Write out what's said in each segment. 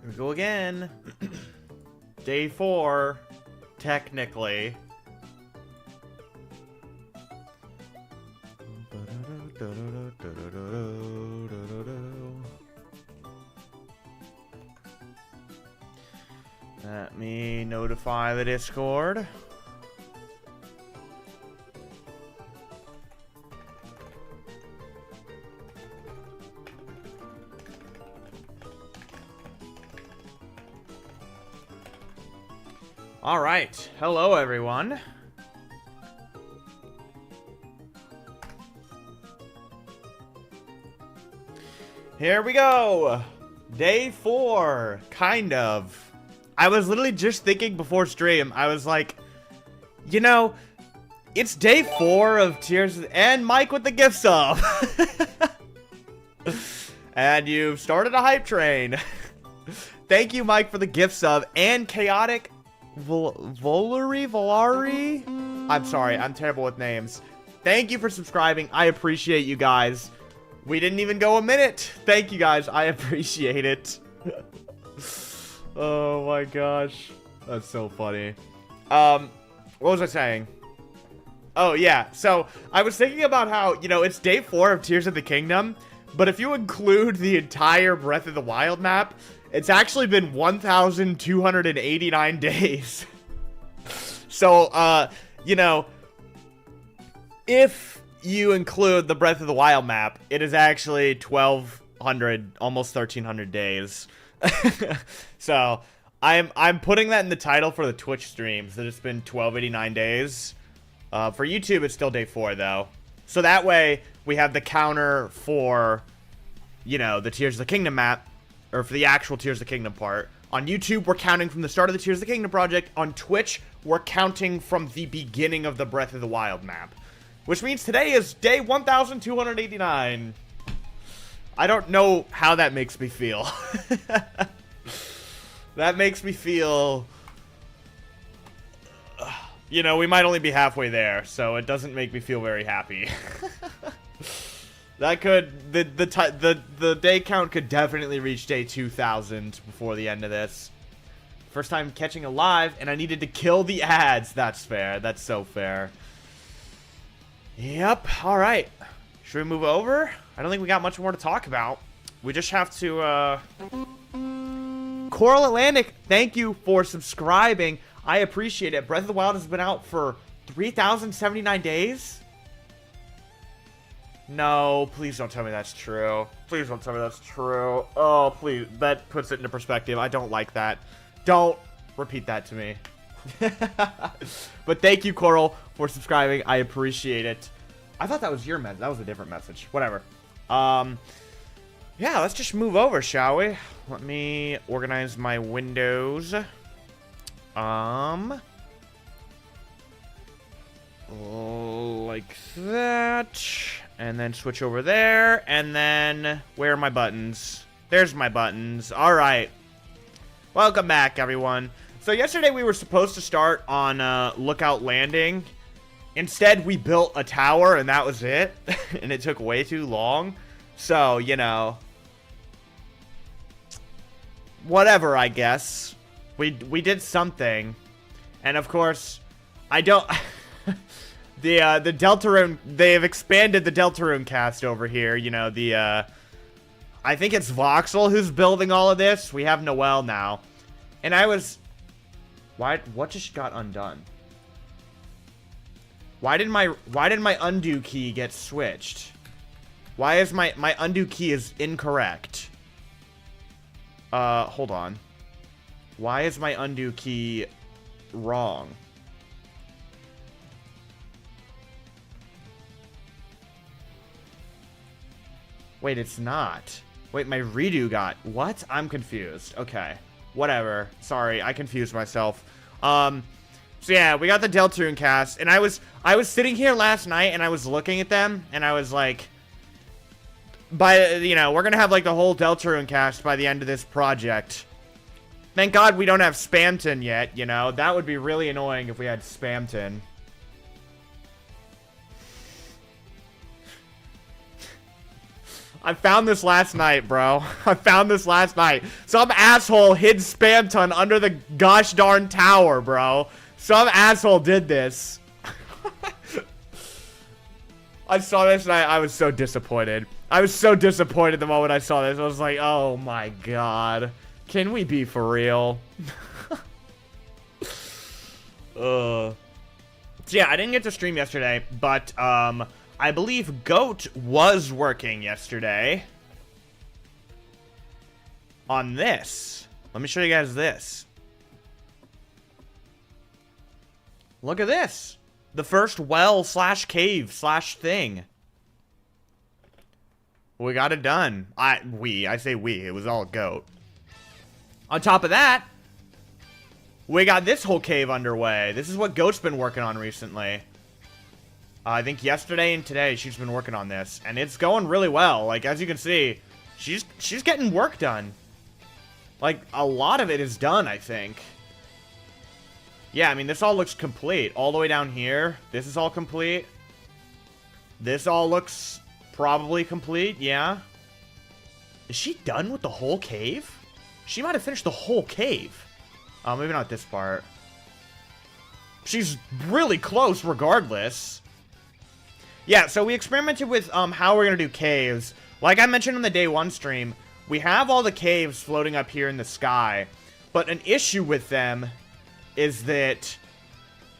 Here we go again. Day 4, technically. Let me notify the Discord. All right. Hello, everyone. Here we go. Day 4, kind of. I was literally just thinking before stream. I was like, you know, it's day 4 of Tears and Mike with the gift sub. And you've started a hype train. Thank you, Mike, for the gift sub and chaotic Volari? I'm sorry, I'm terrible with names. Thank you for subscribing. I appreciate you guys. We didn't even go a minute. Thank you guys. I appreciate it. Oh my gosh. That's so funny. What was I saying? Oh yeah, so I was thinking about how, you know, it's day 4 of Tears of the Kingdom, but if you include the entire Breath of the Wild map, it's actually been 1,289 days. So, you know, if you include the Breath of the Wild map, it is actually 1,200, almost 1,300 days. So, I'm putting that in the title for the Twitch streams, that it's been 1,289 days. For YouTube, it's still day 4, though. So that way, we have the counter for, you know, the Tears of the Kingdom map, or for the actual Tears of the Kingdom part. On YouTube, we're counting from the start of the Tears of the Kingdom project. On Twitch, we're counting from the beginning of the Breath of the Wild map. Which means today is day 1,289. I don't know how that makes me feel. That makes me feel... You know, we might only be halfway there, so it doesn't make me feel very happy. That could, the day count could definitely reach day 2,000 before the end of this. First time catching a live, and I needed to kill the ads. That's fair. That's so fair. Yep. All right. Should we move over? I don't think we got much more to talk about. We just have to, Coral Atlantic, thank you for subscribing. I appreciate it. Breath of the Wild has been out for 3,079 days? No, please don't tell me that's true. Please don't tell me that's true. Oh, please. That puts it into perspective. I don't like that. Don't repeat that to me. But thank you, Coral, for subscribing. I appreciate it. I thought that was your message. That was a different message. Whatever. Yeah, let's just move over, shall we? Let me organize my windows. Like that. And then switch over there. And then, where are my buttons? There's my buttons. Alright. Welcome back, everyone. So yesterday we were supposed to start on Lookout Landing. Instead, we built a tower, and that was it. And it took way too long. So, you know. Whatever, I guess. We did something. And, of course, I don't... the Deltarune... They've expanded the Deltarune cast over here. You know, the, I think it's Voxel who's building all of this. We have Noelle now. And I was... What just got undone? Why did my undo key get switched? Why is my undo key is incorrect? Hold on. Why is my undo key wrong? Wait, it's not. Wait, my redo got... What? I'm confused. Okay. Whatever. Sorry, I confused myself. So yeah, we got the Deltarune cast, and I was sitting here last night, and I was looking at them, and I was like... you know, we're gonna have, like, the whole Deltarune cast by the end of this project. Thank God we don't have Spamton yet, you know? That would be really annoying if we had Spamton. I found this last night, bro. I found this last night. Some asshole hid spam ton under the gosh darn tower, bro. Some asshole did this. I saw this and I was so disappointed. I was so disappointed the moment I saw this. I was like, oh my god. Can we be for real? So yeah, I didn't get to stream yesterday, but I believe Goat was working yesterday on this. Let me show you guys this. Look at this. The first well slash cave slash thing. We got it done. I say we. It was all Goat. On top of that, we got this whole cave underway. This is what Goat's been working on recently. I think yesterday and today she's been working on this, and it's going really well. Like, as you can see, she's getting work done. Like, a lot of it is done, I think. Yeah, I mean, this all looks complete. All the way down here, this is all complete. This all looks probably complete, yeah. Is she done with the whole cave? She might have finished the whole cave. Maybe not this part. She's really close regardless. Yeah, so we experimented with how we're going to do caves. Like I mentioned on the day one stream, we have all the caves floating up here in the sky. But an issue with them is that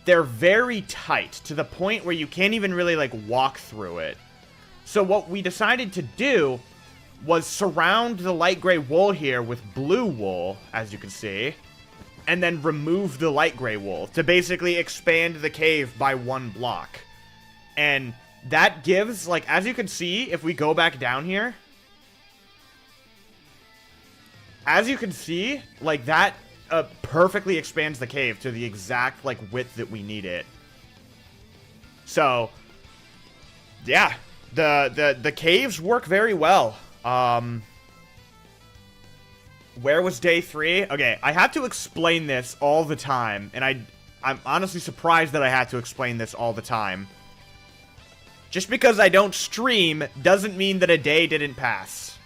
they're very tight to the point where you can't even really, like, walk through it. So what we decided to do was surround the light gray wool here with blue wool, as you can see. And then remove the light gray wool to basically expand the cave by 1 block. And that gives, like, as you can see, if we go back down here, as you can see, like, that perfectly expands the cave to the exact, like, width that we need it. So, yeah, the caves work very well. Where was day 3? Okay, I have to explain this all the time, and I'm honestly surprised that I had to explain this all the time. Just because I don't stream doesn't mean that a day didn't pass.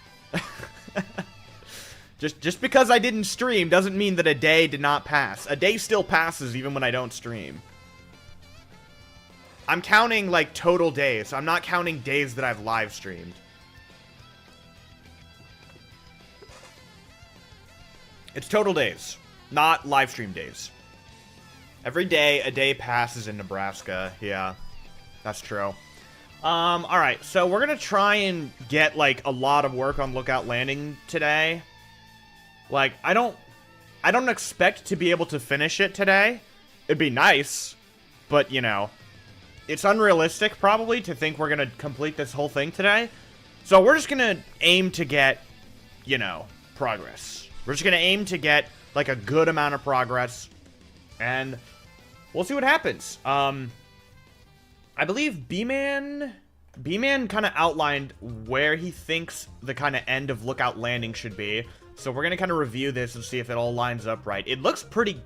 Just because I didn't stream doesn't mean that a day did not pass. A day still passes even when I don't stream. I'm counting, like, total days. I'm not counting days that I've live streamed. It's total days, not live stream days. Every day, a day passes in Nebraska. Yeah, that's true. Alright, so we're gonna try and get, like, a lot of work on Lookout Landing today. Like, I don't expect to be able to finish it today. It'd be nice, but, you know, it's unrealistic, probably, to think we're gonna complete this whole thing today. So we're just gonna aim to get, you know, progress. We're just gonna aim to get, like, a good amount of progress, and we'll see what happens. I believe B-Man kind of outlined where he thinks the kind of end of Lookout Landing should be. So we're going to kind of review this and see if it all lines up right. It looks pretty...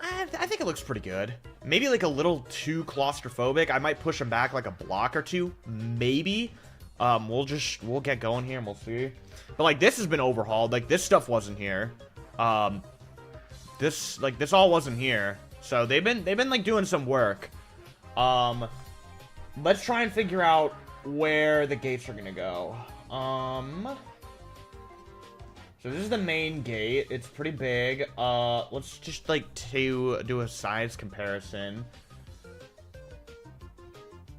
I think it looks pretty good. Maybe, like, a little too claustrophobic. I might push him back, like, a block or two. Maybe. We'll get going here and we'll see. But, like, this has been overhauled. Like, this stuff wasn't here. This all wasn't here. So they've been, like, doing some work. Let's try and figure out where the gates are gonna go. So this is the main gate. It's pretty big. Let's just, like, do a size comparison.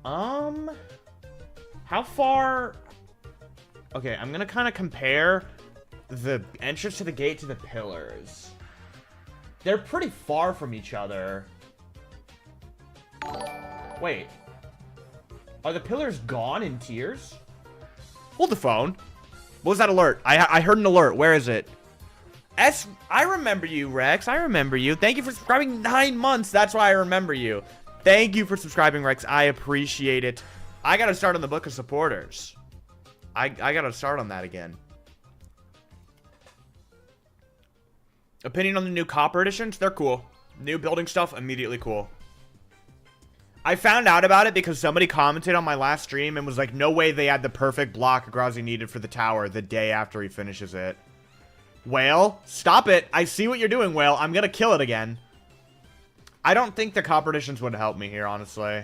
How far... Okay, I'm gonna kind of compare the entrance to the gate to the pillars. They're pretty far from each other. Wait. Are the pillars gone in tiers? Hold the phone. What was that alert? I heard an alert. Where is it? I remember you, Rex. I remember you. Thank you for subscribing 9 months. That's why I remember you. Thank you for subscribing, Rex. I appreciate it. I gotta start on the book of supporters. I gotta start on that again. Opinion on the new copper editions? They're cool. New building stuff, immediately cool. I found out about it because somebody commented on my last stream and was like, no way they had the perfect block Grazzy needed for the tower the day after he finishes it. Whale, stop it. I see what you're doing, Whale. I'm gonna kill it again. I don't think the competitions would help me here, honestly.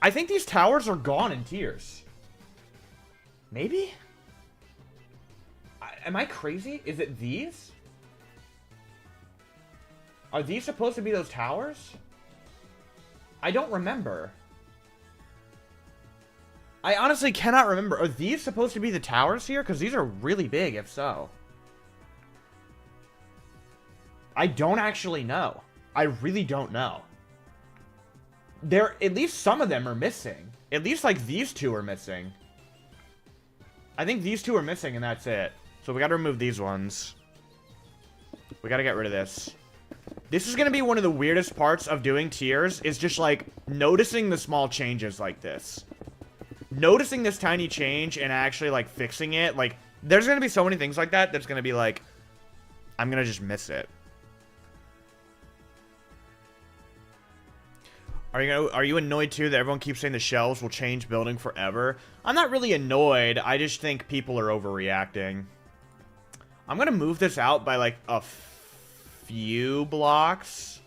I think these towers are gone in tiers. Maybe? Am I crazy? Is it these? Are these supposed to be those towers? I don't remember. I honestly cannot remember. Are these supposed to be the towers here? Because these are really big, if so. I don't actually know. I really don't know. At least some of them are missing. At least, like, these two are missing. I think these two are missing, and that's it. So we gotta remove these ones. We gotta get rid of this. This is gonna be one of the weirdest parts of doing tiers, is just, like, noticing the small changes like this. Noticing this tiny change and actually, like, fixing it. Like, there's gonna be so many things like that that's gonna be, like, I'm gonna just miss it. Are you annoyed too that everyone keeps saying the shelves will change building forever? I'm not really annoyed. I just think people are overreacting. I'm gonna move this out by like a few blocks.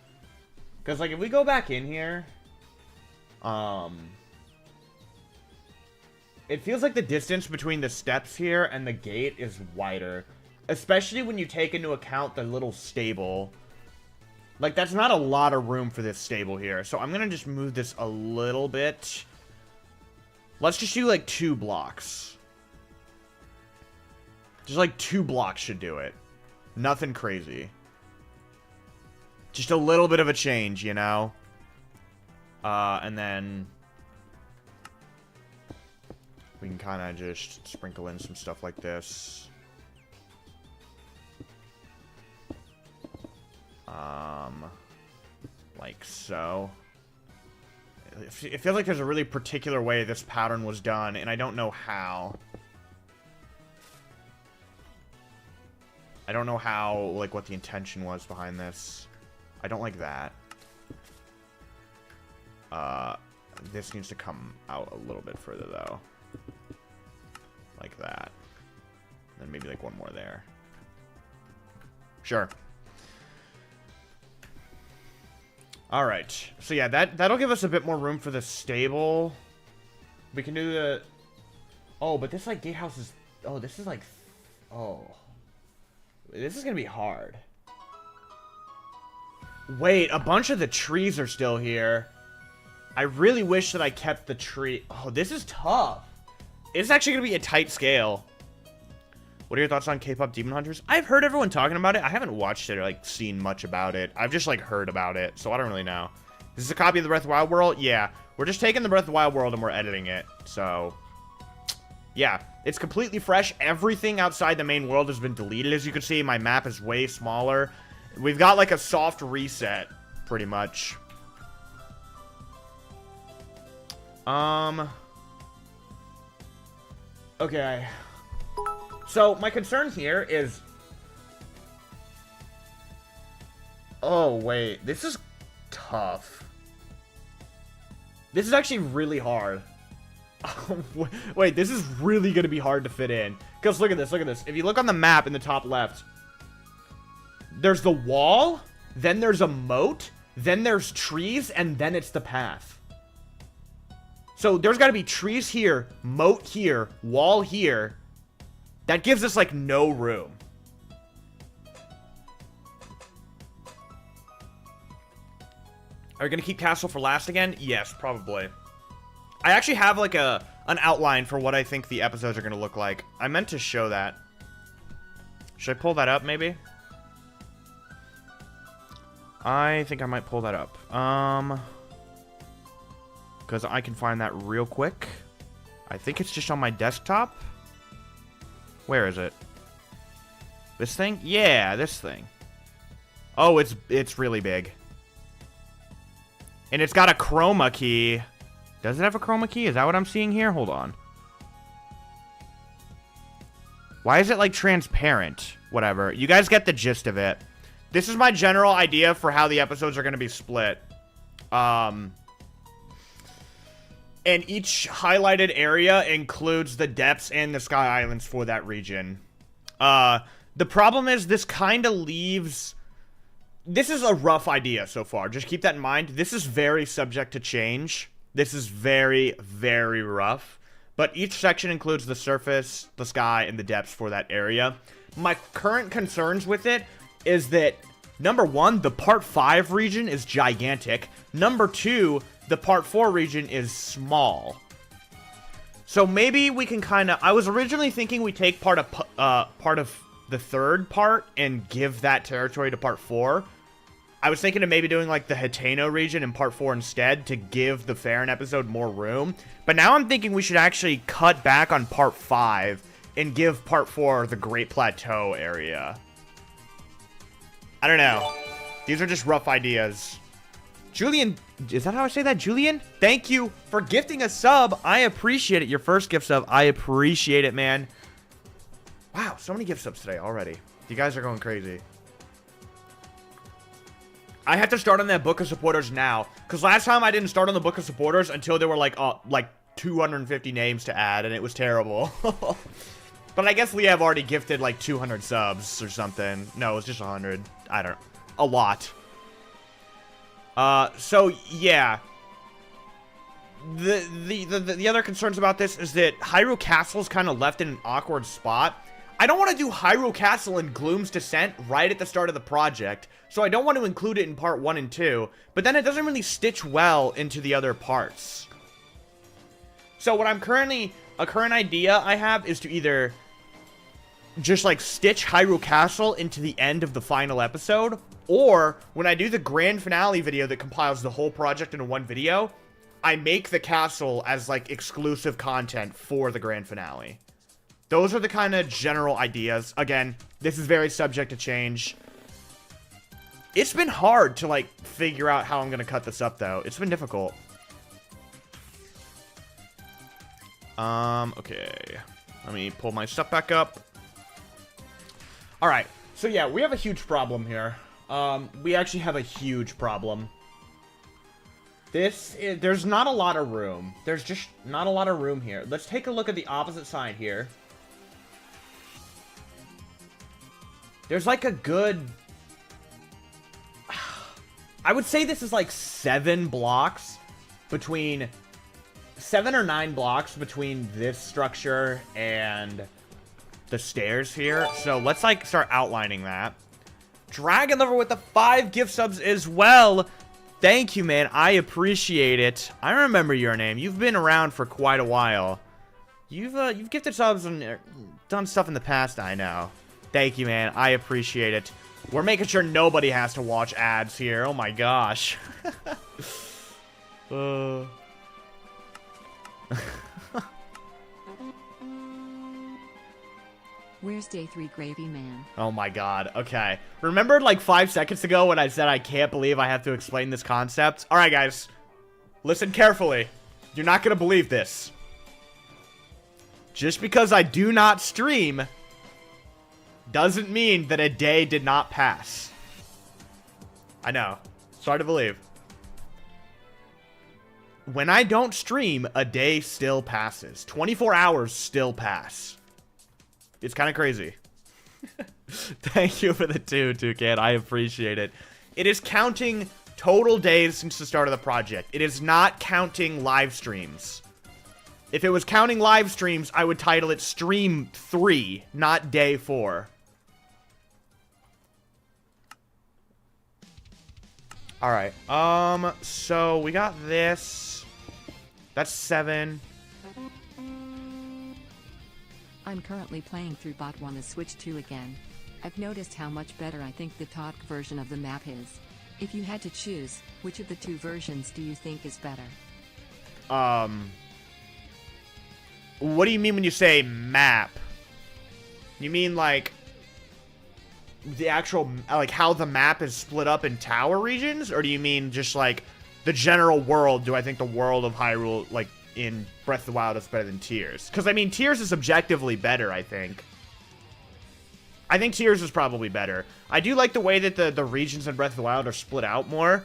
Because like if we go back in here, it feels like the distance between the steps here and the gate is wider. Especially when you take into account the little stable. Like, that's not a lot of room for this stable here. So I'm going to just move this a little bit. Let's just do, like, 2 blocks. Just, like, 2 blocks should do it. Nothing crazy. Just a little bit of a change, you know? And then we can kind of just sprinkle in some stuff like this. Like so. It feels like there's a really particular way this pattern was done, and I don't know how. I don't know how, like, what the intention was behind this. I don't like that. This needs to come out a little bit further, though. Like that. Then maybe, like, one more there. Sure. Alright, so yeah, that'll give us a bit more room for the stable. We can do the... Oh, but this, like, gatehouse is... Oh, this is, like... Oh. This is gonna be hard. Wait, a bunch of the trees are still here. I really wish that I kept the tree... Oh, this is tough. It's actually gonna be a tight scale. What are your thoughts on K-pop Demon Hunters? I've heard everyone talking about it. I haven't watched it or, like, seen much about it. I've just, like, heard about it, so I don't really know. Is this a copy of the Breath of the Wild world? Yeah. We're just taking the Breath of the Wild world and we're editing it, so... Yeah. It's completely fresh. Everything outside the main world has been deleted. As you can see, my map is way smaller. We've got, like, a soft reset, pretty much. Okay. So, my concern here is... Oh, wait. This is tough. This is actually really hard. Wait, this is really going to be hard to fit in. Because look at this, look at this. If you look on the map in the top left, there's the wall, then there's a moat, then there's trees, and then it's the path. So, there's got to be trees here, moat here, wall here. That gives us, like, no room. Are we going to keep Castle for last again? Yes, probably. I actually have, like, an outline for what I think the episodes are going to look like. I meant to show that. Should I pull that up, maybe? I think I might pull that up. Because I can find that real quick. I think it's just on my desktop. Where is it? This thing? Yeah, this thing. Oh, it's really big. And it's got a chroma key. Does it have a chroma key? Is that what I'm seeing here? Hold on. Why is it, like, transparent? Whatever. You guys get the gist of it. This is my general idea for how the episodes are going to be split. And each highlighted area includes the depths and the sky islands for that region. The problem is this kind of leaves... This is a rough idea so far. Just keep that in mind. This is very subject to change. This is very, very rough. But each section includes the surface, the sky, and the depths for that area. My current concerns with it is that, number one, the Part 5 region is gigantic. Number two, the Part 4 region is small. So maybe we can kind of... I was originally thinking we take part of the third part and give that territory to Part 4. I was thinking of maybe doing like the Hateno region in Part 4 instead to give the Farron episode more room. But now I'm thinking we should actually cut back on Part 5 and give Part 4 the Great Plateau area. I don't know. These are just rough ideas. Julian, is that how I say that? Julian? Thank you for gifting a sub. I appreciate it. Your first gift sub. I appreciate it, man. Wow, so many gift subs today already. You guys are going crazy. I have to start on that book of supporters now. Because last time I didn't start on the book of supporters until there were like 250 names to add. And it was terrible. But I guess Liev already gifted like 200 subs or something. No, it was just 100. I don't know. A lot. So yeah. The other concerns about this is that Hyrule Castle's kind of left in an awkward spot. I don't want to do Hyrule Castle and Gloom's Descent right at the start of the project, so I don't want to include it in part 1 and 2, but then it doesn't really stitch well into the other parts. So what a current idea I have is to either just like stitch Hyrule Castle into the end of the final episode, or when I do the grand finale video that compiles the whole project into one video, I make the castle as like exclusive content for the grand finale. Those are the kind of general ideas. Again, this is very subject to change. It's been hard to like figure out how I'm going to cut this up though. It's been difficult. Okay. Let me pull my stuff back up. All right. So yeah, we have a huge problem here. We actually have a huge problem. There's not a lot of room. There's just not a lot of room here. Let's take a look at the opposite side here. There's like a good... I would say this is like 7 blocks between... 7 or 9 blocks between this structure and the stairs here. So let's like start outlining that. Dragon Lover with the 5 gift subs as well. Thank you, man. I appreciate it. I remember your name. You've been around for quite a while. You've gifted subs and done stuff in the past, I know. Thank you, man. I appreciate it. We're making sure nobody has to watch ads here. Oh my gosh. Where's day 3 gravy man? Oh my god. Okay. Remember like 5 seconds ago when I said I can't believe I have to explain this concept? Alright, guys. Listen carefully. You're not gonna believe this. Just because I do not stream doesn't mean that a day did not pass. I know. It's hard to believe. When I don't stream, a day still passes. 24 hours still pass. It's kind of crazy. Thank you for the 2K. I appreciate it. It is counting total days since the start of the project. It is not counting live streams. If it was counting live streams, I would title it Stream 3, not Day 4. Alright, so we got this. That's 7. I'm currently playing through Bot 1 the Switch 2 again. I've noticed how much better I think the TOTK version of the map is. If you had to choose, which of the 2 versions do you think is better? What do you mean when you say map? You mean like the actual, like how the map is split up in tower regions? Or do you mean just like the general world? Do I think the world of Hyrule, like in Breath of the Wild, is better than Tears? Because I mean, Tears is objectively better, I think. I think Tears is probably better. I do like the way that the regions in Breath of the Wild are split out more.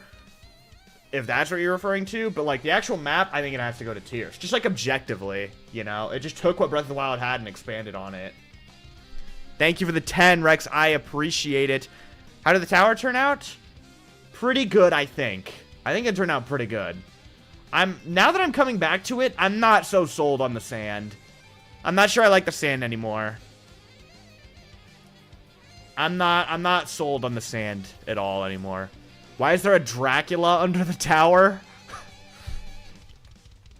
if that's what you're referring to. But, like, the actual map, I think it has to go to tiers. Just, like, objectively, you know? It just took what Breath of the Wild had and expanded on it. Thank you for the 10, Rex. I appreciate it. How did the tower turn out? Pretty good, I think. I think it turned out pretty good. Now that I'm coming back to it, I'm not so sold on the sand. I'm not sure I like the sand anymore. I'm not sold on the sand at all anymore. Why is there a Dracula under the tower?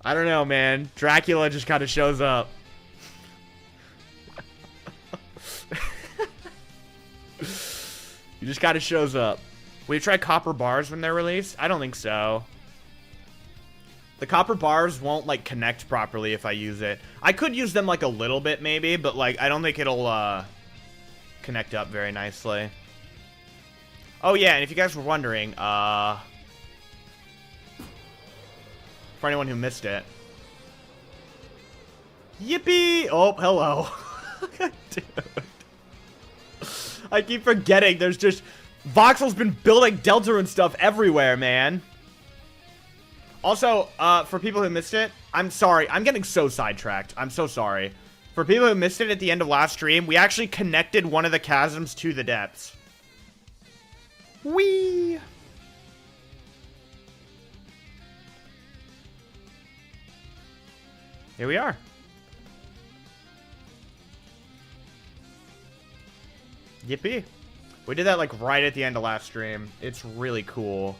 I don't know, man. Dracula just kind of shows up. He just kind of shows up. Will you try copper bars when they're released? I don't think so. The copper bars won't, like, connect properly if I use it. I could use them, like, a little bit, maybe, but, like, I don't think it'll, connect up very nicely. Oh, yeah, and if you guys were wondering, for anyone who missed it. Yippee! Oh, hello. Dude. I keep forgetting there's just... Voxel's been building Delta and stuff everywhere, man. Also, for people who missed it, I'm sorry. I'm getting so sidetracked. I'm so sorry. For people who missed it at the end of last stream, we actually connected one of the chasms to the depths. Whee! Here we are. Yippee. We did that, like, right at the end of last stream. It's really cool.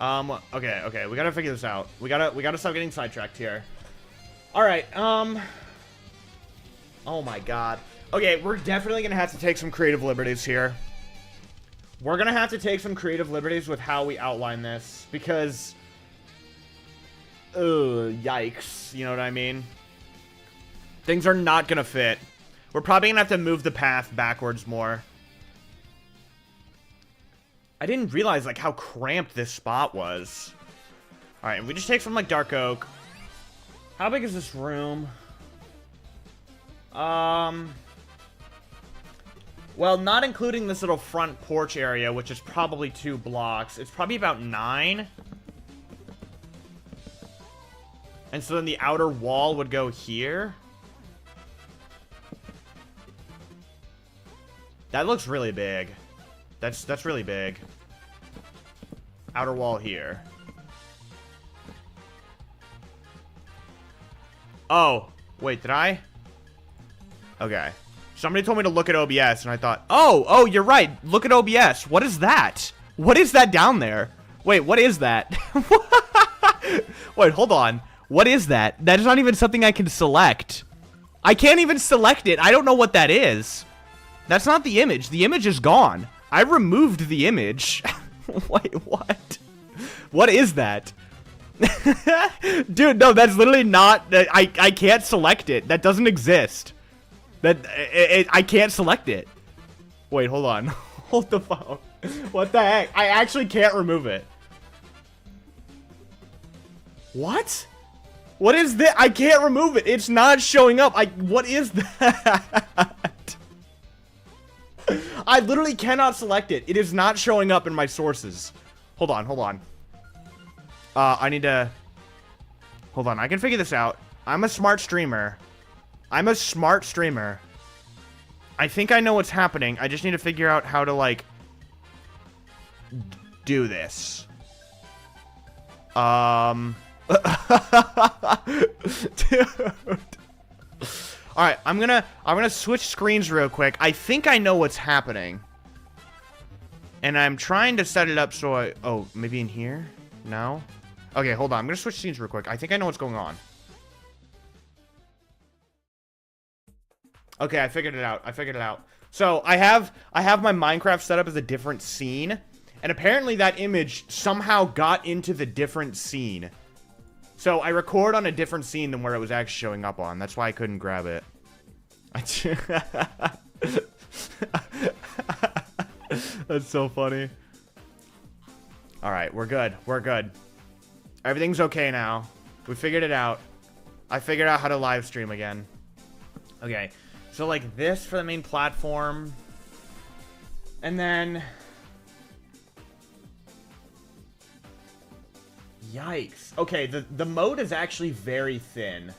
Okay, we gotta figure this out. We gotta stop getting sidetracked here. Alright, oh my god. Okay, we're definitely gonna have to take some creative liberties here. We're gonna have to take some creative liberties with how we outline this, because... yikes. You know what I mean? Things are not gonna fit. We're probably gonna have to move the path backwards more. I didn't realize, like, how cramped this spot was. Alright, and we just take some, like, dark oak. How big is this room? Well, not including this little front porch area, which is probably 2 blocks. It's probably about 9. And so then the outer wall would go here. That looks really big. That's really big. Outer wall here. Oh, wait, did I? Okay. Somebody told me to look at OBS, and I thought, oh, you're right. Look at OBS. What is that? What is that down there? Wait, what is that? Wait, hold on. What is that? That is not even something I can select. I can't even select it. I don't know what that is. That's not the image. The image is gone. I removed the image. Wait, what? What is that? Dude, no, that's literally not... I can't select it. That doesn't exist. I can't select it. Wait, hold on. Hold the phone. What the heck? I actually can't remove it. What? What is this? I can't remove it. It's not showing up. What is that? I literally cannot select it. It is not showing up in my sources. Hold on, hold on. I need to... Hold on, I can figure this out. I'm a smart streamer. I'm a smart streamer. I think I know what's happening. I just need to figure out how to, like... do this. Dude. Alright, I'm gonna switch screens real quick. I think I know what's happening. And I'm trying to set it up so I... Oh, maybe in here? No? Okay, hold on. I'm gonna switch scenes real quick. I think I know what's going on. Okay, I figured it out. So, I have my Minecraft set up as a different scene. And apparently that image somehow got into the different scene. So, I record on a different scene than where it was actually showing up on. That's why I couldn't grab it. That's so funny. Alright, we're good. We're good. Everything's okay now. We figured it out. I figured out how to live stream again. Okay. So, like, this for the main platform. And then... Yikes. Okay, the moat is actually very thin.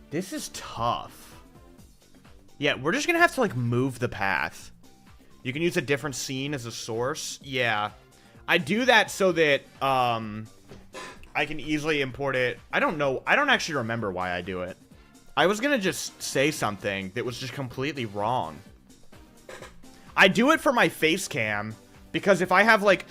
This is tough. Yeah, we're just gonna have to, like, move the path. You can use a different scene as a source. Yeah. I do that so that, I can easily import it. I don't know. I don't actually remember why I do it. I was gonna just say something that was just completely wrong. I do it for my face cam because if I have like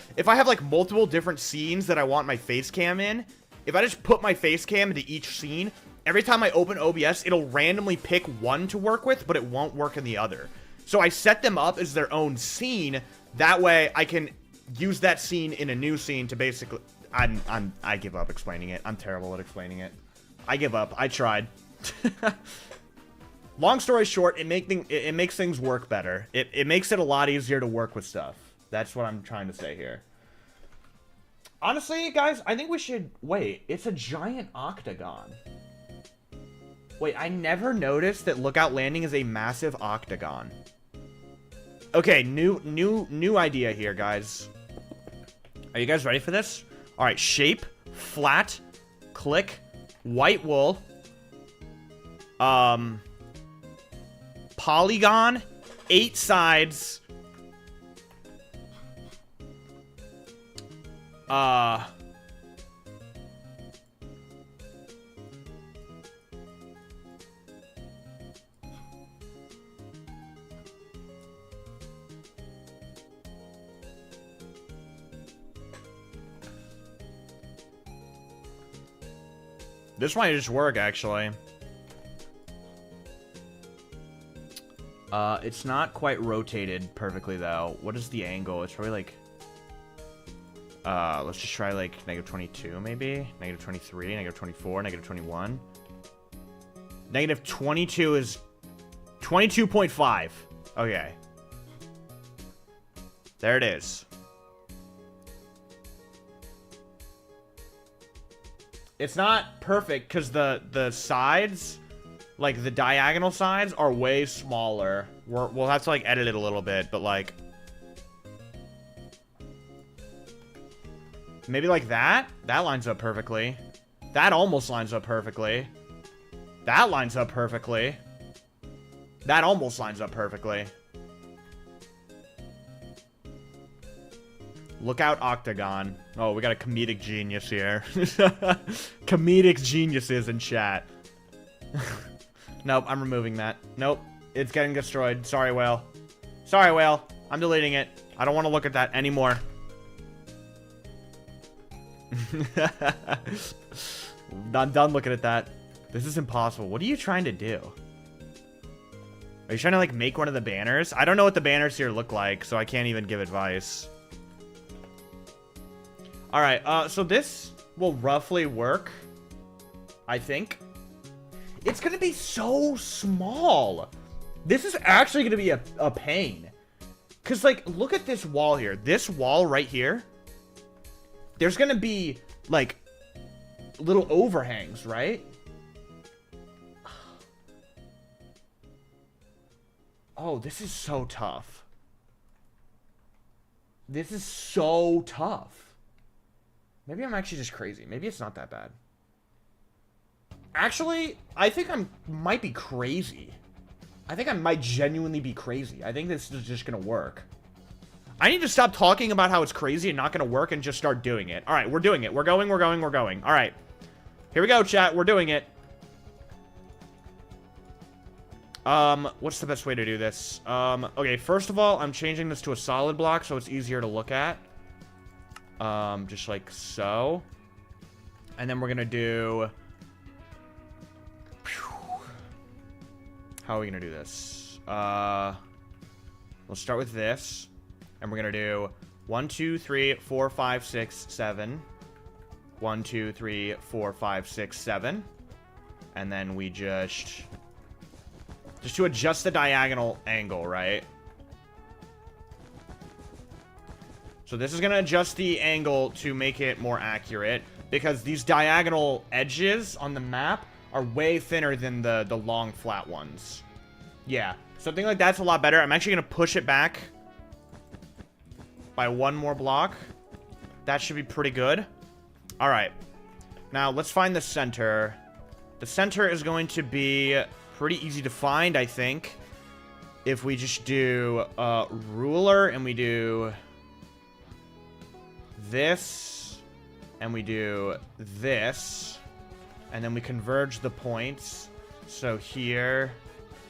multiple different scenes that I want my face cam in, if I just put my face cam into each scene, every time I open OBS, it'll randomly pick one to work with, but it won't work in the other. So I set them up as their own scene. That way I can use that scene in a new scene to basically... I give up explaining it. I'm terrible at explaining it. I give up. I tried. Long story short, it makes things work better. It makes it a lot easier to work with stuff. That's what I'm trying to say here. Honestly, guys, I think we should... Wait, it's a giant octagon. Wait, I never noticed that Lookout Landing is a massive octagon. Okay, new idea here, guys. Are you guys ready for this? All right, shape, flat, click, white wool, polygon, 8 sides, this might just work, actually. It's not quite rotated perfectly, though. What is the angle? It's probably like... let's just try, like, -22, maybe? -23, -24, -21. -22 is... 22.5. Okay. There it is. It's not perfect because the sides, like the diagonal sides, are way smaller. We'll have to like edit it a little bit, but like maybe like that. That lines up perfectly. That almost lines up perfectly. That lines up perfectly. That almost lines up perfectly. Lookout octagon. Oh, we got a comedic genius here. Comedic geniuses in chat. Nope, I'm removing that. Nope, it's getting destroyed. Sorry, whale. Sorry, whale. I'm deleting it. I don't want to look at that anymore. I'm done looking at that. This is impossible. What are you trying to do? Are you trying to, like, make one of the banners? I don't know what the banners here look like, so I can't even give advice. Alright, so this will roughly work, I think. It's gonna be so small. This is actually gonna be a pain. Because, like, look at this wall here. This wall right here. There's gonna be, like, little overhangs, right? Oh, this is so tough. This is so tough. Maybe I'm actually just crazy. Maybe it's not that bad. Actually, I think I might be crazy. I think I might genuinely be crazy. I think this is just gonna work. I need to stop talking about how it's crazy and not gonna work and just start doing it. All right, we're doing it. We're going. All right. Here we go, chat. We're doing it. What's the best way to do this? Okay, first of all, I'm changing this to a solid block so it's easier to look at. Just like so. And then we're gonna do... How are we gonna do this? We'll start with this. And we're gonna do 1, 2, 3, 4, 5, 6, 7. 1, 2, 3, 4, 5, 6, 7. And then we just to adjust the diagonal angle, right? So this is going to adjust the angle to make it more accurate, because these diagonal edges on the map are way thinner than the long flat ones. Yeah, something like that's a lot better. I'm actually going to push it back by 1 more block. That should be pretty good. All right. Now, let's find the center. The center is going to be pretty easy to find, I think. If we just do ruler and we do this and we do this and then we converge the points. So here,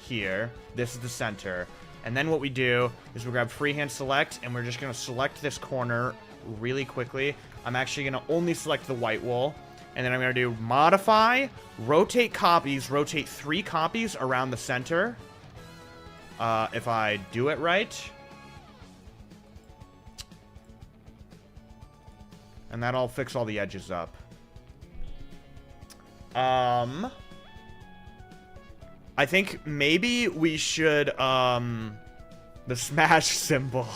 here, this is the center. And then what we do is we grab freehand select and we're just going to select this corner really quickly. I'm actually going to only select the white wool. And then I'm going to do modify, rotate copies, rotate 3 copies around the center. If I do it right. And that'll fix all the edges up. I think maybe we should, the smash symbol.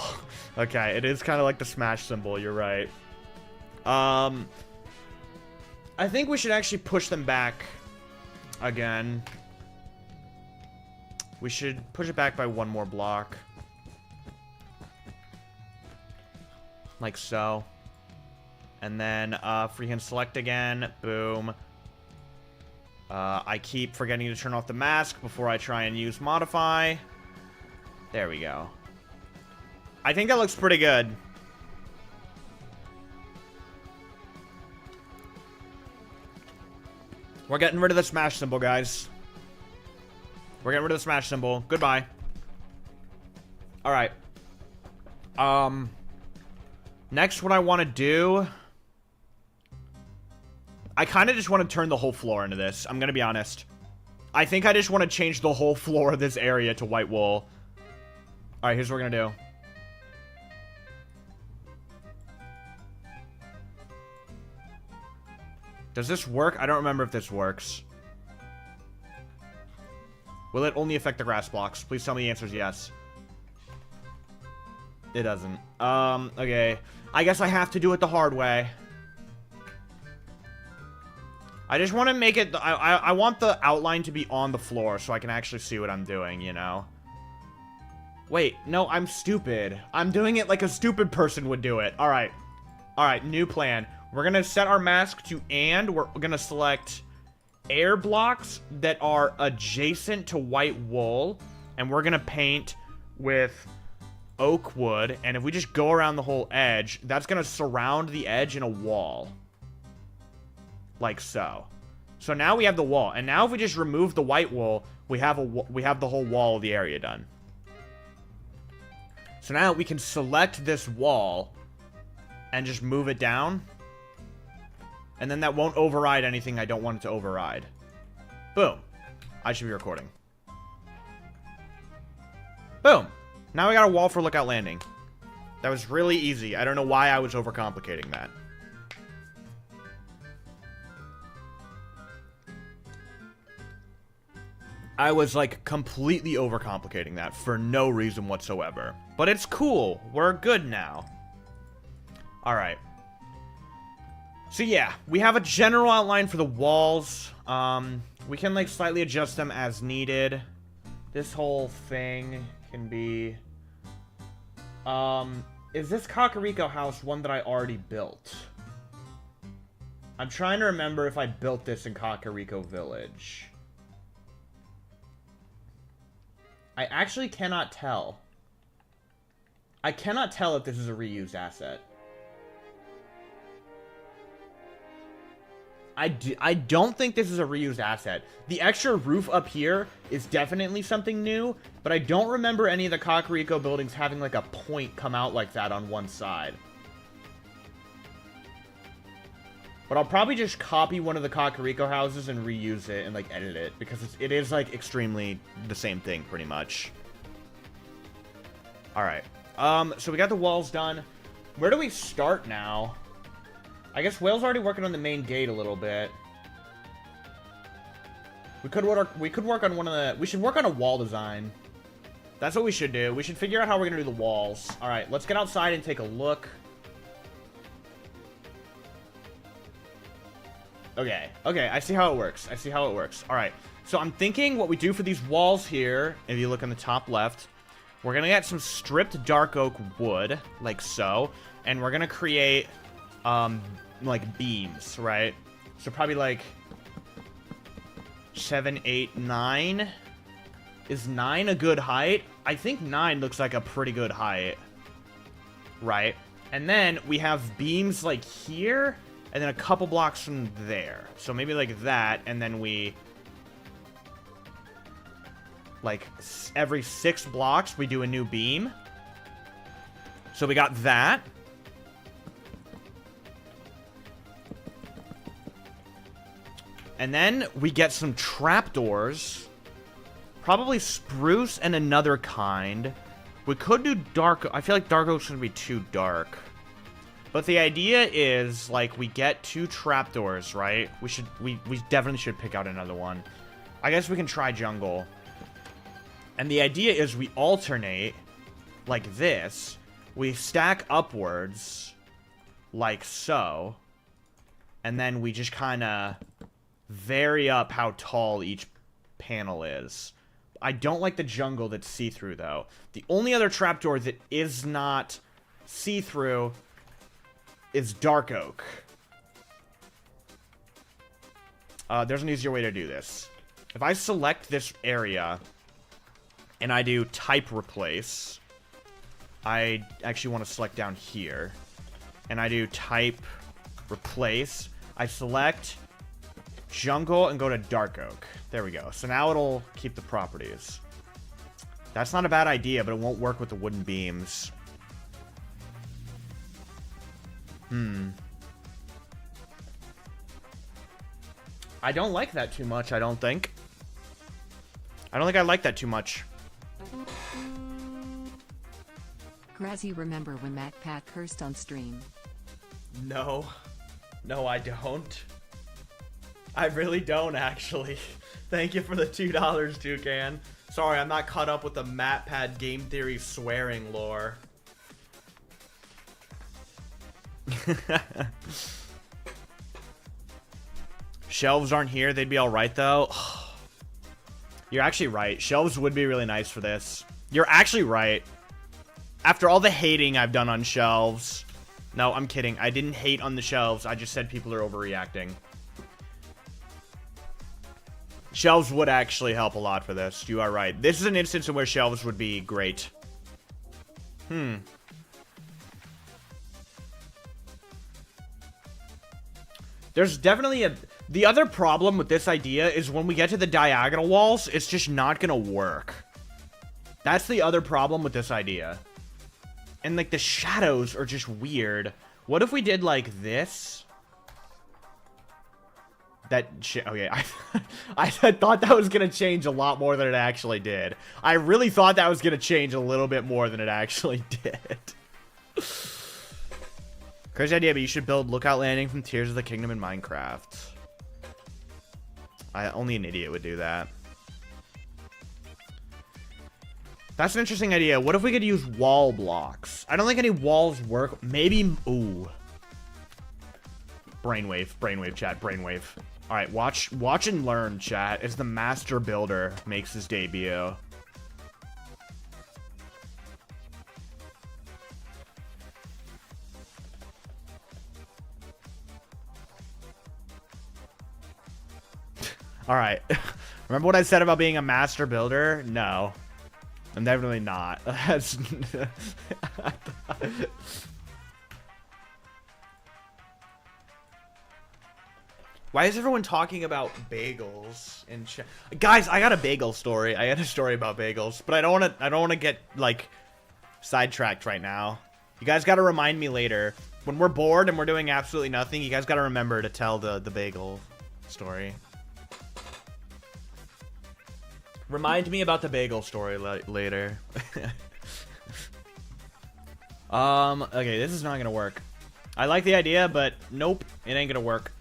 Okay, it is kind of like the smash symbol, you're right. I think we should actually push them back again. We should push it back by 1 more block. Like so. And then freehand select again. Boom. I keep forgetting to turn off the mask before I try and use modify. There we go. I think that looks pretty good. We're getting rid of the smash symbol, guys. We're getting rid of the smash symbol. Goodbye. Alright. Next, what I want to do... I kind of just want to turn the whole floor into this. I'm going to be honest. I think I just want to change the whole floor of this area to white wool. Alright, here's what we're going to do. Does this work? I don't remember if this works. Will it only affect the grass blocks? Please tell me the answer is yes. It doesn't. Okay. I guess I have to do it the hard way. I just want to make it... I want the outline to be on the floor so I can actually see what I'm doing, you know? Wait, no, I'm stupid. I'm doing it like a stupid person would do it. Alright. Alright, new plan. We're going to set our mask to and. We're going to select air blocks that are adjacent to white wool. And we're going to paint with oak wood. And if we just go around the whole edge, that's going to surround the edge in a wall. Like so. So now we have the wall. And now if we just remove the white wool, we have the whole wall of the area done. So now we can select this wall and just move it down. And then that won't override anything I don't want it to override. Boom. I should be recording. Boom. Now we got a wall for Lookout Landing. That was really easy. I don't know why I was overcomplicating that. I was, like, completely overcomplicating that for no reason whatsoever. But it's cool. We're good now. Alright. So, yeah. We have a general outline for the walls. We can, like, slightly adjust them as needed. This whole thing can be... is this Kakariko house one that I already built? I'm trying to remember if I built this in Kakariko Village. I actually cannot tell. I cannot tell if this is a reused asset. I don't think this is a reused asset. The extra roof up here is definitely something new, but I don't remember any of the Kakariko buildings having like a point come out like that on one side. But I'll probably just copy one of the Kakariko houses and reuse it and like edit it, because it is like extremely the same thing pretty much. Alright. So we got the walls done. Where do we start now? I guess Whale's already working on the main gate a little bit. We could work on one of the... We should work on a wall design. That's what we should do. We should figure out how we're going to do the walls. Alright, let's get outside and take a look. Okay, I see how it works. Alright, so I'm thinking what we do for these walls here, if you look on the top left, We're gonna get some stripped dark oak wood, like so. And we're gonna create, like, beams, right? So probably, like, 7, 8, 9. Is 9 a good height? I think 9 looks like a pretty good height. Right? And then we have beams, like, here, and then a couple blocks from there. So maybe like that, and then we... like, every 6 blocks, we do a new beam. So we got that. And then we get some trapdoors. Probably spruce and another kind. We could do dark... I feel like dark oak's gonna be too dark. But the idea is, like, we get 2 trapdoors, right? We definitely should pick out another one. I guess we can try jungle. And the idea is we alternate, like this. We stack upwards, like so. And then we just kind of vary up how tall each panel is. I don't like the jungle that's see-through, though. The only other trapdoor that is not see-through is dark oak. There's an easier way to do this. If I select this area and I do type replace, I actually want to select down here, and I do type replace. I select jungle and go to dark oak. There we go. So now it'll keep the properties. That's not a bad idea, but it won't work with the wooden beams. I don't like that too much, I don't think. I don't think I like that too much. Grazzy, remember when MacPat cursed on stream? No. No, I don't. I really don't, actually. Thank you for the $2, Toucan. Sorry, I'm not caught up with the MatPat game theory swearing lore. Shelves aren't here. They'd be alright, though. You're actually right. Shelves would be really nice for this. You're actually right. After all the hating I've done on shelves... No, I'm kidding. I didn't hate on the shelves. I just said people are overreacting. Shelves would actually help a lot for this. You are right. This is an instance in where shelves would be great. There's definitely a... The other problem with this idea is when we get to the diagonal walls, it's just not gonna work. That's the other problem with this idea. And, like, the shadows are just weird. What if we did, like, this? That shit... Okay, I thought that was gonna change a lot more than it actually did. I really thought that was gonna change a little bit more than it actually did. Crazy idea, but you should build Lookout Landing from Tears of the Kingdom in Minecraft. Only an idiot would do that. That's an interesting idea. What if we could use wall blocks? I don't think any walls work. Maybe... Ooh. Brainwave. Brainwave, chat. Brainwave. Alright, watch and learn, chat, as the Master Builder makes his debut. Alright. Remember what I said about being a Master Builder? No. I'm definitely not. That's... Why is everyone talking about bagels in chat? Guys, I got a bagel story. I got a story about bagels, but I don't want to get, like, sidetracked right now. You guys got to remind me later. When we're bored and we're doing absolutely nothing, you guys got to remember to tell the bagel story. Remind me about the bagel story later. Okay, this is not gonna work. I like the idea, but nope, it ain't gonna work.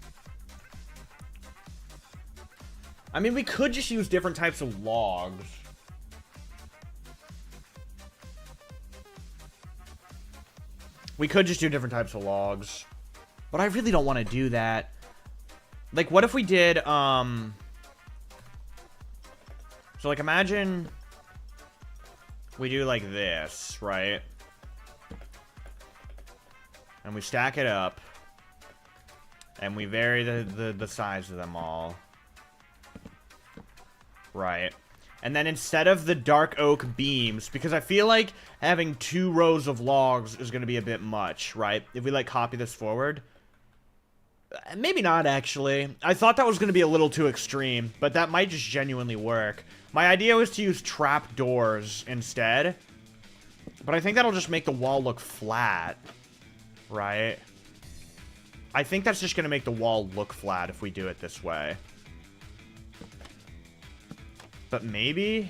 I mean, we could just use different types of logs. We could just do different types of logs. But I really don't want to do that. Like, what if we did, So, like, imagine we do like this, right? And we stack it up. And we vary the size of them all. Right. And then instead of the dark oak beams, because I feel like having 2 rows of logs is going to be a bit much, right? If we, like, copy this forward. Maybe not, actually. I thought that was going to be a little too extreme, but that might just genuinely work. My idea was to use trap doors instead. But I think that'll just make the wall look flat. Right? I think that's just going to make the wall look flat if we do it this way. But maybe?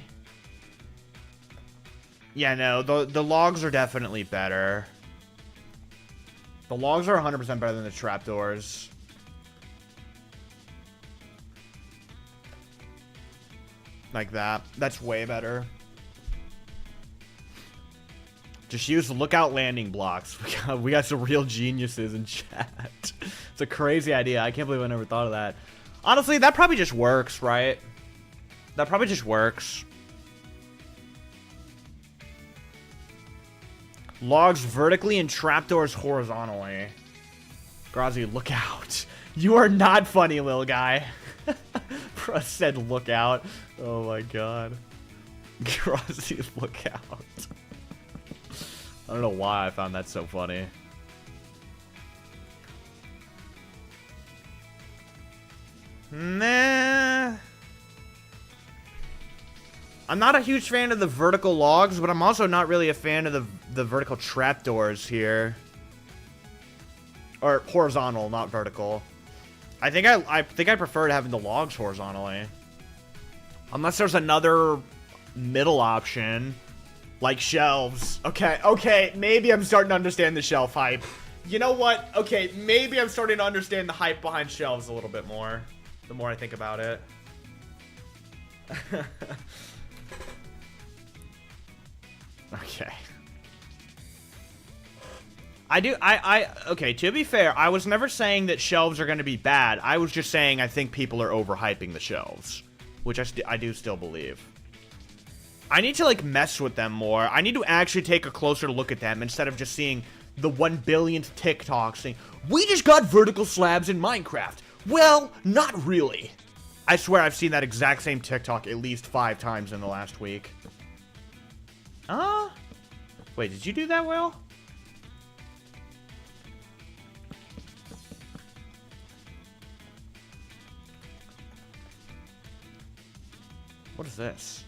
Yeah, no, the logs are definitely better. The logs are 100% better than the trapdoors. Like that. That's way better. Just use lookout landing blocks. We got some real geniuses in chat. It's a crazy idea. I can't believe I never thought of that. Honestly, that probably just works, right? That probably just works. Logs vertically and trapdoors horizontally. Grazzy, look out. You are not funny, little guy. Bro said look out. Oh my god. Grazzy, look out. I don't know why I found that so funny. Nah. I'm not a huge fan of the vertical logs, but I'm also not really a fan of the vertical trapdoors here. Or horizontal, not vertical. I think I prefer having the logs horizontally. Unless there's another middle option. Like shelves. Okay, maybe I'm starting to understand the shelf hype. You know what? Okay, maybe I'm starting to understand the hype behind shelves a little bit more. The more I think about it. Okay. Okay, to be fair, I was never saying that shelves are going to be bad. I was just saying I think people are overhyping the shelves. Which I do still believe. I need to, like, mess with them more. I need to actually take a closer look at them instead of just seeing the 1 billionth TikTok saying, we just got vertical slabs in Minecraft. Well, not really. I swear I've seen that exact same TikTok at least 5 times in the last week. Wait, did you do that, Will? What is this?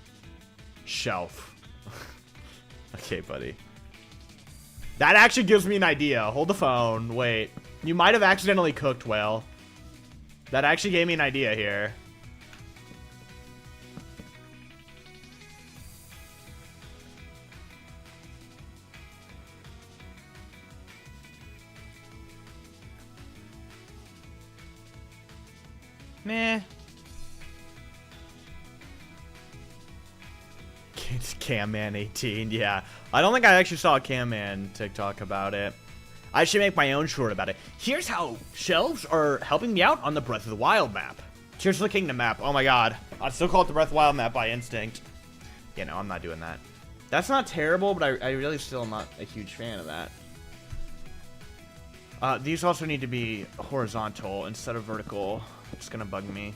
Shelf. Okay, buddy. That actually gives me an idea. Hold the phone. Wait. You might have accidentally cooked, Will. That actually gave me an idea here. Meh. It's Camman18, yeah. I don't think I actually saw a Camman TikTok about it. I should make my own short about it. Here's how shelves are helping me out on the Breath of the Wild map. Tears of the Kingdom map. Oh my god. I'd still call it the Breath of the Wild map by instinct. Yeah, no, I'm not doing that. That's not terrible, but I really still am not a huge fan of that. These also need to be horizontal instead of vertical. It's gonna bug me.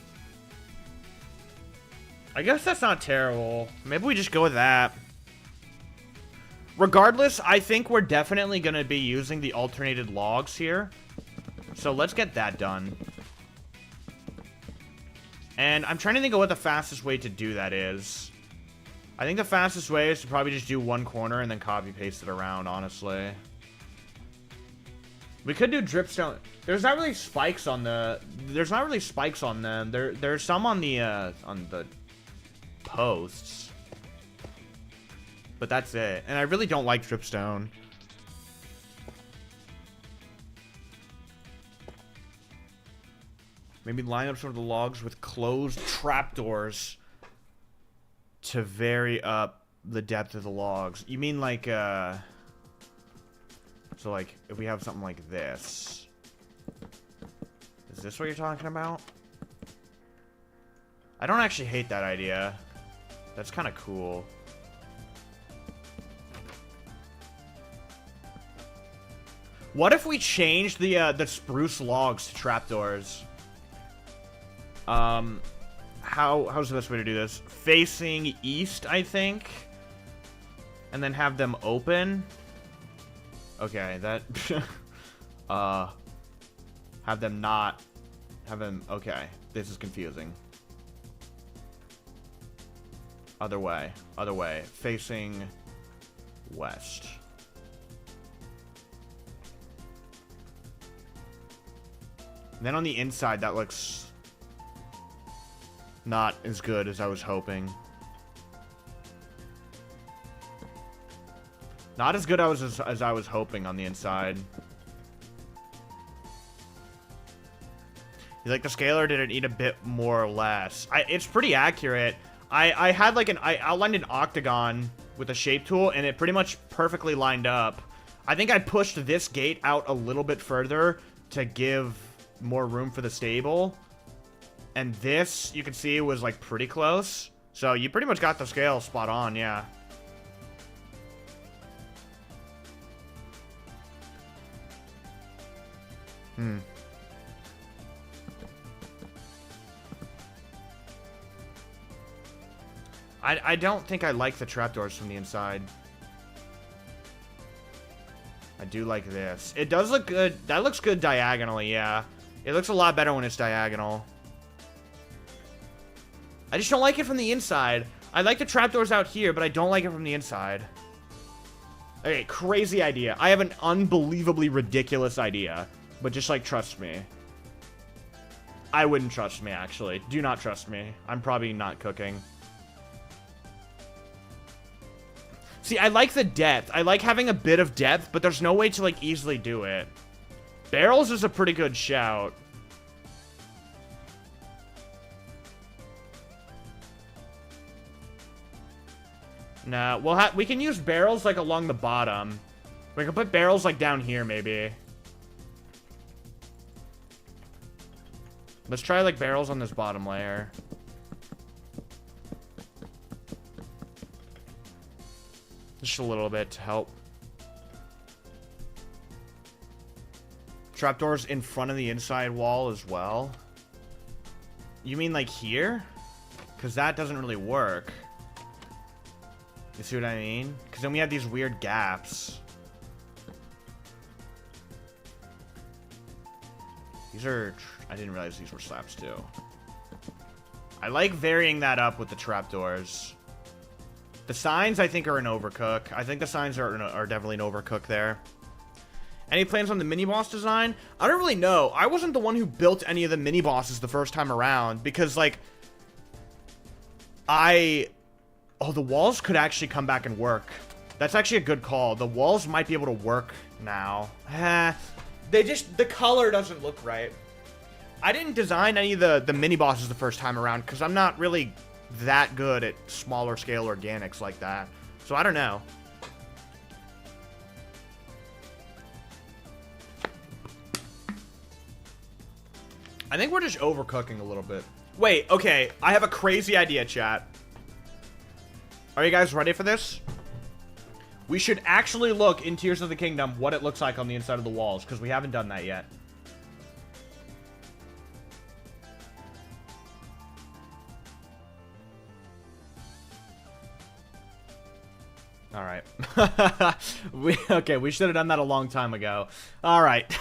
I guess that's not terrible. Maybe we just go with that. Regardless, I think we're definitely going to be using the alternated logs here. So let's get that done. And I'm trying to think of what the fastest way to do that is. I think the fastest way is to probably just do one corner and then copy paste it around, honestly. We could do dripstone. There's not really spikes on the... There's not really spikes on them. There's some on the posts. But that's it. And I really don't like dripstone. Maybe line up some of the logs with closed trapdoors to vary up the depth of the logs. You mean like, so like, if we have something like this. Is this what you're talking about? I don't actually hate that idea. That's kind of cool. What if we change the spruce logs to trapdoors? How's the best way to do this? Facing east, I think. And then have them open. Okay, that... have them not... Have them... Okay, this is confusing. Other way. Other way. Facing west. And then on the inside, that looks... not as good as I was hoping. Not as good as I was hoping on the inside. You like the scaler? Did it need a bit more or less? It's pretty accurate. I had like I outlined an octagon with a shape tool, and it pretty much perfectly lined up. I think I pushed this gate out a little bit further to give more room for the stable. And this, you can see, was like pretty close. So you pretty much got the scale spot on, yeah. I don't think I like the trapdoors from the inside. I do like this. It does look good. That looks good diagonally, yeah. It looks a lot better when it's diagonal. I just don't like it from the inside. I like the trapdoors out here, but I don't like it from the inside. Okay, crazy idea. I have an unbelievably ridiculous idea. But just, like, trust me. I wouldn't trust me, actually. Do not trust me. I'm probably not cooking. See, I like the depth. I like having a bit of depth, but there's no way to, like, easily do it. Barrels is a pretty good shout. Nah, we can use barrels, like, along the bottom. We can put barrels, like, down here, maybe. Let's try, like, barrels on this bottom layer. Just a little bit to help. Trapdoors in front of the inside wall as well. You mean, like, here? Because that doesn't really work. You see what I mean? Because then we have these weird gaps. These are... I didn't realize these were slabs too. I like varying that up with the trapdoors. The signs, I think, are an overcook. I think the signs are definitely an overcook there. Any plans on the mini-boss design? I don't really know. I wasn't the one who built any of the mini-bosses the first time around. Because, like... Oh, the walls could actually come back and work. That's actually a good call. The walls might be able to work now. The color doesn't look right. I didn't design any of the mini-bosses the first time around because I'm not really that good at smaller scale organics like that. So I don't know. I think we're just overcooking a little bit. Wait, okay. I have a crazy idea, chat. Are you guys ready for this? We should actually look in Tears of the Kingdom what it looks like on the inside of the walls, because we haven't done that yet. Alright. Okay, we should have done that a long time ago. Alright.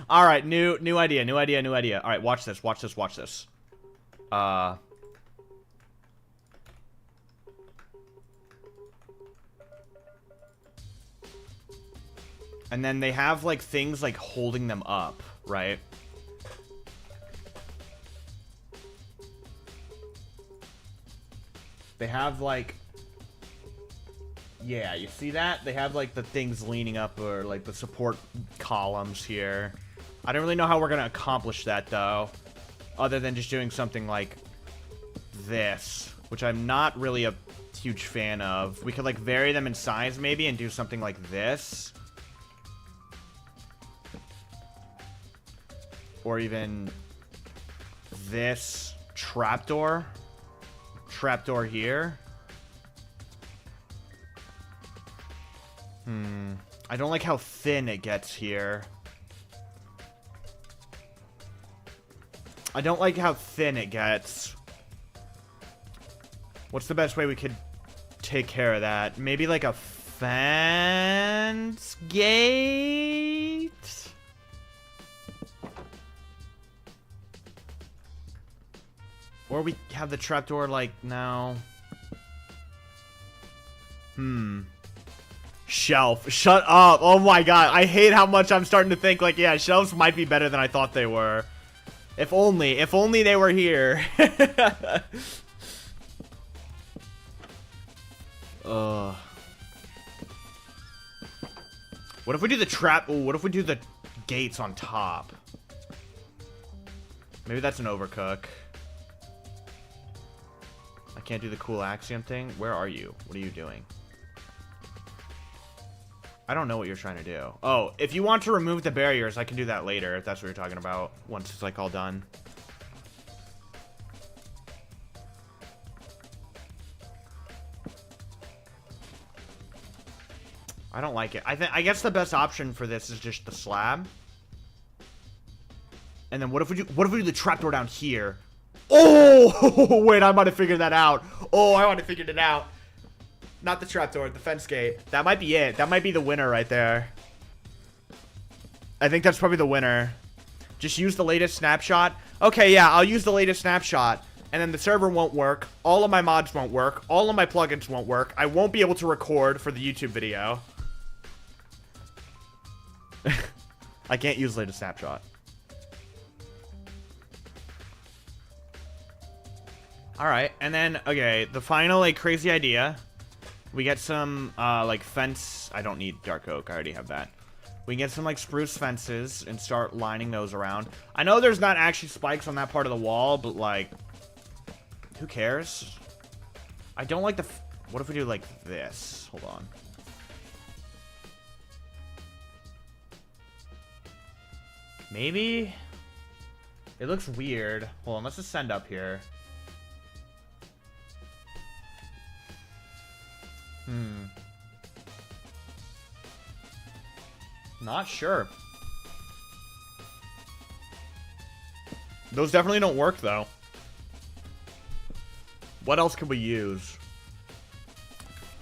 Alright, new idea. Alright, watch this. And then they have, like, things, like, holding them up, right? They have, like... Yeah, you see that? They have, like, the things leaning up, or, like, the support columns here. I don't really know how we're gonna accomplish that, though. Other than just doing something like this. Which I'm not really a huge fan of. We could, like, vary them in size, maybe, and do something like this. Or even this trapdoor. Trapdoor here. I don't like how thin it gets here. I don't like how thin it gets. What's the best way we could take care of that? Maybe like a fence gate? Or we have the trapdoor like now. Shelf. Shut up. Oh my god. I hate how much I'm starting to think like, yeah, shelves might be better than I thought they were. If only they were here. What if we do the trap? Ooh, what if we do the gates on top? Maybe that's an overcook. I can't do the cool axiom thing. Where are you? What are you doing? I don't know what you're trying to do. Oh, if you want to remove the barriers, I can do that later, if that's what you're talking about. Once it's, like, all done. I don't like it. I guess the best option for this is just the slab. And then what if we do the trapdoor down here? Oh, wait, I might have figured that out. Oh, I might have figured it out. Not the trapdoor, the fence gate. That might be it. That might be the winner right there. I think that's probably the winner. Just use the latest snapshot. Okay, yeah, I'll use the latest snapshot. And then the server won't work. All of my mods won't work. All of my plugins won't work. I won't be able to record for the YouTube video. I can't use latest snapshot. Alright, and then, okay, the final, like, crazy idea. We get some, like, fence. I don't need dark oak. I already have that. We can get some, like, spruce fences and start lining those around. I know there's not actually spikes on that part of the wall, but, like, who cares? I don't like the... What if we do, like, this? Hold on. Maybe? It looks weird. Hold on, let's just send up here. Not sure. Those definitely don't work, though. What else could we use?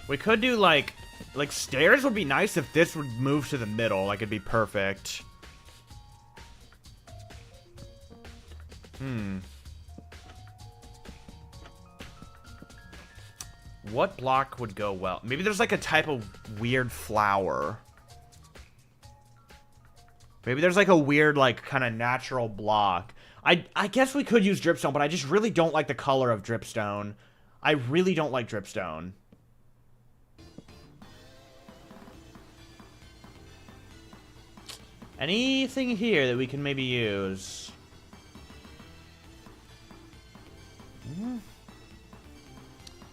We could do, like stairs would be nice if this would move to the middle. Like, it'd be perfect. What block would go well? Maybe there's, like, a type of weird flower. Maybe there's, like, a weird, like, kind of natural block. I guess we could use dripstone, but I just really don't like the color of dripstone. I really don't like dripstone. Anything here that we can maybe use?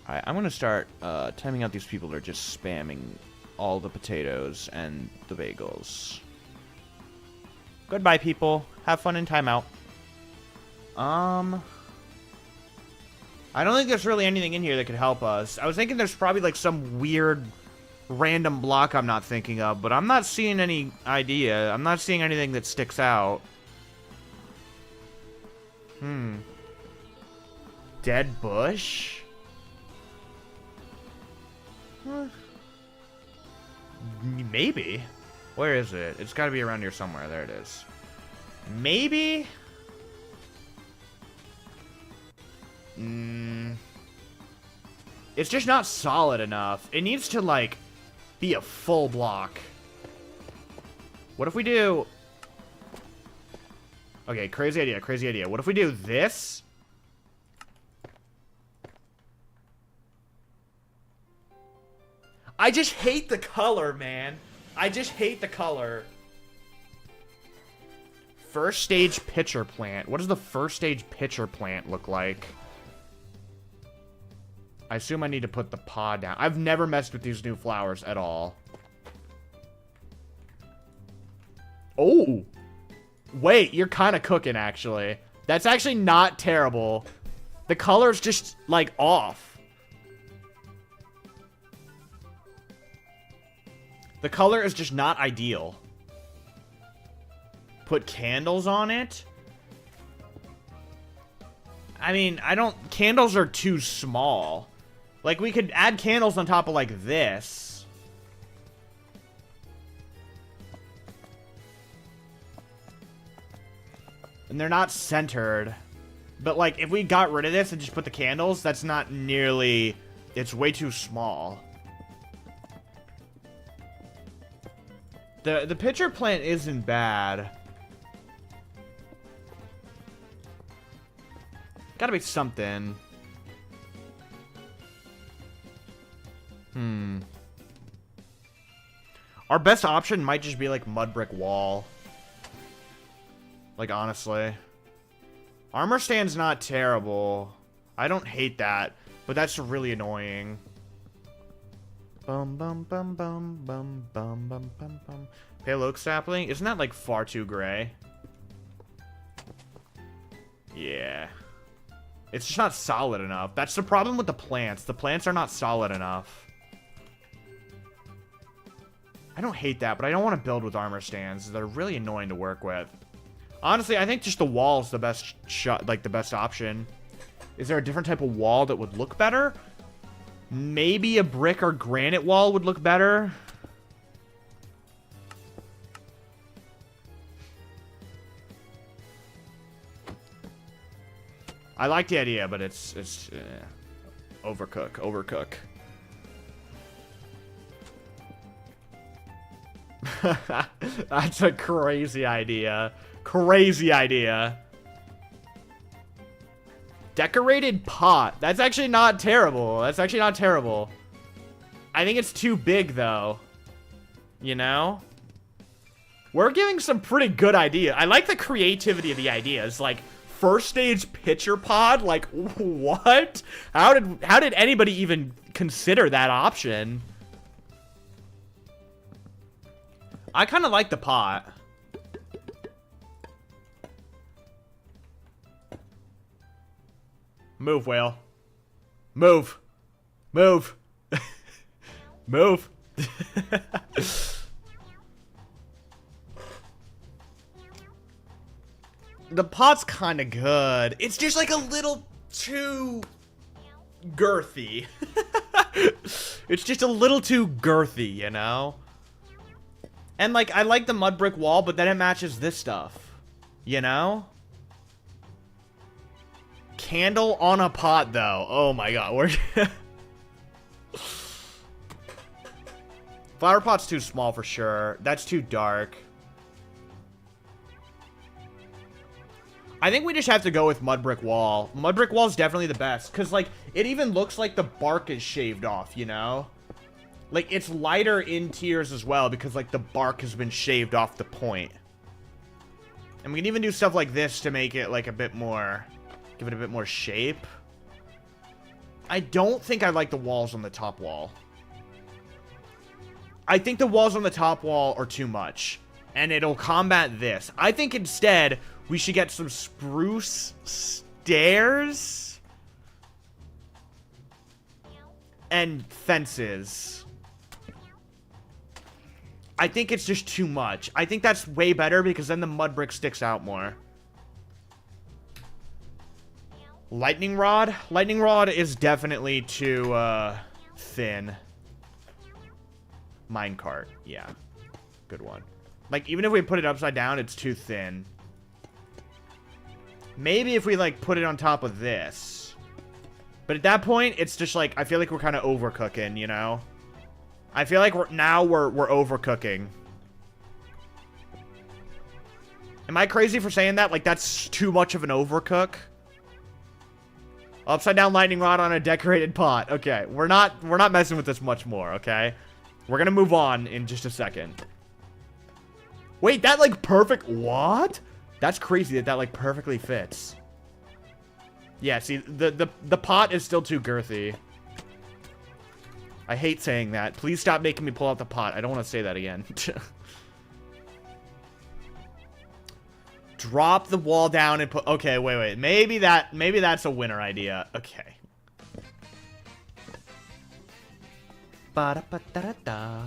Alright, I'm gonna start timing out these people that are just spamming all the potatoes and the bagels. Goodbye, people. Have fun in timeout. I don't think there's really anything in here that could help us. I was thinking there's probably, like, some weird random block I'm not thinking of, but I'm not seeing any idea. I'm not seeing anything that sticks out. Dead bush? Maybe. Where is it? It's gotta be around here somewhere. There it is. Maybe? It's just not solid enough. It needs to, like, be a full block. What if we do... Okay, crazy idea, crazy idea. What if we do this? I just hate the color, man. I just hate the color. First stage pitcher plant. What does the first stage pitcher plant look like? I assume I need to put the pod down. I've never messed with these new flowers at all. Oh! Wait, you're kind of cooking, actually. That's actually not terrible. The color's just, like, off. The color is just not ideal. Put candles on it? I mean, candles are too small. Like, we could add candles on top of, like, this. And they're not centered. But, like, if we got rid of this and just put the candles, that's not nearly... It's way too small. The pitcher plant isn't bad. Gotta be something. Our best option might just be, like, mud brick wall. Like, honestly. Armor stand's not terrible. I don't hate that, but that's really annoying. Bum bum bum bum bum bum bum bum bum. Pale oak sapling? Isn't that, like, far too gray? Yeah. It's just not solid enough. That's the problem with the plants. The plants are not solid enough. I don't hate that, but I don't want to build with armor stands. They're really annoying to work with. Honestly, I think just the wall's the best shot, like the best option. Is there a different type of wall that would look better? Maybe a brick or granite wall would look better. I like the idea, but it's overcook. That's a crazy idea. Crazy idea. Decorated pot. That's actually not terrible. That's actually not terrible. I think it's too big, though. You know? We're giving some pretty good ideas. I like the creativity of the ideas. Like, first stage pitcher pod? Like, what? How did anybody even consider that option? I kind of like the pot. Move, whale. Move. Move. Move. The pot's kind of good. It's just like a little too girthy. It's just a little too girthy, you know? And, like, I like the mud brick wall, but then it matches this stuff. You know? Candle on a pot, though. Oh, my God. We're... Flower pot's too small for sure. That's too dark. I think we just have to go with mud brick wall. Mud brick wall is definitely the best. Because, like, it even looks like the bark is shaved off, you know? Like, it's lighter in tiers as well because, like, the bark has been shaved off the point. And we can even do stuff like this to make it, like, a bit more... Give it a bit more shape. I don't think I like the walls on the top wall. I think the walls on the top wall are too much. And it'll combat this. I think instead, we should get some spruce stairs. And fences. I think it's just too much. I think that's way better because then the mud brick sticks out more. Lightning rod? Lightning rod is definitely too, thin. Minecart. Yeah. Good one. Like, even if we put it upside down, it's too thin. Maybe if we, like, put it on top of this. But at that point, it's just, like, I feel like we're kind of overcooking, you know? I feel like we're overcooking. Am I crazy for saying that? Like, that's too much of an overcook? Upside down lightning rod on a decorated pot. Okay, we're not messing with this much more, okay? We're gonna move on in just a second. Wait, that, like, perfect... What? That's crazy that like, perfectly fits. Yeah, see, the pot is still too girthy. I hate saying that. Please stop making me pull out the pot. I don't want to say that again. Drop the wall down and put... Okay, wait. Maybe that's a winner idea. Okay. Ba-da-ba-da-da-da.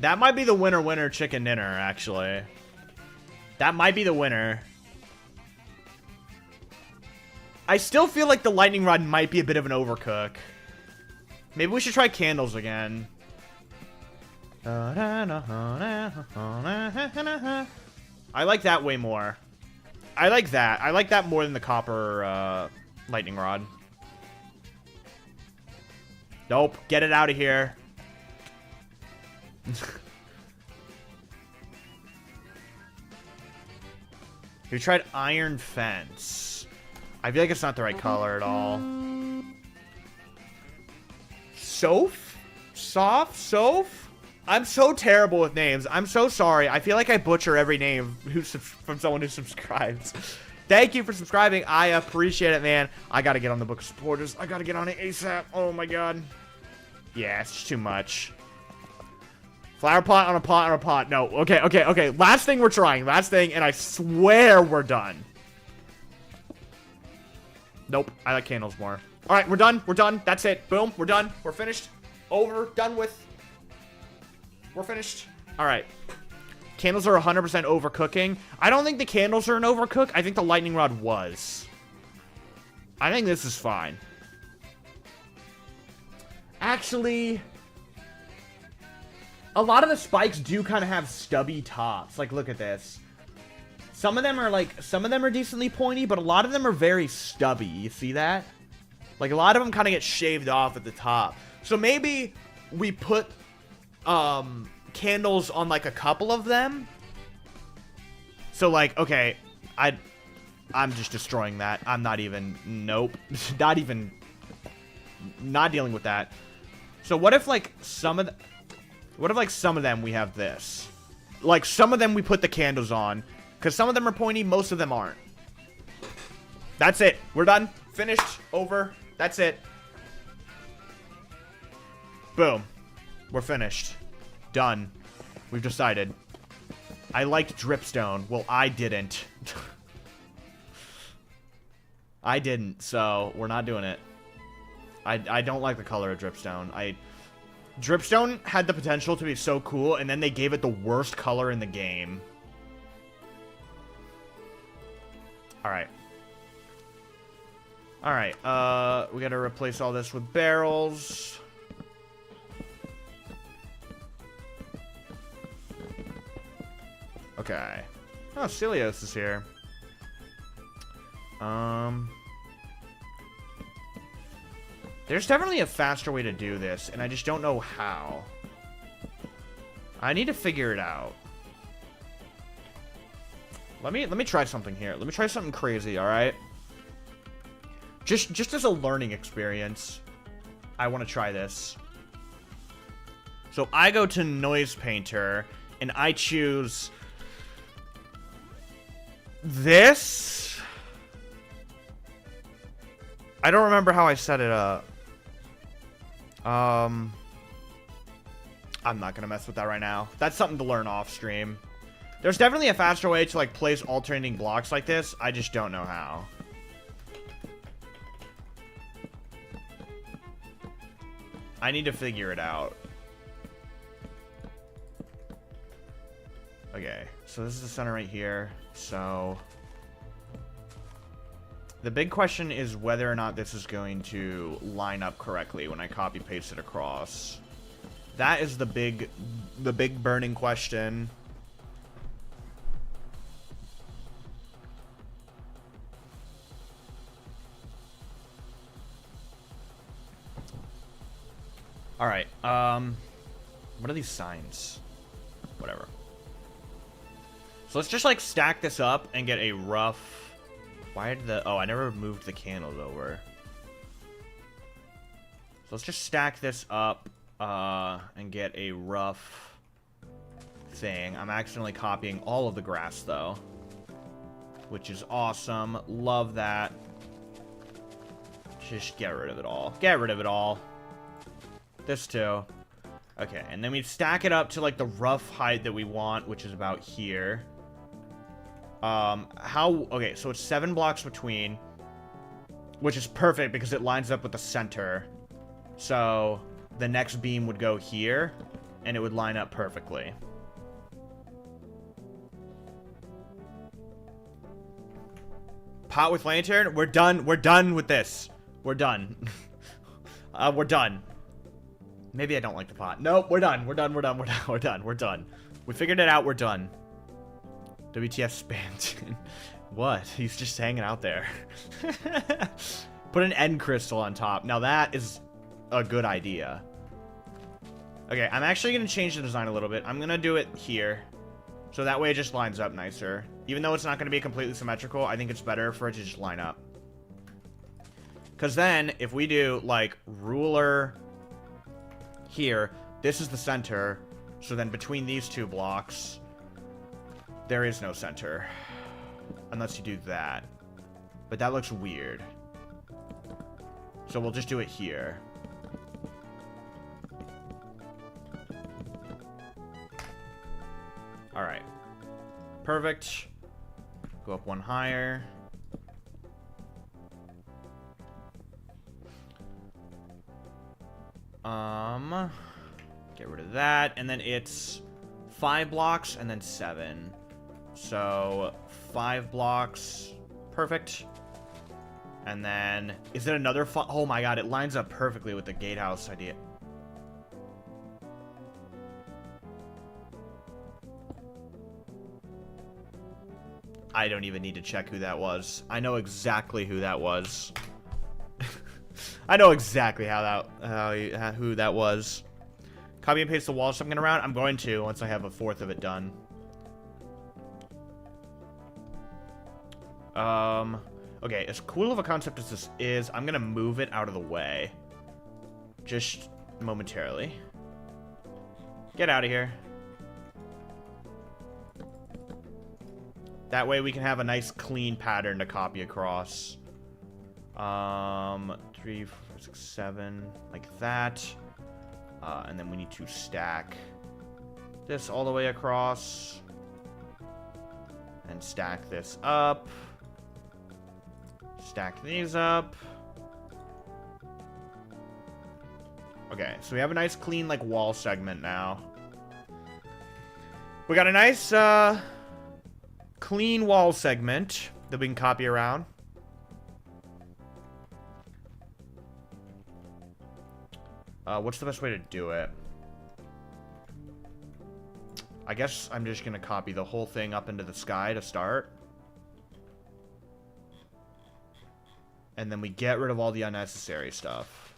That might be the winner chicken dinner, actually. That might be the winner. I still feel like the lightning rod might be a bit of an overcook. Maybe we should try candles again. I like that way more. I like that. I like that more than the copper lightning rod. Nope. Get it out of here. You tried iron fence. I feel like it's not the right color at all. Soph? Soph? Soph? I'm so terrible with names. I'm so sorry. I feel like I butcher every name from someone who subscribes. Thank you for subscribing. I appreciate it, man. I gotta get on the book of supporters. I gotta get on it ASAP. Oh my god. Yeah, it's just too much. Flower pot on a pot on a pot. No. Okay, okay, okay. Last thing we're trying. Last thing, and I swear we're done. Nope. I like candles more. Alright, we're done. We're done. That's it. Boom. We're done. We're finished. Over. Done with. We're finished. Alright. Candles are 100% overcooking. I don't think the candles are an overcook. I think the lightning rod was. I think this is fine. Actually, a lot of the spikes do kind of have stubby tops. Like, look at this. Some of them are decently pointy, but a lot of them are very stubby. You see that? Like, a lot of them kind of get shaved off at the top. So maybe we put candles on, like, a couple of them. So, like, okay, I'm just destroying that. I'm not even, nope. Not dealing with that. So what if, like, some of them we have this? Like, some of them we put the candles on. Because some of them are pointy, most of them aren't. That's it. We're done. Finished. Over. That's it. Boom. We're finished. Done. We've decided. I liked dripstone. Well, I didn't. I didn't, so we're not doing it. I don't like the color of dripstone. Dripstone had the potential to be so cool, and then they gave it the worst color in the game. Alright. Alright, we gotta replace all this with barrels. Okay. Oh, Celios is here. There's definitely a faster way to do this, and I just don't know how. I need to figure it out. Let me try something here. Let me try something crazy, alright? Just as a learning experience, I want to try this. So I go to Noise Painter, and I choose this. I don't remember how I set it up. I'm not gonna mess with that right now. That's something to learn off stream. There's definitely a faster way to, like, place alternating blocks like this. I just don't know how. I need to figure it out. Okay, so this is the center right here. So the big question is whether or not this is going to line up correctly when I copy paste it across. That is the big burning question. Alright, what are these signs? Whatever. So let's just, like, stack this up and get a rough... Why did the... Oh, I never moved the candles over. So let's just stack this up, and get a rough thing. I'm accidentally copying all of the grass, though. Which is awesome. Love that. Just get rid of it all. Get rid of it all. This too. Okay, and then we stack it up to, like, the rough height that we want, which is about here. Okay, so it's 7 blocks between, which is perfect because it lines up with the center. So the next beam would go here. and it would line up perfectly. Pot with lantern? We're done. We're done with this. We're done. We're done. Maybe I don't like the pot. Nope, we're done. We're done. We're done. We're done. We're done. We're done. We figured it out. We're done. WTF spammed. What? He's just hanging out there. Put an end crystal on top. Now that is a good idea. Okay, I'm actually going to change the design a little bit. I'm going to do it here. So that way it just lines up nicer. Even though it's not going to be completely symmetrical, I think it's better for it to just line up. Because then, if we do, like, ruler here, this is the center. So then between these two blocks, there is no center. Unless you do that. But that looks weird. So we'll just do it here. Alright. Perfect. Go up one higher. Get rid of that. And then it's 5 blocks and then 7. So 5 blocks. Perfect. And then, is it another oh my god, it lines up perfectly with the gatehouse idea. I don't even need to check who that was. I know exactly who that was. I know exactly how that, who that was. Copy and paste the wall something around. I'm going to once I have a fourth of it done. Okay, as cool of a concept as this is, I'm gonna move it out of the way. Just momentarily. Get out of here. That way we can have a nice clean pattern to copy across. 3, 4, 6, 7, like that. And then we need to stack this all the way across. And stack this up. Stack these up. Okay, so we have a nice clean, like, wall segment now. We got a nice, clean wall segment that we can copy around. What's the best way to do it? I guess I'm just gonna copy the whole thing up into the sky to start. And then we get rid of all the unnecessary stuff.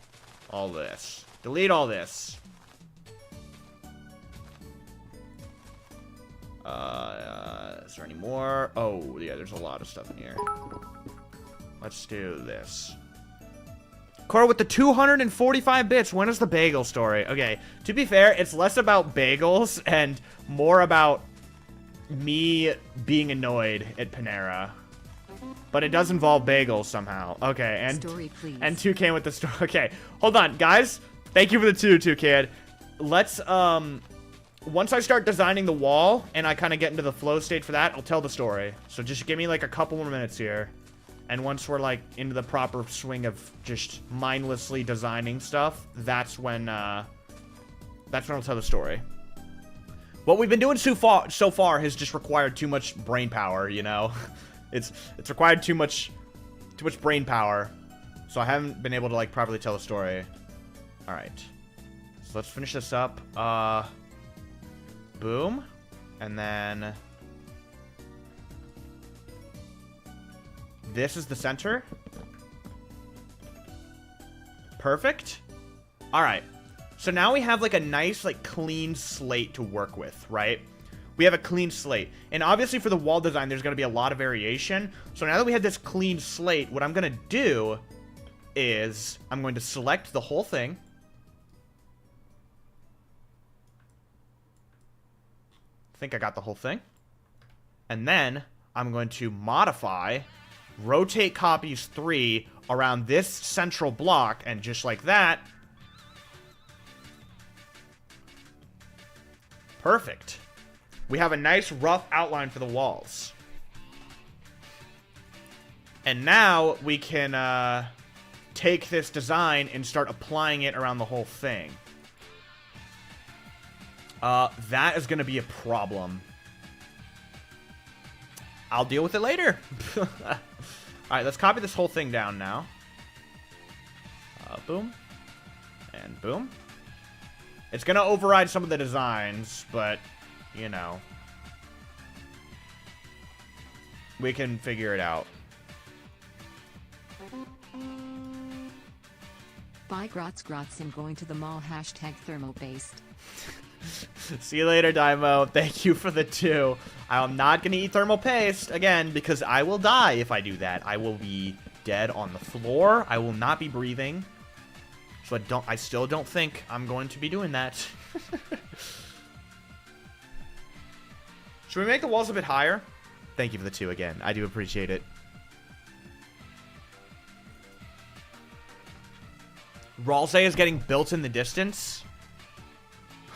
All this. Delete all this. Is there any more? Oh, yeah, there's a lot of stuff in here. Let's do this. Cora with the 245 bits. When is the bagel story? Okay, to be fair, it's less about bagels and more about me being annoyed at Panera. But it does involve bagels somehow. Okay, and Story, please. And 2K with the story. Okay, hold on, guys. Thank you for the 2K. Let's once I start designing the wall and I kind of get into the flow state for that, I'll tell the story. So just give me like a couple more minutes here. And once we're like into the proper swing of just mindlessly designing stuff, that's when I'll tell the story. What we've been doing so far has just required too much brain power, you know? It's required too much brain power. So I haven't been able to like properly tell the story. All right. So let's finish this up. Boom. And then this is the center. Perfect. All right. So now we have like a nice like clean slate to work with, right? We have a clean slate. And obviously for the wall design, there's going to be a lot of variation. So now that we have this clean slate, what I'm going to do is I'm going to select the whole thing. I think I got the whole thing. And then I'm going to modify, rotate copies 3 around this central block. And just like that. Perfect. We have a nice rough outline for the walls. And now we can take this design and start applying it around the whole thing. That is gonna be a problem. I'll deal with it later. Alright, let's copy this whole thing down now. Boom. And boom. It's gonna override some of the designs, but, you know. We can figure it out. Bye Grotz I'm going to the mall hashtag thermo-based. See you later, Daimo. Thank you for the 2. I'm not gonna eat thermal paste again because I will die if I do that. I will be dead on the floor. I will not be breathing. So I still don't think I'm going to be doing that. Should we make the walls a bit higher? Thank you for the 2 again. I do appreciate it. Ralsei is getting built in the distance.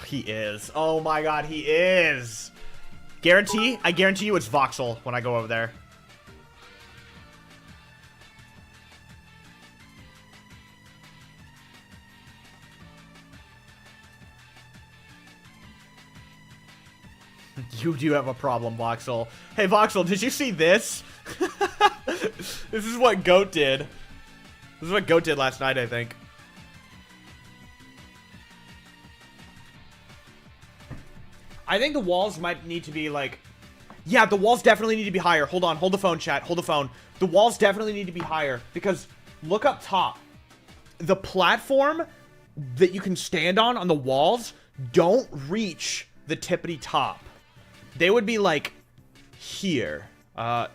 He is. Oh my god, he is. I guarantee you it's voxel when I go over there. You do have a problem, Voxel. Hey, Voxel, did you see this? This is what Goat did. This is what Goat did last night, I think. I think the walls might need to be like... Yeah, the walls definitely need to be higher. Hold on, hold the phone, chat. Hold the phone. The walls definitely need to be higher because look up top. The platform that you can stand on the walls don't reach the tippity top. They would be like here. Here,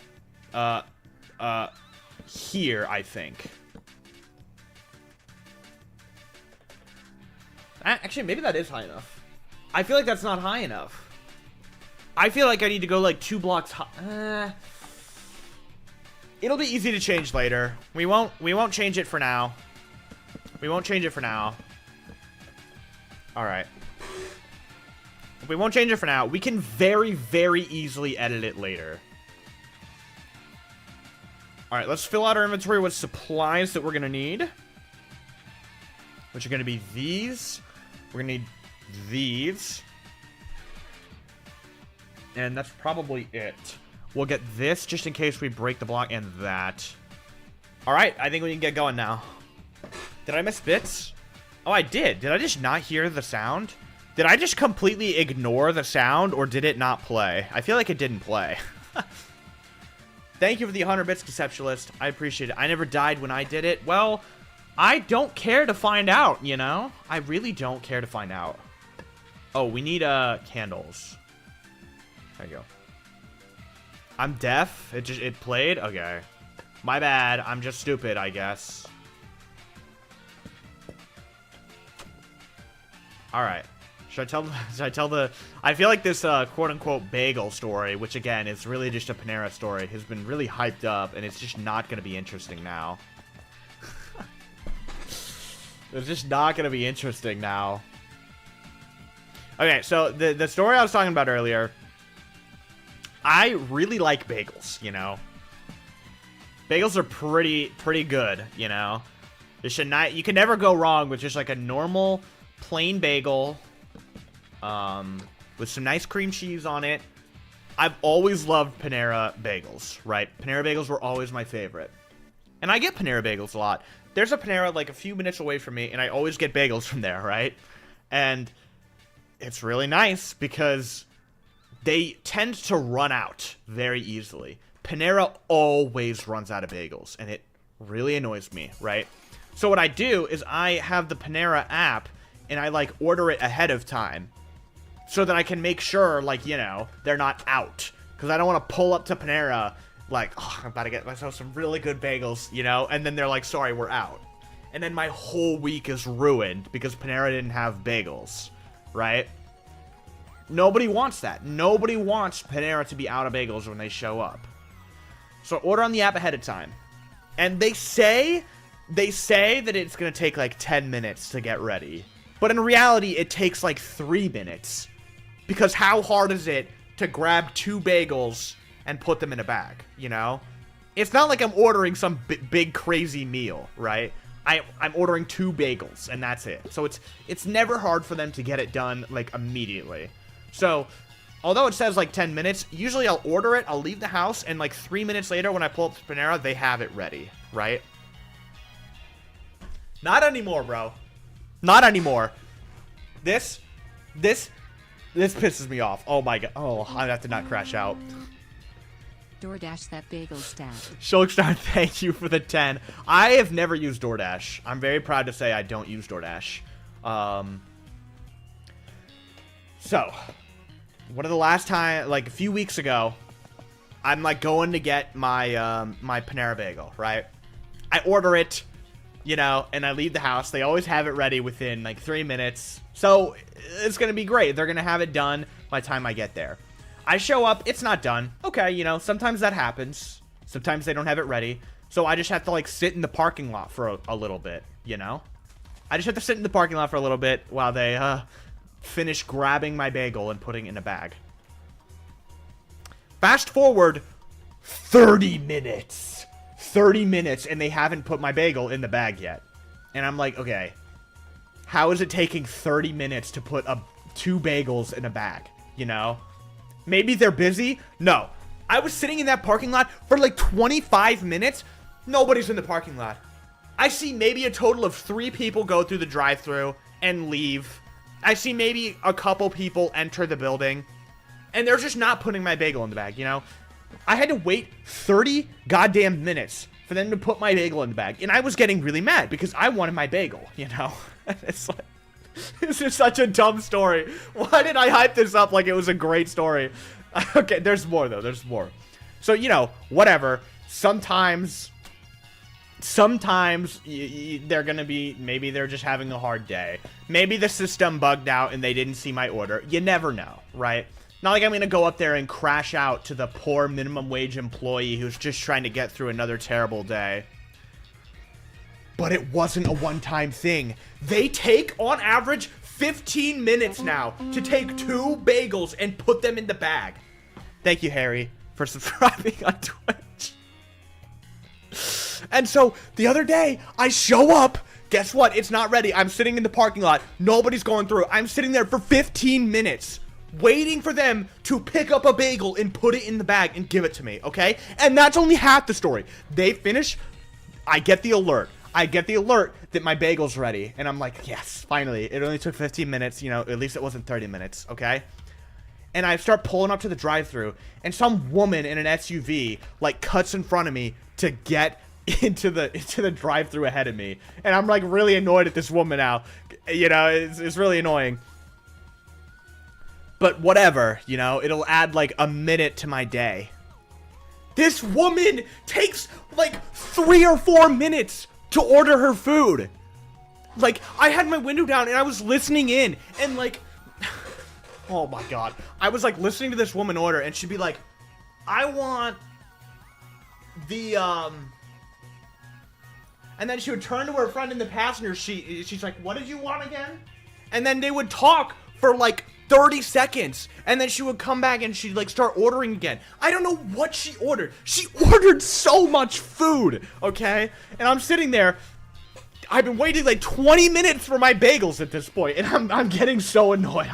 I think. Actually, maybe that is high enough. I feel like that's not high enough. I feel like I need to go like 2 blocks high. It'll be easy to change later. We won't change it for now. We won't change it for now. Alright. We won't change it for now. We can very, very easily edit it later. Alright, let's fill out our inventory with supplies that we're going to need. Which are going to be these. We're going to need these. And that's probably it. We'll get this just in case we break the block and that. Alright, I think we can get going now. Did I miss bits? Oh, I did. Did I just not hear the sound? Did I just completely ignore the sound, or did it not play? I feel like it didn't play. Thank you for the 100 bits, Conceptualist. I appreciate it. I never died when I did it. Well, I don't care to find out, you know? I really don't care to find out. Oh, we need, candles. There you go. I'm deaf? It played? Okay. My bad. I'm just stupid, I guess. Alright. Should I tell the... I feel like this, quote-unquote bagel story, which, again, is really just a Panera story, has been really hyped up, and it's just not going to be interesting now. It's just not going to be interesting now. Okay, so the story I was talking about earlier, I really like bagels, you know? Bagels are pretty good, you know? You can never go wrong with just, like, a normal, plain bagel... with some nice cream cheese on it. I've always loved Panera bagels, right? Panera bagels were always my favorite. And I get Panera bagels a lot. There's a Panera like a few minutes away from me, and I always get bagels from there, right? And it's really nice because they tend to run out very easily. Panera always runs out of bagels, and it really annoys me, right? So what I do is I have the Panera app, and I, like, order it ahead of time. So that I can make sure, like, you know, they're not out. Because I don't want to pull up to Panera, like, oh, I'm about to get myself some really good bagels, you know? And then they're like, sorry, we're out. And then my whole week is ruined because Panera didn't have bagels, right? Nobody wants that. Nobody wants Panera to be out of bagels when they show up. So order on the app ahead of time. And they say that it's going to take, like, 10 minutes to get ready. But in reality, it takes, like, 3 minutes. Because how hard is it to grab 2 bagels and put them in a bag, you know? It's not like I'm ordering some big crazy meal, right? I'm ordering 2 bagels, and that's it. So it's never hard for them to get it done, like, immediately. So, although it says, like, 10 minutes, usually I'll order it, I'll leave the house, and, like, 3 minutes later when I pull up to Panera, they have it ready, right? Not anymore, bro. Not anymore. This pisses me off. Oh, my God. Oh, I have to not crash out. DoorDash that bagel stat. Shulkstar, thank you for the 10. I have never used DoorDash. I'm very proud to say I don't use DoorDash. So, one of the last time, like a few weeks ago, I'm like going to get my my Panera bagel, right? I order it, you know, and I leave the house. They always have it ready within like 3 minutes. So, it's going to be great. They're going to have it done by the time I get there. I show up, it's not done. Okay, you know, sometimes that happens. Sometimes they don't have it ready. So I just have to, like, sit in the parking lot for a little bit, you know? I just have to sit in the parking lot for a little bit while they, finish grabbing my bagel and putting it in a bag. Fast forward 30 minutes. 30 minutes, and they haven't put my bagel in the bag yet. And I'm like, okay, how is it taking 30 minutes to put 2 bagels in a bag, you know? Maybe they're busy? No. I was sitting in that parking lot for like 25 minutes. Nobody's in the parking lot. I see maybe a total of 3 people go through the drive-thru and leave. I see maybe a couple people enter the building. And they're just not putting my bagel in the bag, you know? I had to wait 30 goddamn minutes for them to put my bagel in the bag. And I was getting really mad because I wanted my bagel, you know? It's like... This is such a dumb story. Why did I hype this up like it was a great story? Okay, there's more, though. There's more. So, you know, whatever. Sometimes they're going to be... Maybe they're just having a hard day. Maybe the system bugged out and they didn't see my order. You never know, right? Not like I'm going to go up there and crash out to the poor minimum wage employee who's just trying to get through another terrible day. But it wasn't a one-time thing. They take, on average, 15 minutes now to take 2 bagels and put them in the bag. Thank you, Harry, for subscribing on Twitch. And so, the other day, I show up. Guess what? It's not ready. I'm sitting in the parking lot. Nobody's going through. I'm sitting there for 15 minutes. Waiting for them to pick up a bagel and put it in the bag and give it to me, okay? And that's only half the story. They finish. I get the alert. I get the alert that my bagel's ready. And I'm like, yes, finally. It only took 15 minutes. You know, at least it wasn't 30 minutes, okay? And I start pulling up to the drive-thru. And some woman in an SUV, like, cuts in front of me to get into the drive-thru ahead of me. And I'm, like, really annoyed at this woman now. You know, it's really annoying. But whatever, you know, it'll add, like, a minute to my day. This woman takes, like, 3 or 4 minutes to order her food. Like, I had my window down and I was listening in and like, oh my god. I was like listening to this woman order and she'd be like, I want the, and then she would turn to her friend in the passenger seat. She's like, what did you want again? And then they would talk for like 30 seconds. And then she would come back and she'd like start ordering again. I don't know what she ordered. She ordered so much food, okay? And I'm sitting there. I've been waiting like 20 minutes for my bagels at this point, and I'm getting so annoyed.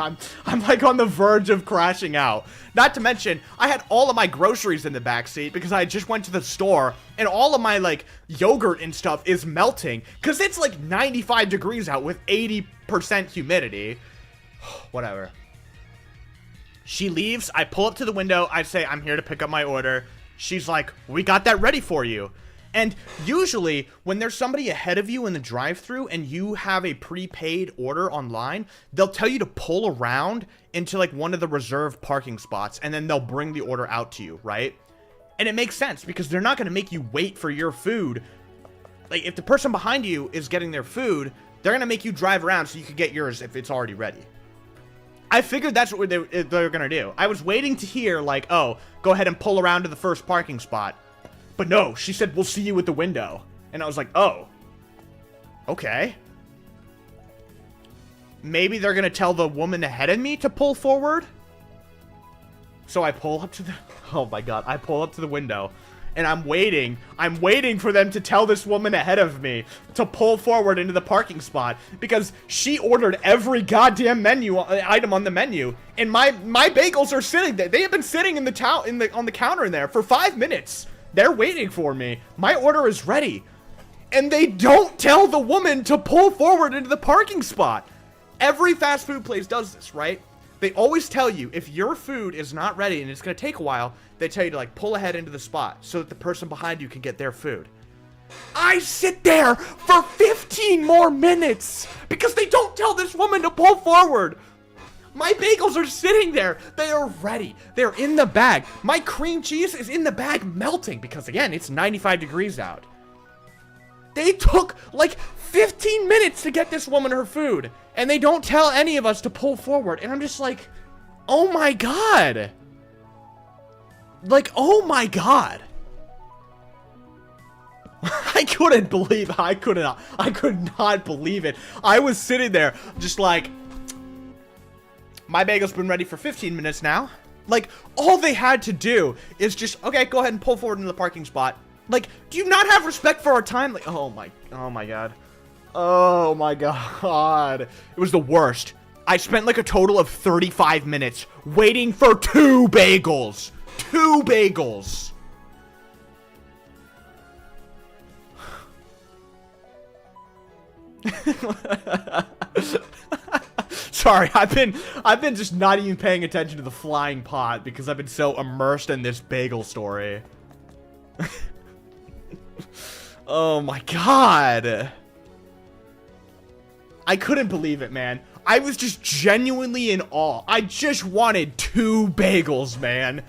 I'm like on the verge of crashing out. Not to mention, I had all of my groceries in the backseat because I just went to the store, and all of my like yogurt and stuff is melting because it's like 95 degrees out with 80% humidity. Whatever. She leaves. I pull up to the window. I say, I'm here to pick up my order. She's like, we got that ready for you. And usually, when there's somebody ahead of you in the drive-thru and you have a prepaid order online, they'll tell you to pull around into like one of the reserved parking spots, and then they'll bring the order out to you, right? And it makes sense because they're not going to make you wait for your food. Like, if the person behind you is getting their food, they're going to make you drive around so you can get yours if it's already ready. I figured that's what they were going to do. I was waiting to hear, like, oh, go ahead and pull around to the first parking spot. But no, she said, we'll see you at the window. And I was like, oh. Okay. Maybe they're going to tell the woman ahead of me to pull forward? So I pull up to the... Oh my god. I pull up to the window. and I'm waiting for them to tell this woman ahead of me to pull forward into the parking spot, because she ordered every goddamn menu item on the menu, and my bagels are sitting there. They have been sitting on the counter in there for 5 minutes. They're waiting for me. My order is ready, and they don't tell the woman to pull forward into the parking spot. Every fast food place does this, right? They always tell you, if your food is not ready and it's going to take a while, they tell you to, like, pull ahead into the spot so that the person behind you can get their food. I sit there for 15 more minutes because they don't tell this woman to pull forward. My bagels are sitting there. They are ready. They're in the bag. My cream cheese is in the bag melting because, again, it's 95 degrees out. They took, like, 15 minutes to get this woman her food, and they don't tell any of us to pull forward, and I'm just like, oh my god. Like, oh my god. I could not believe it. I was sitting there just like, my bagel's been ready for 15 minutes now. Like, all they had to do is just, okay, go ahead and pull forward into the parking spot. Like, do you not have respect for our time? Like, oh my god. Oh my god. It was the worst. I spent like a total of 35 minutes waiting for 2 bagels. 2 bagels. Sorry, I've been just not even paying attention to the flying pot because I've been so immersed in this bagel story. Oh my god. I couldn't believe it, man. I was just genuinely in awe. I just wanted 2 bagels, man.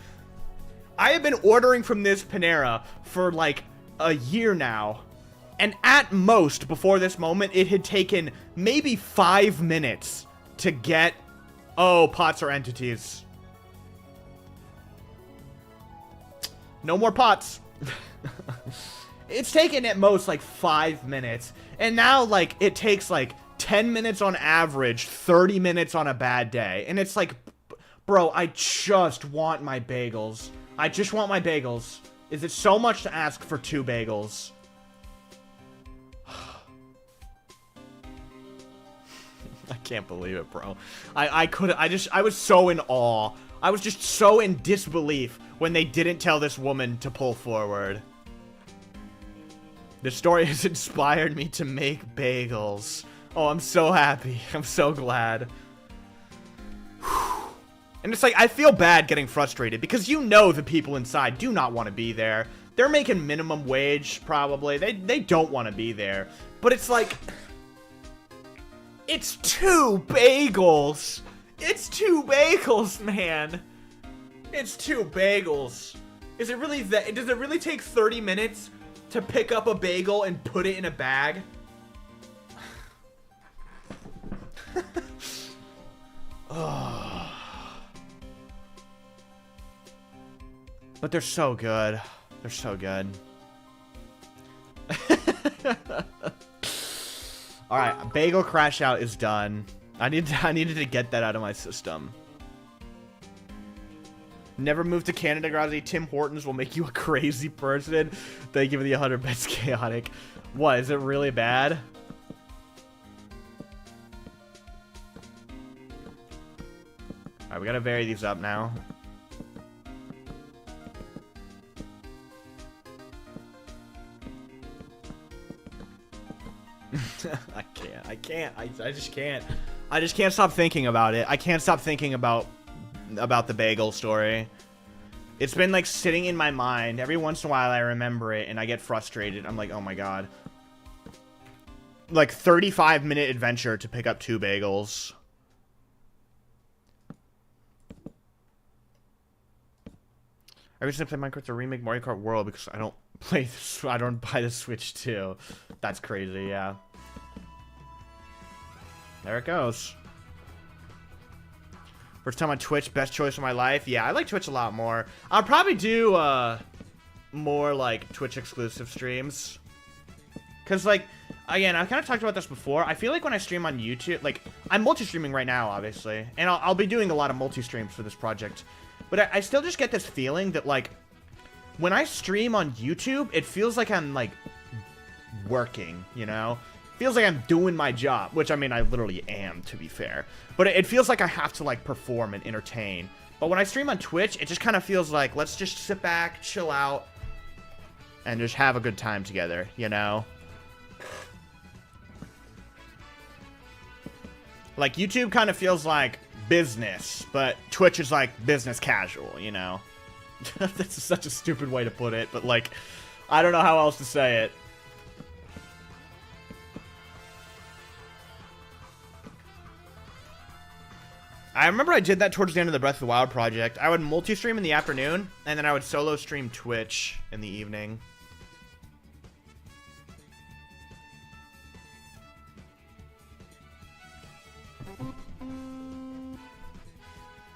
I have been ordering from this Panera for like a year now. And at most, before this moment, it had taken maybe 5 minutes to get... Oh, pots are entities. No more pots. It's taken at most like 5 minutes. And now, like, it takes like 10 minutes on average, 30 minutes on a bad day. And it's like, bro, I just want my bagels. I just want my bagels. Is it so much to ask for 2 bagels? I can't believe it, bro. I was so in awe. I was just so in disbelief when they didn't tell this woman to pull forward. The story has inspired me to make bagels. Oh, I'm so happy. I'm so glad. And it's like, I feel bad getting frustrated because you know the people inside do not want to be there. They're making minimum wage, probably. They don't want to be there. But it's like... It's 2 bagels. It's 2 bagels, man. It's 2 bagels. Is it really that? Does it really take 30 minutes to pick up a bagel and put it in a bag? Oh. But they're so good. They're so good. Alright, bagel crash out is done. I needed to get that out of my system. Never move to Canada, Grazzy. Tim Hortons will make you a crazy person. Thank you for the 100 bits, chaotic. What, is it really bad? Alright, we gotta vary these up now. I just can't. I just can't stop thinking about it. I can't stop thinking about the bagel story. It's been like sitting in my mind. Every once in a while I remember it and I get frustrated. I'm like, oh my god. Like 35-minute adventure to pick up 2 bagels. I recently played Minecraft to remake Mario Kart World because I don't play this, I don't buy the Switch 2. That's crazy, yeah. There it goes. First time on Twitch, best choice of my life. Yeah, I like Twitch a lot more. I'll probably do more like Twitch exclusive streams. Cause like, again, I've kind of talked about this before. I feel like when I stream on YouTube, like I'm multi-streaming right now, obviously, and I'll be doing a lot of multi-streams for this project. But I still just get this feeling that like when I stream on YouTube, it feels like I'm, like, working, you know? Feels like I'm doing my job, which, I mean, I literally am, to be fair. But it feels like I have to, like, perform and entertain. But when I stream on Twitch, it just kind of feels like, let's just sit back, chill out, and just have a good time together, you know? Like, YouTube kind of feels like business, but Twitch is like business casual, you know? That's such a stupid way to put it, but, like, I don't know how else to say it. I remember I did that towards the end of the Breath of the Wild project. I would multi-stream in the afternoon, and then I would solo stream Twitch in the evening.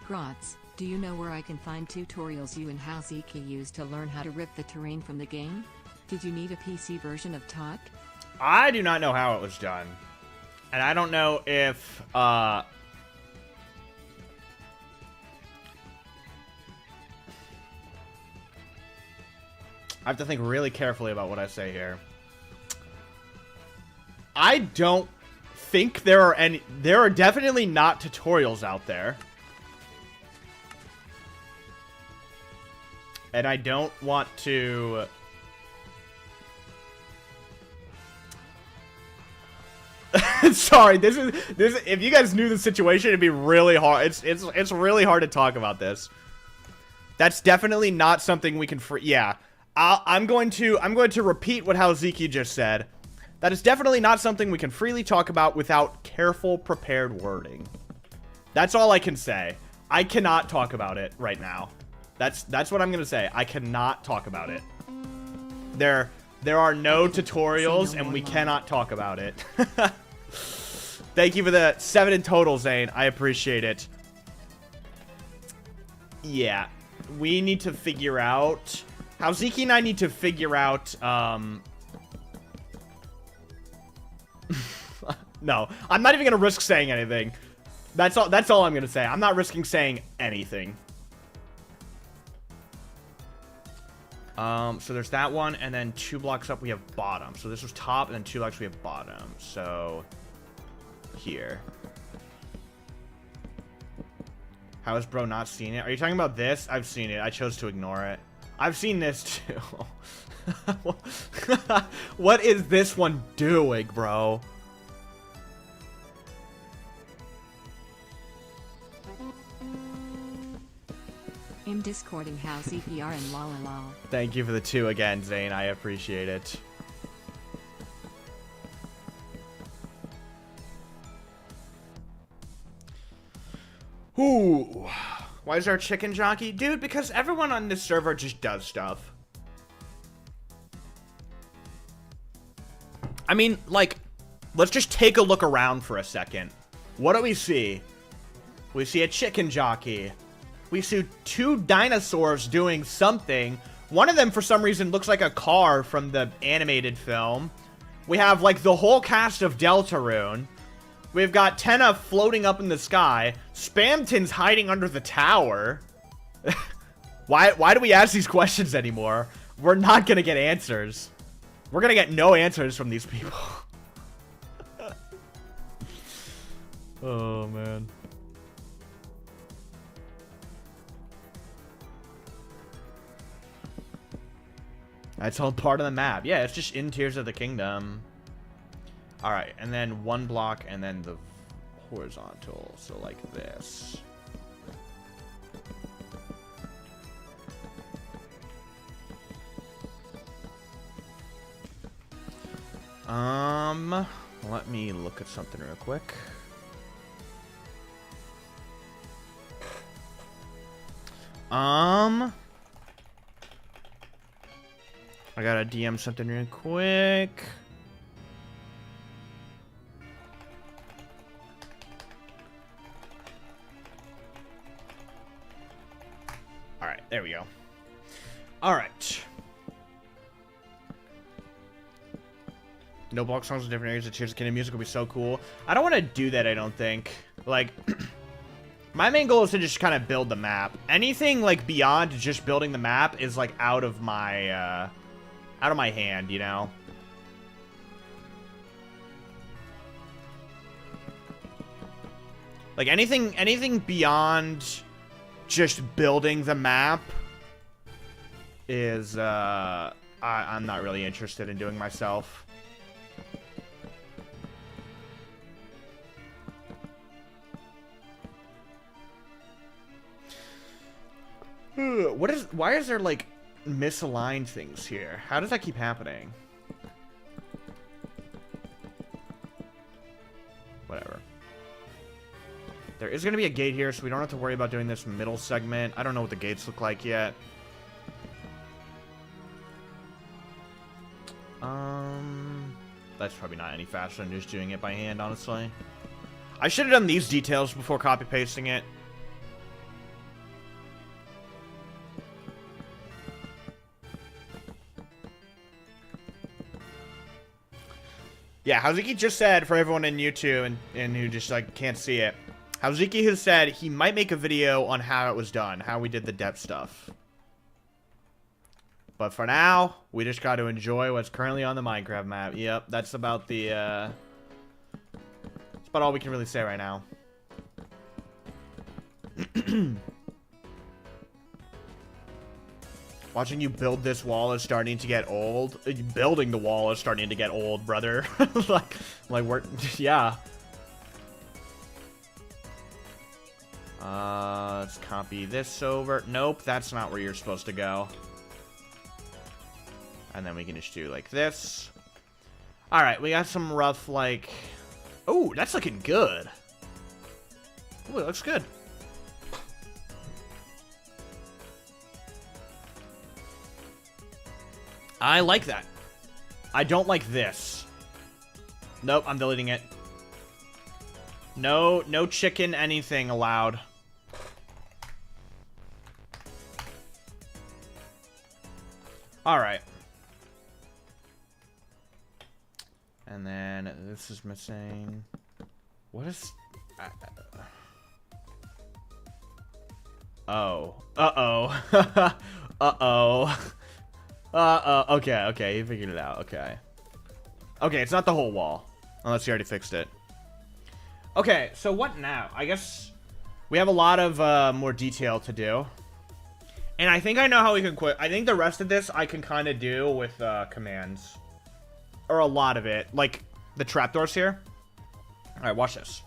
Grotz, do you know where I can find tutorials you and Haziki used to learn how to rip the terrain from the game? Did you need a PC version of TOTK? I do not know how it was done. And I don't know if, I have to think really carefully about what I say here. I don't think there are any... There are definitely not tutorials out there. And I don't want to... Sorry, this is if you guys knew the situation, it'd be really hard. It's really hard to talk about this. That's definitely not something we can yeah. I'm going to repeat what Halziki just said. That is definitely not something we can freely talk about without careful, prepared wording. That's all I can say. I cannot talk about it right now. That's what I'm gonna say. I cannot talk about it. There are no tutorials, and we cannot talk about it. Thank you for the 7 in total, Zane. I appreciate it. Yeah, we need to figure out... Halziki and I need to figure out, No, I'm not even gonna risk saying anything. That's all I'm gonna say. I'm not risking saying anything. So there's that one, and then 2 blocks up we have bottom. So this was top, and then 2 blocks we have bottom. So here. How has bro not seen it? Are you talking about this? I've seen it. I chose to ignore it. I've seen this too. What is this one doing, bro? I'm discording how CPR and la la la. Thank you for the 2 again, Zane. I appreciate it. Ooh. Why is there a chicken jockey? Dude, because everyone on this server just does stuff. I mean, like, let's just take a look around for a second. What do we see? We see a chicken jockey. We see 2 dinosaurs doing something. One of them, for some reason, looks like a car from the animated film. We have, like, the whole cast of Deltarune. We've got Tenna floating up in the sky. Spamton's hiding under the tower. Why do we ask these questions anymore? We're not gonna get answers. We're gonna get no answers from these people. Oh, man. That's all part of the map. Yeah, it's just in Tears of the Kingdom. Alright, and then 1 block, and then the horizontal. So like this. Let me look at something real quick. I gotta DM something real quick. Alright, there we go. Alright. No block songs in different areas of Tears of the Kingdom music will be so cool. I don't want to do that, I don't think. Like, My main goal is to just kind of build the map. Anything, like, beyond just building the map is, like, out of my hand, you know? Like, anything beyond just building the map is, I'm not really interested in doing myself. Why is there, like, misaligned things here? How does that keep happening? Whatever. There is going to be a gate here, so we don't have to worry about doing this middle segment. I don't know what the gates look like yet. That's probably not any faster than just doing it by hand, honestly. I should have done these details before copy-pasting it. Yeah, Hazuki just said, for everyone in YouTube and who just, like, can't see it, Hazuki has said he might make a video on how it was done, how we did the depth stuff. But for now, we just got to enjoy what's currently on the Minecraft map. Yep, that's about the, that's about all we can really say right now. Watching you build this wall is starting to get old. Building the wall is starting to get old, brother. like we're, yeah. Let's copy this over. Nope, that's not where you're supposed to go. And then we can just do like this. Alright, we got some rough, like... Oh, that's looking good. Oh, it looks good. I like that. I don't like this. Nope, I'm deleting it. No chicken anything allowed. Alright. And then this is missing. What is... Oh. Uh-oh. Uh-oh. Okay, you figured it out. Okay. Okay, it's not the whole wall. Unless you already fixed it. Okay, so what now? I guess we have a lot of more detail to do. And I think I know how we can quit. I think the rest of this I can kind of do with commands. Or a lot of it. Like the trapdoors here. Alright, watch this.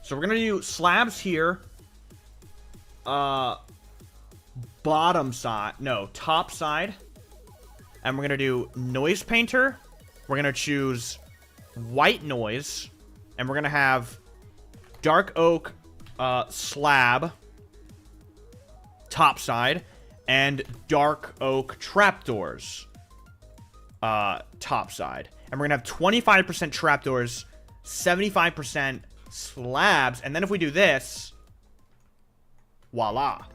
So we're going to do slabs here. Bottom side. No, top side. And we're going to do noise painter. We're going to choose white noise. And we're going to have dark oak slab top side. And dark oak trapdoors top side. And we're going to have 25% trapdoors, 75% slabs. And then if we do this, voila.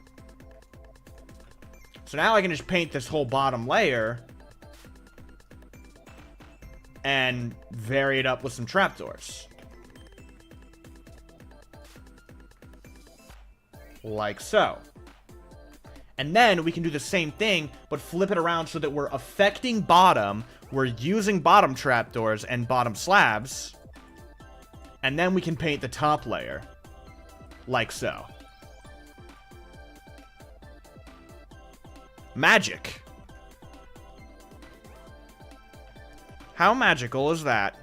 So now I can just paint this whole bottom layer and vary it up with some trapdoors. Like so. And then we can do the same thing, but flip it around so that we're affecting bottom. We're using bottom trapdoors and bottom slabs. And then we can paint the top layer. Like so. Magic. How magical is that?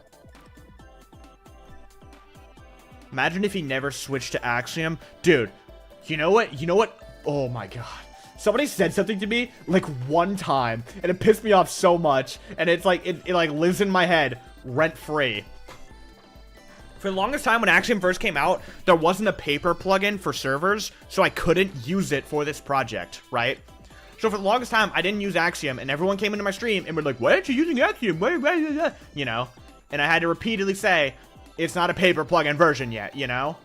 Imagine if he never switched to Axiom. Dude, you know what? You know what? Oh my god. Somebody said something to me, like, one time, and it pissed me off so much, and it's like, it like, lives in my head, rent-free. For the longest time, when Axiom first came out, there wasn't a paper plugin for servers, so I couldn't use it for this project, right? So for the longest time, I didn't use Axiom, and everyone came into my stream and were like, why aren't you using Axiom? You know? And I had to repeatedly say, it's not a paper plugin version yet, you know?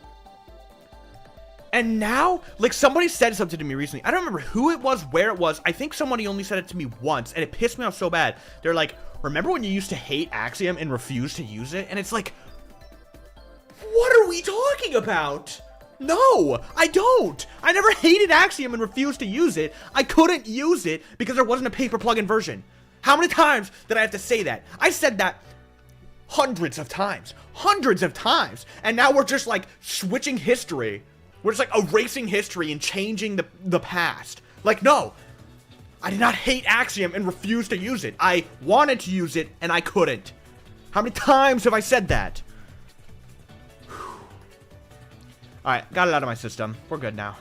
And now, like, somebody said something to me recently. I don't remember who it was, where it was. I think somebody only said it to me once, and it pissed me off so bad. They're like, remember when you used to hate Axiom and refuse to use it? And it's like, what are we talking about? No, I don't. I never hated Axiom and refused to use it. I couldn't use it because there wasn't a paper plugin version. How many times did I have to say that? I said that hundreds of times. And now we're just like switching history. We're just like erasing history and changing the past. Like, no. I did not hate Axiom and refuse to use it. I wanted to use it and I couldn't. How many times have I said that? Alright, got it out of my system. We're good now.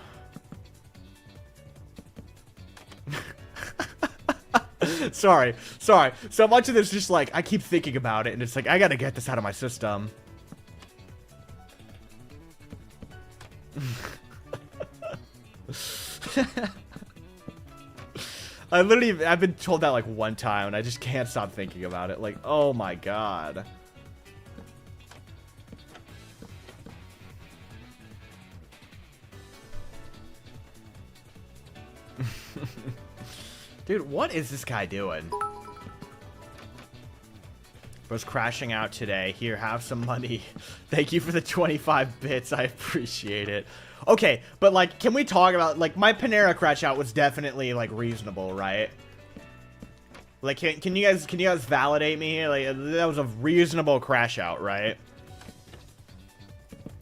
Sorry. So much of this just like, I keep thinking about it, and it's like, I gotta get this out of my system. I've been told that like one time, and I just can't stop thinking about it. Like, oh my god. Dude, what is this guy doing? Was crashing out today. Here, have some money. Thank you for the 25 bits. I appreciate it. Okay, but like, can we talk about, like, my Panera crash out was definitely like reasonable, right? Like, can you guys validate me? Like, that was a reasonable crash out, right?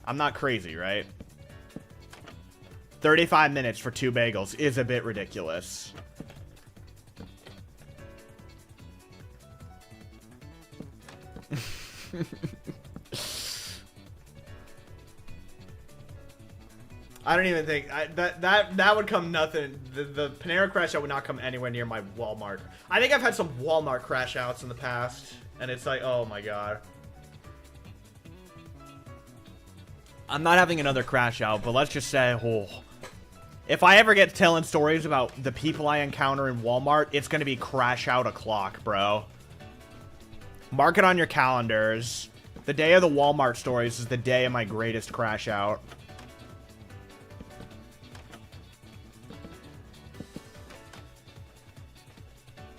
I'm not crazy, right? 35 minutes for 2 bagels is a bit ridiculous. I don't even think that would come nothing. The Panera crash out would not come anywhere near my Walmart. I think I've had some Walmart crash outs in the past, and it's like, oh my god. I'm not having another crash out, but let's just say, oh, if I ever get telling stories about the people I encounter in Walmart, it's gonna be crash out o'clock, bro. Mark it on your calendars. The day of the Walmart stories is the day of my greatest crash out.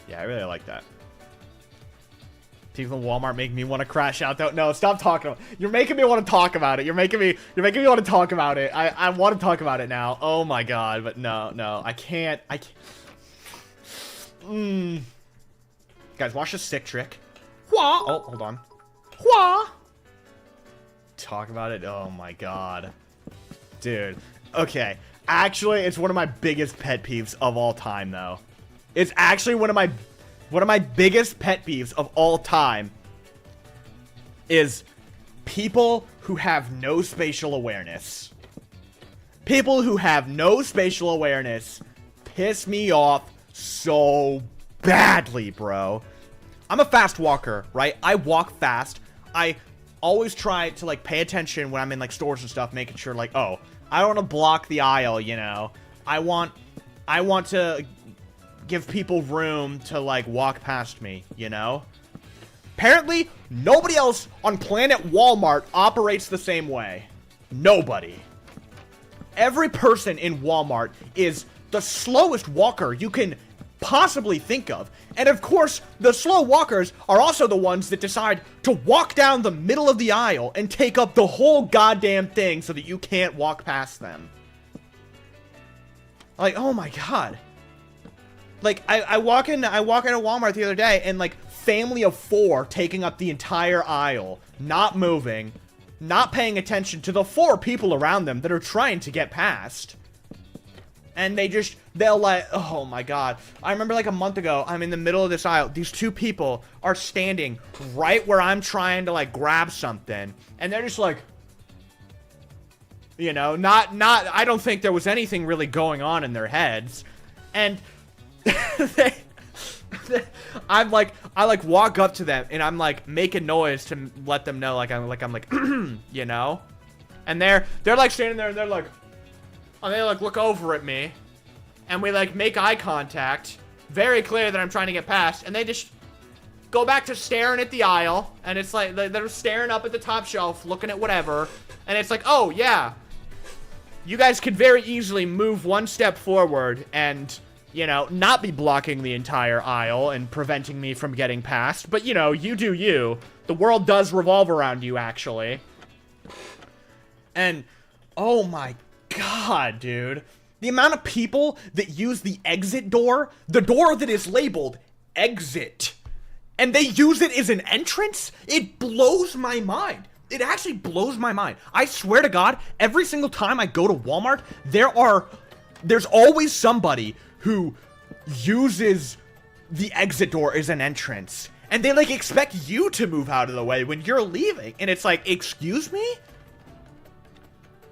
Yeah, I really like that. People in Walmart make me want to crash out though. No, stop talking about it. You're making me want to talk about it. You're making me want to talk about it. I want to talk about it now. Oh my god, but no. I can't. Guys, watch this sick trick. Wah! Oh, hold on. Wah! Talk about it. Oh my god. Dude. Okay. Actually, it's one of my biggest pet peeves of all time though. It's actually one of my biggest pet peeves of all time is people who have no spatial awareness. People who have no spatial awareness piss me off so badly, bro. I'm a fast walker, right? I walk fast. I always try to like pay attention when I'm in like stores and stuff, making sure like, oh, I don't want to block the aisle, you know. I want to give people room to like walk past me, you know? Apparently, nobody else on planet Walmart operates the same way. Nobody. Every person in Walmart is the slowest walker you can possibly think of. And of course, the slow walkers are also the ones that decide to walk down the middle of the aisle and take up the whole goddamn thing so that you can't walk past them. Like, oh my god. Like, I walk into Walmart the other day, and, like, family of 4 taking up the entire aisle, not moving, not paying attention to the 4 people around them that are trying to get past. And they'll like, oh my god. I remember, like, a month ago, I'm in the middle of this aisle. These 2 people are standing right where I'm trying to, like, grab something. And they're just like, you know, I don't think there was anything really going on in their heads. And I walk up to them and I'm like making noise to let them know I'm like you know, and they're like standing there and they like look over at me and we like make eye contact, very clear that I'm trying to get past, and they just go back to staring at the aisle, and it's like they're staring up at the top shelf looking at whatever, and it's like, oh yeah, you guys could very easily move one step forward and, you know, not be blocking the entire aisle and preventing me from getting past. But, you know, you do you. The world does revolve around you, actually. And Oh my god, dude. The amount of people that use the exit door, the door that is labeled exit, and they use it as an entrance, it blows my mind. It actually blows my mind. I swear to God, every single time I go to Walmart, there's always somebody who uses the exit door as an entrance. And they, like, expect you to move out of the way when you're leaving. And it's like, excuse me?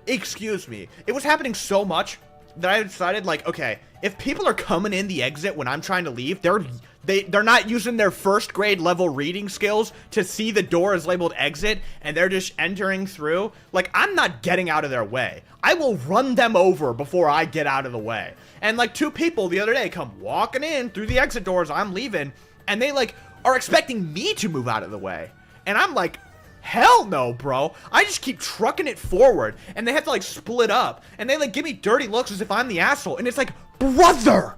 Excuse me. It was happening so much that I decided, like, okay, if people are coming in the exit when I'm trying to leave, they're not using their first grade level reading skills to see the door is labeled exit, and they're just entering through. Like, I'm not getting out of their way. I will run them over before I get out of the way. And, like, 2 people the other day come walking in through the exit doors I'm leaving, and they, like, are expecting me to move out of the way. And I'm like, hell no, bro. I just keep trucking it forward, and they have to, like, split up, and they, like, give me dirty looks as if I'm the asshole, and it's like, brother!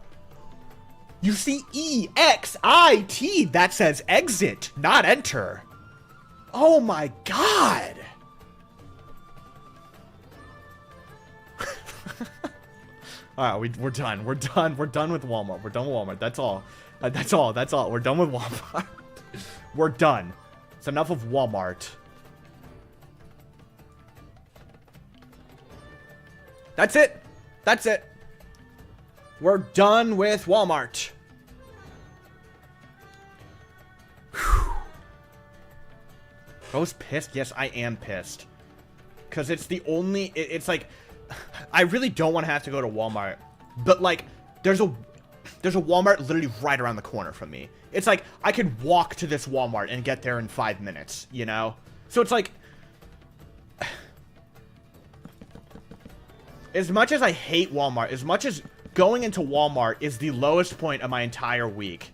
You see E-X-I-T, that says exit, not enter. Oh my god. Alright, we're done. We're done with Walmart. We're done with Walmart. That's all. That's all. We're done with Walmart. We're done. It's enough of Walmart. That's it. That's it. We're done with Walmart. Whew. I was pissed. Yes, I am pissed. Because it's the only... It's like... I really don't want to have to go to Walmart. But, like, there's a Walmart literally right around the corner from me. It's like, I could walk to this Walmart and get there in 5 minutes, you know? So it's like... As much as I hate Walmart, as much as going into Walmart is the lowest point of my entire week,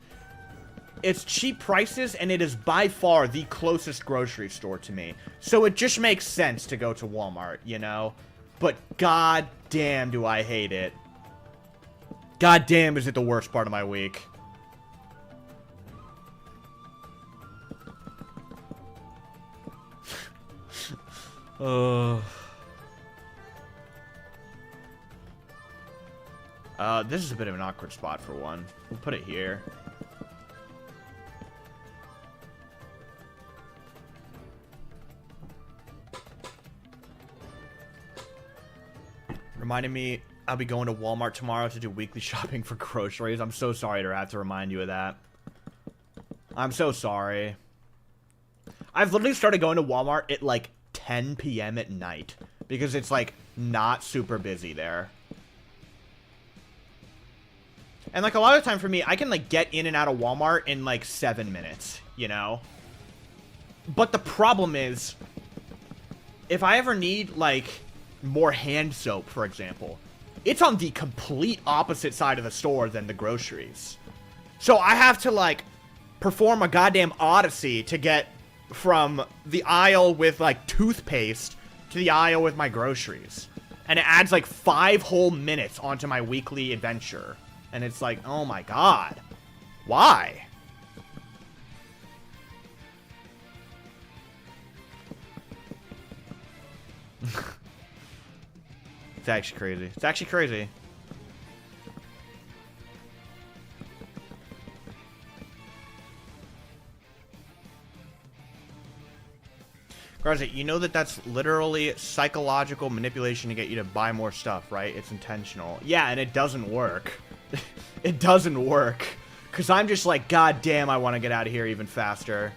it's cheap prices, and it is by far the closest grocery store to me. So it just makes sense to go to Walmart, you know? But god damn do I hate it. God damn is it the worst part of my week. This is a bit of an awkward spot for one. We'll put it here. Reminding me, I'll be going to Walmart tomorrow to do weekly shopping for groceries. I'm so sorry to have to remind you of that. I'm so sorry. I've literally started going to Walmart at like 10 p.m. at night because it's like not super busy there. And like a lot of the time for me, I can like get in and out of Walmart in like 7 minutes, you know? But the problem is, if I ever need like more hand soap, for example, it's on the complete opposite side of the store than the groceries. So I have to like perform a goddamn odyssey to get from the aisle with like toothpaste to the aisle with my groceries. And it adds like 5 whole minutes onto my weekly adventure. And it's like, oh my god. Why? It's actually crazy. It's actually crazy. Grazzy, you know that that's literally psychological manipulation to get you to buy more stuff, right? It's intentional. Yeah, and it doesn't work. It doesn't work. Because I'm just like, god damn, I want to get out of here even faster.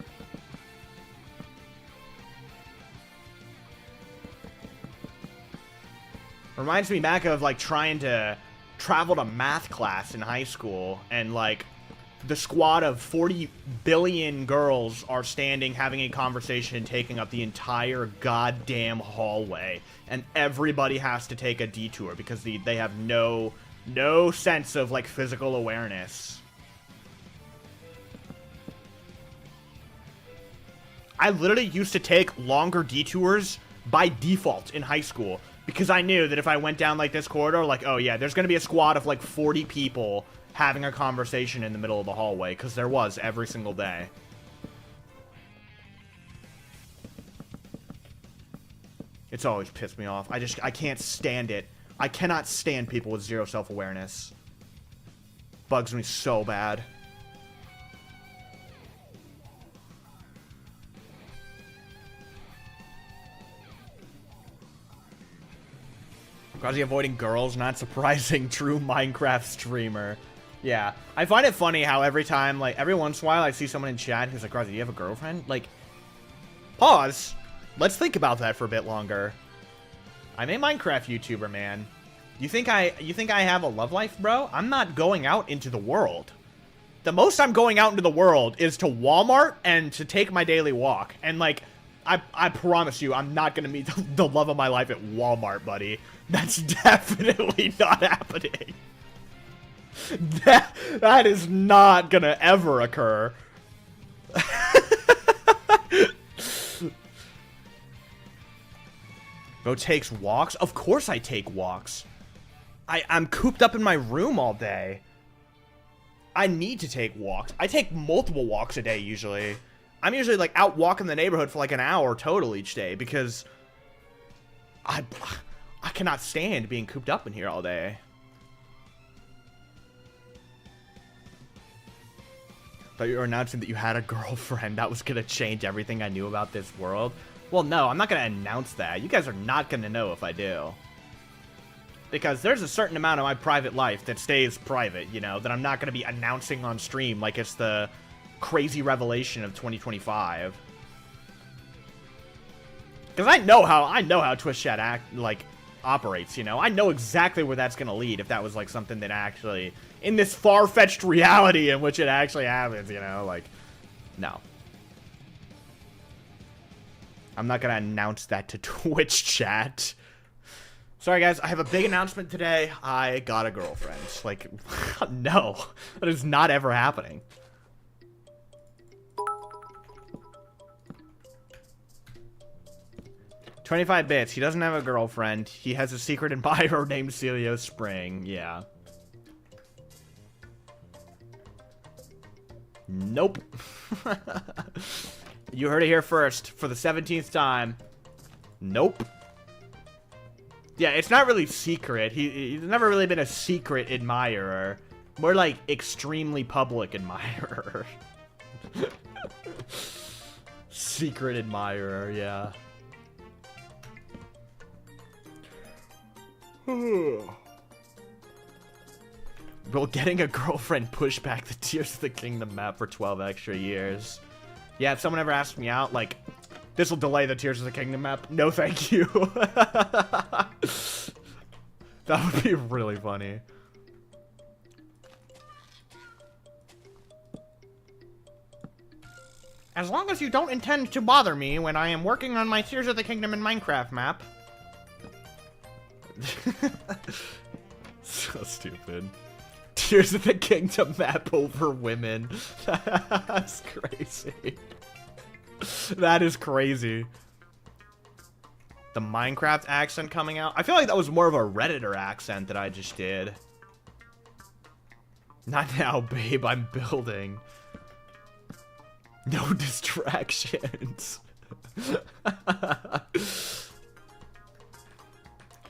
Reminds me back of, like, trying to travel to math class in high school, and, like, the squad of 40 billion girls are standing, having a conversation, taking up the entire goddamn hallway, and everybody has to take a detour because they have no sense of, like, physical awareness. I literally used to take longer detours by default in high school, because I knew that if I went down, like, this corridor, like, oh, yeah, there's gonna be a squad of, like, 40 people having a conversation in the middle of the hallway, because there was every single day. It's always pissed me off. I can't stand it. I cannot stand people with zero self-awareness. Bugs me so bad. Grazzy avoiding girls, not surprising. True Minecraft streamer. Yeah. I find it funny how every time, like, every once in a while I see someone in chat who's like, Grazzy, do you have a girlfriend? Like, pause. Let's think about that for a bit longer. I'm a Minecraft YouTuber, man. You think I have a love life, bro? I'm not going out into the world. The most I'm going out into the world is to Walmart and to take my daily walk. And, like, I promise you, I'm not gonna meet the love of my life at Walmart, buddy. That's definitely not happening. That is not gonna ever occur. Bro takes walks? Of course I take walks. I'm cooped up in my room all day. I need to take walks. I take multiple walks a day usually. I'm usually like out walking the neighborhood for like an hour total each day because I cannot stand being cooped up in here all day. Thought you were announcing that you had a girlfriend. That was gonna change everything I knew about this world. Well, no, I'm not gonna announce that. You guys are not gonna know if I do. Because there's a certain amount of my private life that stays private, you know, that I'm not gonna be announcing on stream like it's the crazy revelation of 2025. Because I know how Twitch chat operates, you know. I know exactly where that's gonna lead if that was like something that actually, in this far-fetched reality in which it actually happens, you know, like, no. I'm not gonna announce that to Twitch chat. Sorry guys, I have a big announcement today. I got a girlfriend. Like, no, that is not ever happening. $25 bits. He doesn't have a girlfriend. He has a secret admirer named Celio Spring. Yeah. Nope. You heard it here first. For the 17th time. Nope. Yeah, it's not really secret. He's never really been a secret admirer. More like extremely public admirer. Secret admirer, yeah. Will getting a girlfriend push back the Tears of the Kingdom map for 12 extra years? Yeah, if someone ever asked me out, like, this will delay the Tears of the Kingdom map. No, thank you. That would be really funny. As long as you don't intend to bother me when I am working on my Tears of the Kingdom and Minecraft map. So stupid. Tears of the Kingdom map over women. That's crazy. That is crazy. The Minecraft accent coming out. I feel like that was more of a Redditor accent that I just did. Not now, babe. I'm building. No distractions.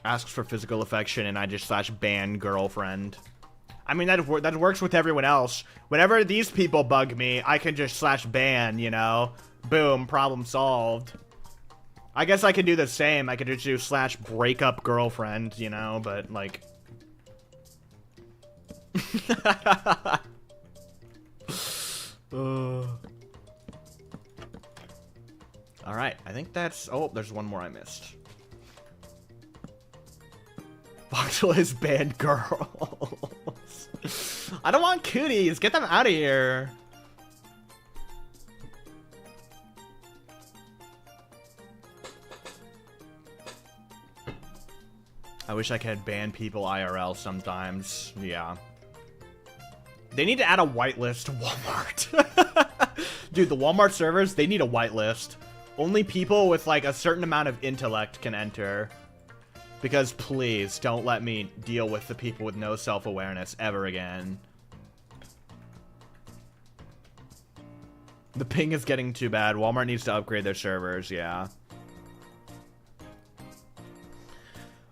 Asks for physical affection and I just /ban girlfriend. I mean, that works with everyone else. Whenever these people bug me, I can just /ban, you know? Boom, problem solved. I guess I could do the same. I could just do /breakup girlfriend, you know, but like... Alright, I think that's... Oh, there's one more I missed. Voxel is banned girls. I don't want cooties. Get them out of here. I wish I could ban people IRL sometimes. Yeah. They need to add a whitelist to Walmart. Dude, the Walmart servers, they need a whitelist. Only people with like a certain amount of intellect can enter. Because please, don't let me deal with the people with no self-awareness ever again. The ping is getting too bad. Walmart needs to upgrade their servers, yeah.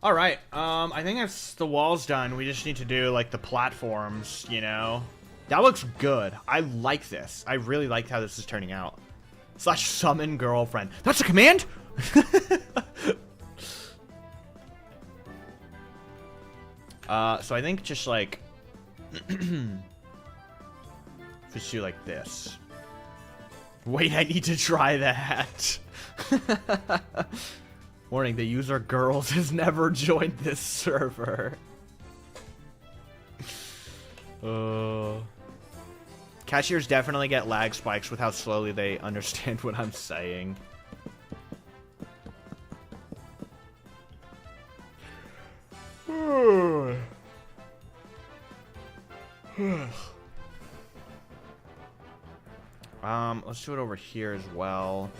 All right. I think that's the walls done. We just need to do like the platforms, you know. That looks good. I like this. I really like how this is turning out. Slash summon girlfriend. That's a command? So I think just like just do like this. Wait, I need to try that. Warning, the user girls has never joined this server. Cashiers definitely get lag spikes with how slowly they understand what I'm saying. Let's do it over here as well.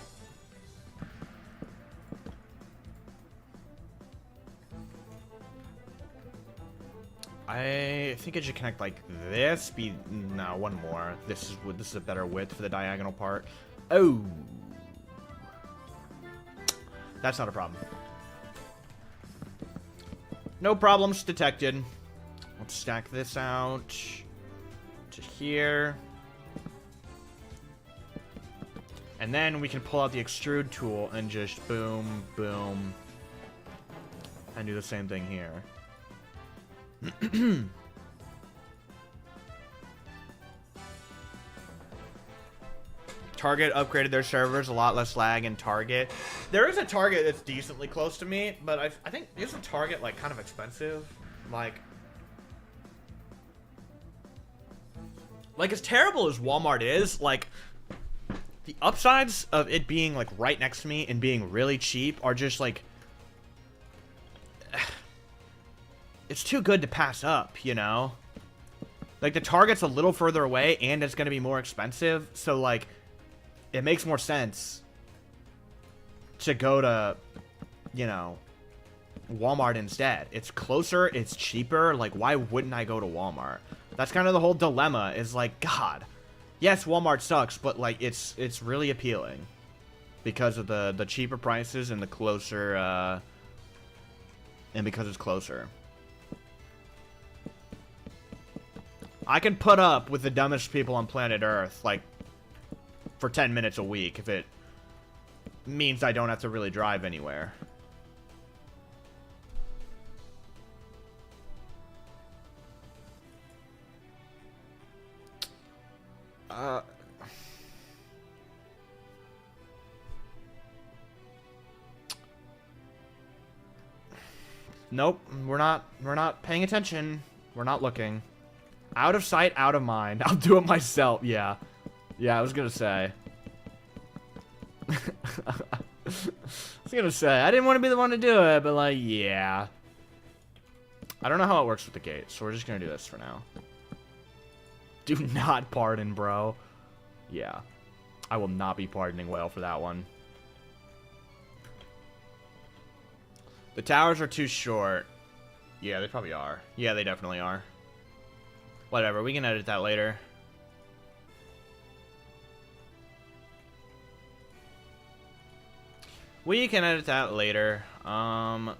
I think it should connect like this. No, one more. This is a better width for the diagonal part. Oh, that's not a problem. No problems detected. Let's stack this out to here. And then we can pull out the extrude tool and just boom, boom. And do the same thing here. Target upgraded their servers, a lot less lag in Target. There is a Target that's decently close to me, but I think isn't Target like kind of expensive? Like as terrible as Walmart is, like the upsides of it being like right next to me and being really cheap are just like it's too good to pass up, you know? Like the Target's a little further away and it's going to be more expensive, so like it makes more sense to go to, you know, Walmart instead. It's closer, it's cheaper. Like, why wouldn't I go to Walmart? That's kind of the whole dilemma, is like, God, yes, Walmart sucks, but like it's really appealing because of the cheaper prices and the closer, and because it's closer. I can put up with the dumbest people on planet Earth, like, for 10 minutes a week if it means I don't have to really drive anywhere. Nope, we're not paying attention. We're not looking. Out of sight, out of mind. I'll do it myself. Yeah. Yeah, I was gonna say. I didn't want to be the one to do it, but like, yeah. I don't know how it works with the gate, so we're just gonna do this for now. Do not pardon, bro. Yeah. I will not be pardoning Whale for that one. The towers are too short. Yeah, they probably are. Yeah, they definitely are. Whatever, we can edit that later. We can edit that later. Now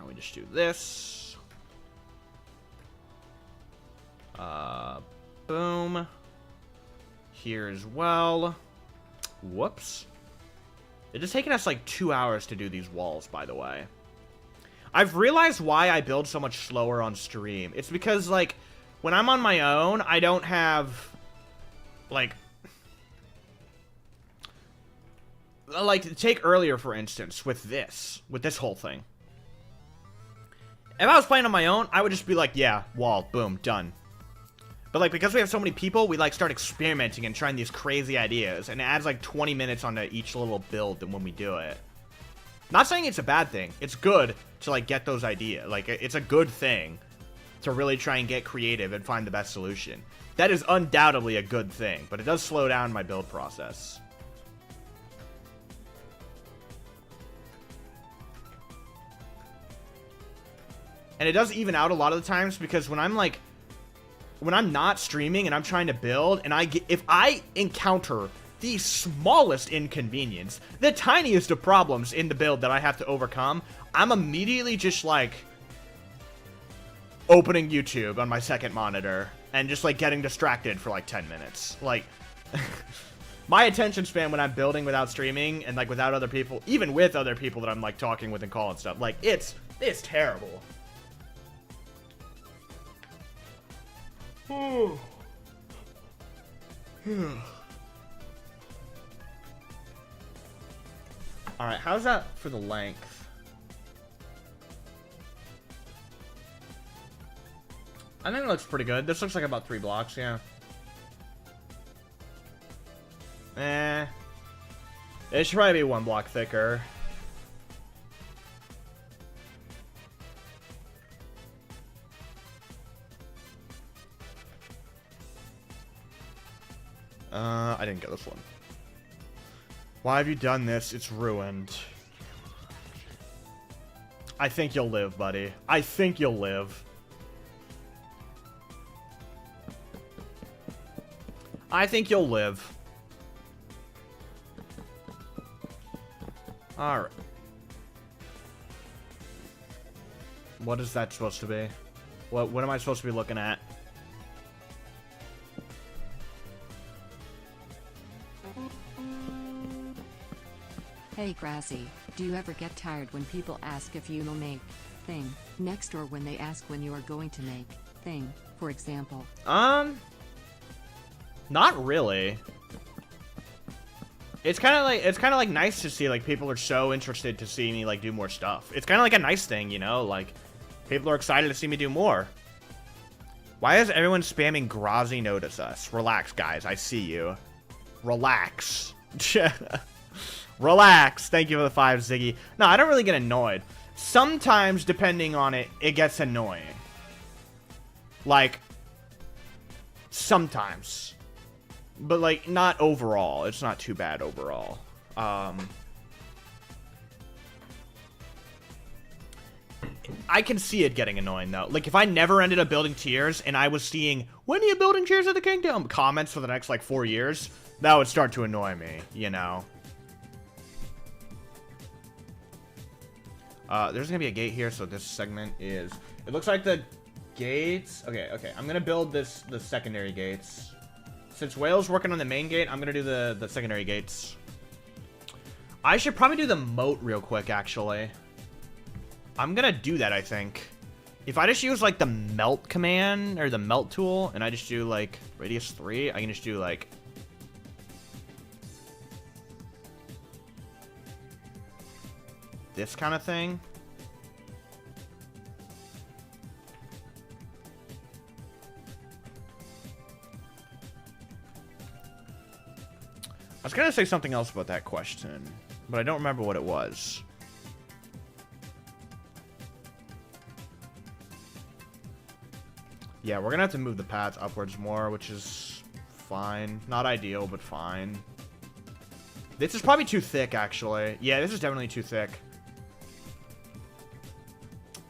we just do this. Boom. Here as well. Whoops. It has taken us like 2 hours to do these walls, by the way. I've realized why I build so much slower on stream. It's because, like, when I'm on my own, I don't have, like, take earlier, for instance, with this whole thing. If I was playing on my own, I would just be like, yeah, wall, boom, done. But, like, because we have so many people, we, like, start experimenting and trying these crazy ideas, and it adds, like, 20 minutes onto each little build when we do it. Not saying it's a bad thing. It's good to, like, get those ideas. Like, it's a good thing to really try and get creative and find the best solution. That is undoubtedly a good thing, but it does slow down my build process. And it does even out a lot of the times, because when I'm not streaming and I'm trying to build, and if I encounter the smallest inconvenience, the tiniest of problems in the build that I have to overcome, I'm immediately just, like, opening YouTube on my second monitor and just, like, getting distracted for, like, 10 minutes. Like, my attention span when I'm building without streaming and, like, without other people, even with other people that I'm, like, talking with and call and stuff, like, it's terrible. Alright, how's that for the length? I think it looks pretty good. This looks like about 3 blocks, yeah. It should probably be 1 block thicker. I didn't get this one. Why have you done this? It's ruined. I think you'll live, buddy. I think you'll live. I think you'll live. Alright. What is that supposed to be? What am I supposed to be looking at? Hey Grazzy, do you ever get tired when people ask if you'll make thing next, or when they ask when you are going to make thing, for example? Not really. It's kind of like nice to see, like, people are so interested to see me, like, do more stuff. It's kind of like a nice thing, you know, like, people are excited to see me do more. Why is everyone spamming Grazzy notice us? Relax, guys, I see you. Relax. Relax. Thank you for the 5, Ziggy. No, I don't really get annoyed. Sometimes, depending on it, it gets annoying. Like, sometimes. But, like, not overall. It's not too bad overall. I can see it getting annoying, though. Like, if I never ended up building tiers, and I was seeing, when are you building tiers of the kingdom? Comments for the next, like, 4 years, that would start to annoy me, you know? There's gonna be a gate here, so this segment is... It looks like the gates... Okay. I'm gonna build the secondary gates. Since Whale's working on the main gate, I'm gonna do the secondary gates. I should probably do the moat real quick, actually. I'm gonna do that, I think. If I just use, like, the melt command, or the melt tool, and I just do, like, radius 3, I can just do, like... this kind of thing. I was gonna say something else about that question, but I don't remember what it was. Yeah, we're gonna have to move the paths upwards more, which is fine. Not ideal, but fine. This is probably too thick, actually. Yeah, this is definitely too thick.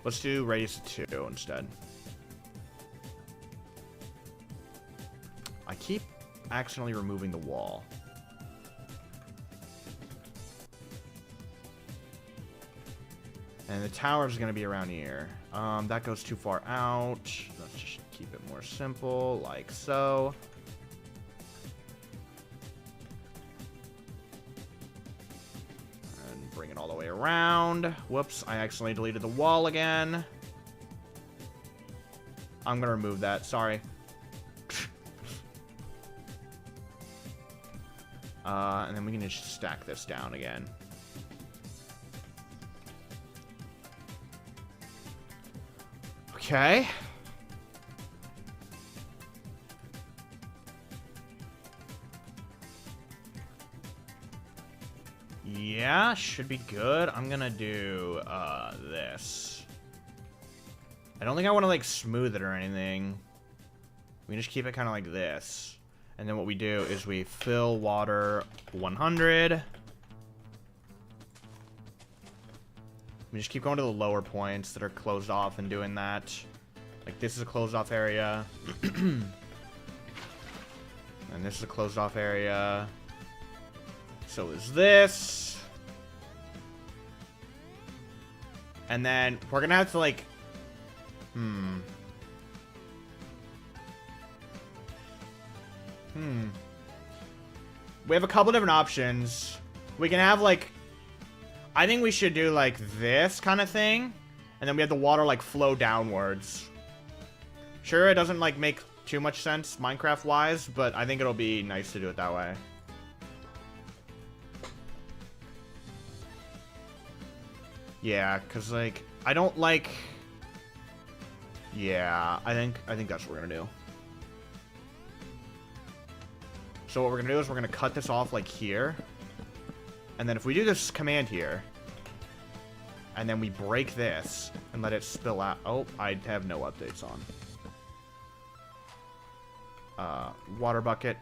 Let's do radius 2 instead. I keep accidentally removing the wall. And the tower is going to be around here. That goes too far out. Let's just keep it more simple, like so. And bring it all the way around. Whoops, I accidentally deleted the wall again. I'm going to remove that, sorry. And then we can just stack this down again. Okay. Yeah, should be good. I'm gonna do this. I don't think I want to, like, smooth it or anything. We just keep it kind of like this. And then what we do is we fill water 100. We just keep going to the lower points that are closed off and doing that. Like, this is a closed off area. And this is a closed off area. So is this. And then we're gonna have to like... We have a couple different options. We can have like... I think we should do like this kind of thing. And then we have the water like flow downwards. Sure, it doesn't like make too much sense Minecraft-wise, but I think it'll be nice to do it that way. Yeah, because like, I don't like... Yeah, I think that's what we're gonna do. So what we're gonna do is we're gonna cut this off like here. And then if we do this command here, and then we break this and let it spill out. Oh, I have no updates on. Water bucket.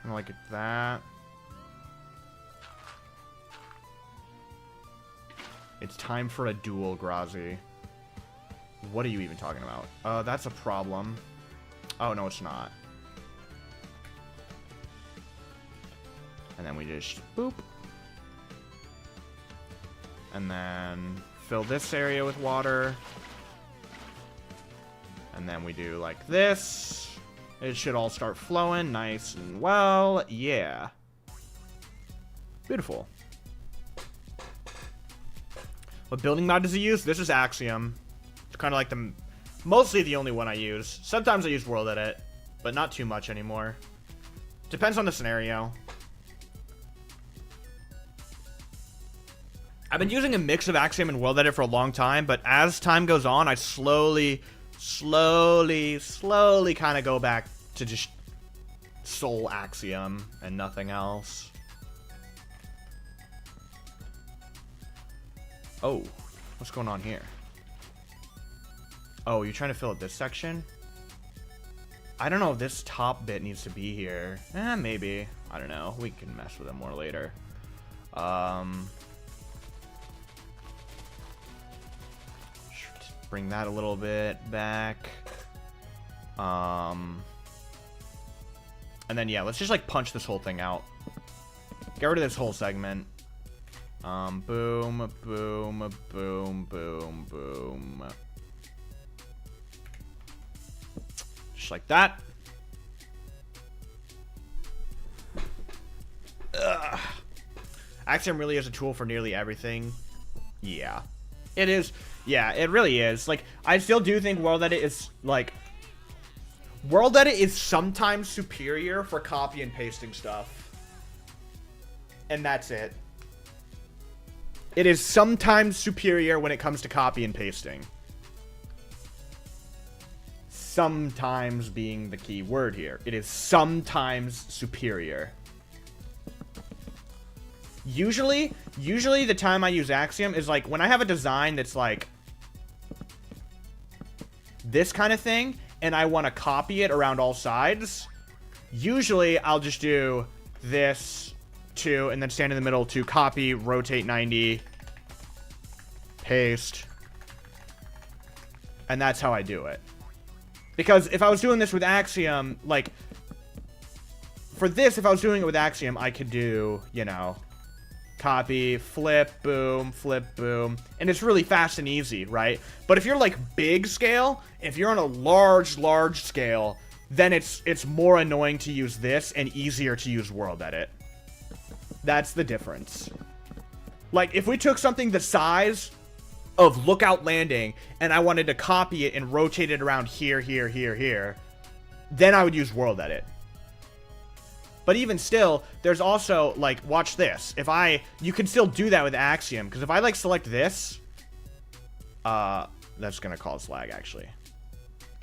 I like it that. It's time for a duel, Grazzy. What are you even talking about? That's a problem. Oh, no, it's not. And then we just boop. And then fill this area with water. And then we do like this. It should all start flowing nice and well. Yeah. Beautiful. What building mod does he use? This is Axiom. It's kind of like mostly the only one I use. Sometimes I use World Edit, but not too much anymore. Depends on the scenario. I've been using a mix of Axiom and World Edit for a long time, but as time goes on, I slowly kind of go back to just sole Axiom and nothing else. Oh, what's going on here? Oh, you're trying to fill up this section? I don't know if this top bit needs to be here. Maybe. I don't know. We can mess with it more later. Bring that a little bit back. And then, yeah, let's just, like, punch this whole thing out. Get rid of this whole segment. Boom, boom, boom, boom, boom. Just like that. Ugh. Axiom really is a tool for nearly everything. Yeah. It is. Yeah, it really is. Like, I still do think World Edit is, like... World Edit is sometimes superior for copy and pasting stuff. And that's it. It is sometimes superior when it comes to copy and pasting. Sometimes being the key word here. It is sometimes superior. Usually the time I use Axiom is like when I have a design that's like this kind of thing and I want to copy it around all sides. Usually I'll just do this to and then stand in the middle to copy, rotate 90, paste. And that's how I do it. Because if I was doing this with Axiom, like for this, if I was doing it with Axiom, I could do, you know, copy, flip, boom, and it's really fast and easy, right? But if you're like big scale, if you're on a large scale, then it's more annoying to use this and easier to use World Edit. That's the difference. Like if we took something the size of Lookout Landing and I wanted to copy it and rotate it around here, then I would use World Edit. But even still, there's also, like, watch this. You can still do that with Axiom, because if I, like, select this, that's gonna cause lag, actually.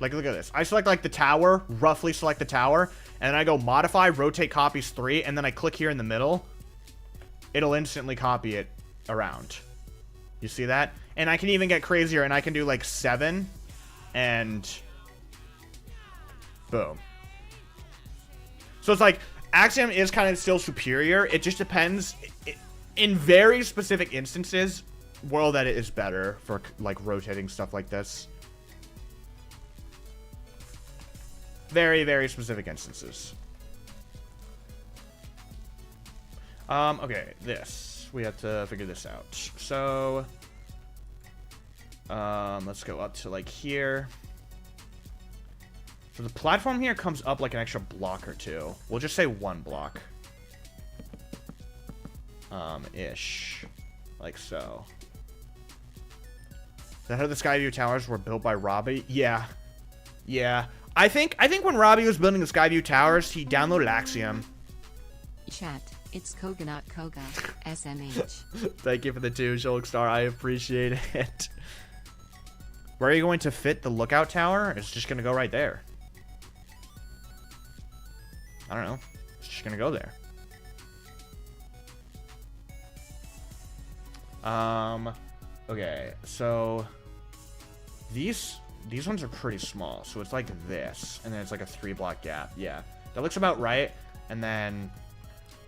Like, look at this. I select, like, the tower, roughly select the tower, and then I go modify, rotate copies 3, and then I click here in the middle. It'll instantly copy it around. You see that? And I can even get crazier, and I can do, like, 7, and boom. So it's like, Axiom is kind of still superior. It just depends. In very specific instances, World Edit is better for, like, rotating stuff like this. Very, very specific instances. Okay, this. We have to figure this out. So, let's go up to, like, here. So the platform here comes up like an extra block or two. We'll just say 1 block. Ish. Like so. Is that how the Skyview Towers were built by Robbie? Yeah. Yeah. I think when Robbie was building the Skyview Towers, he downloaded Axiom. Chat, it's Koga not Koga. SMH. Thank you for the 2, Shulk Star. I appreciate it. Where are you going to fit the lookout tower? It's just going to go right there. I don't know. It's just going to go there. Okay, so these ones are pretty small. So it's like this, and then it's like a 3-block gap. Yeah, that looks about right. And then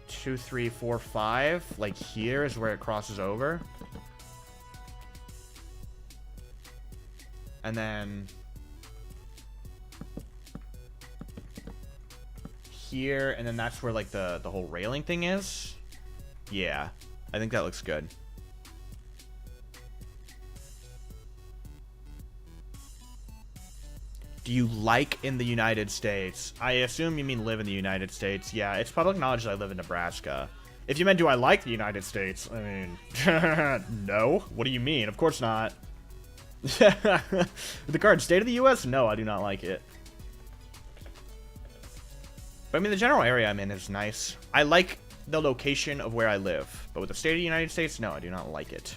2, 3, 4, 5. Like here is where it crosses over. And then here, and then that's where like the whole railing thing is. Yeah, I think that looks good. Do you like in the United States? I assume you mean live in the United States. Yeah, it's public knowledge that I live in Nebraska. If you meant do I like the United States, I mean, no. What do you mean? Of course not. The card, state of the U.S.? No, I do not like it. But I mean, the general area I'm in is nice. I like the location of where I live. But with the state of the United States, no, I do not like it.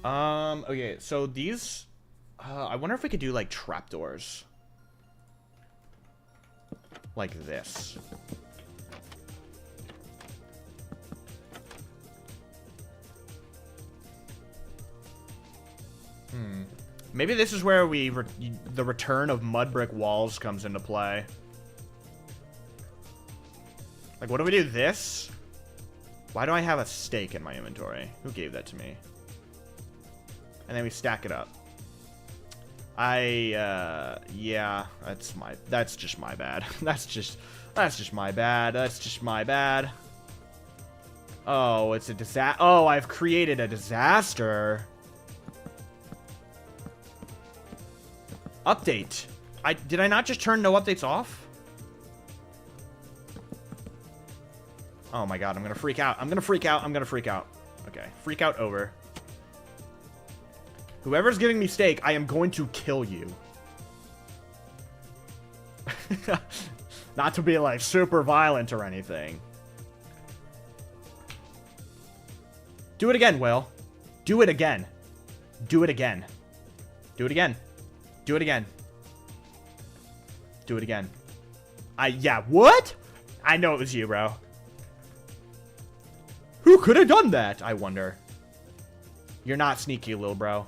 Okay, so these... I wonder if we could do, like, trapdoors. Like this. Maybe this is where the return of mud brick walls comes into play. Like, what do we do? This? Why do I have a steak in my inventory? Who gave that to me? And then we stack it up. Yeah, that's just my bad. That's just my bad. That's just my bad. Oh, it's a disaster. Oh, I've created a disaster. Update. Did I not just turn no updates off? Oh my god, I'm gonna freak out. I'm gonna freak out. I'm gonna freak out. Okay, freak out over. Whoever's giving me steak, I am going to kill you. Not to be, like, super violent or anything. Do it again, Will. Do it again. Do it again. Do it again. Do it again. Do it again. Yeah, what? I know it was you, bro. Who could have done that, I wonder? You're not sneaky, little bro.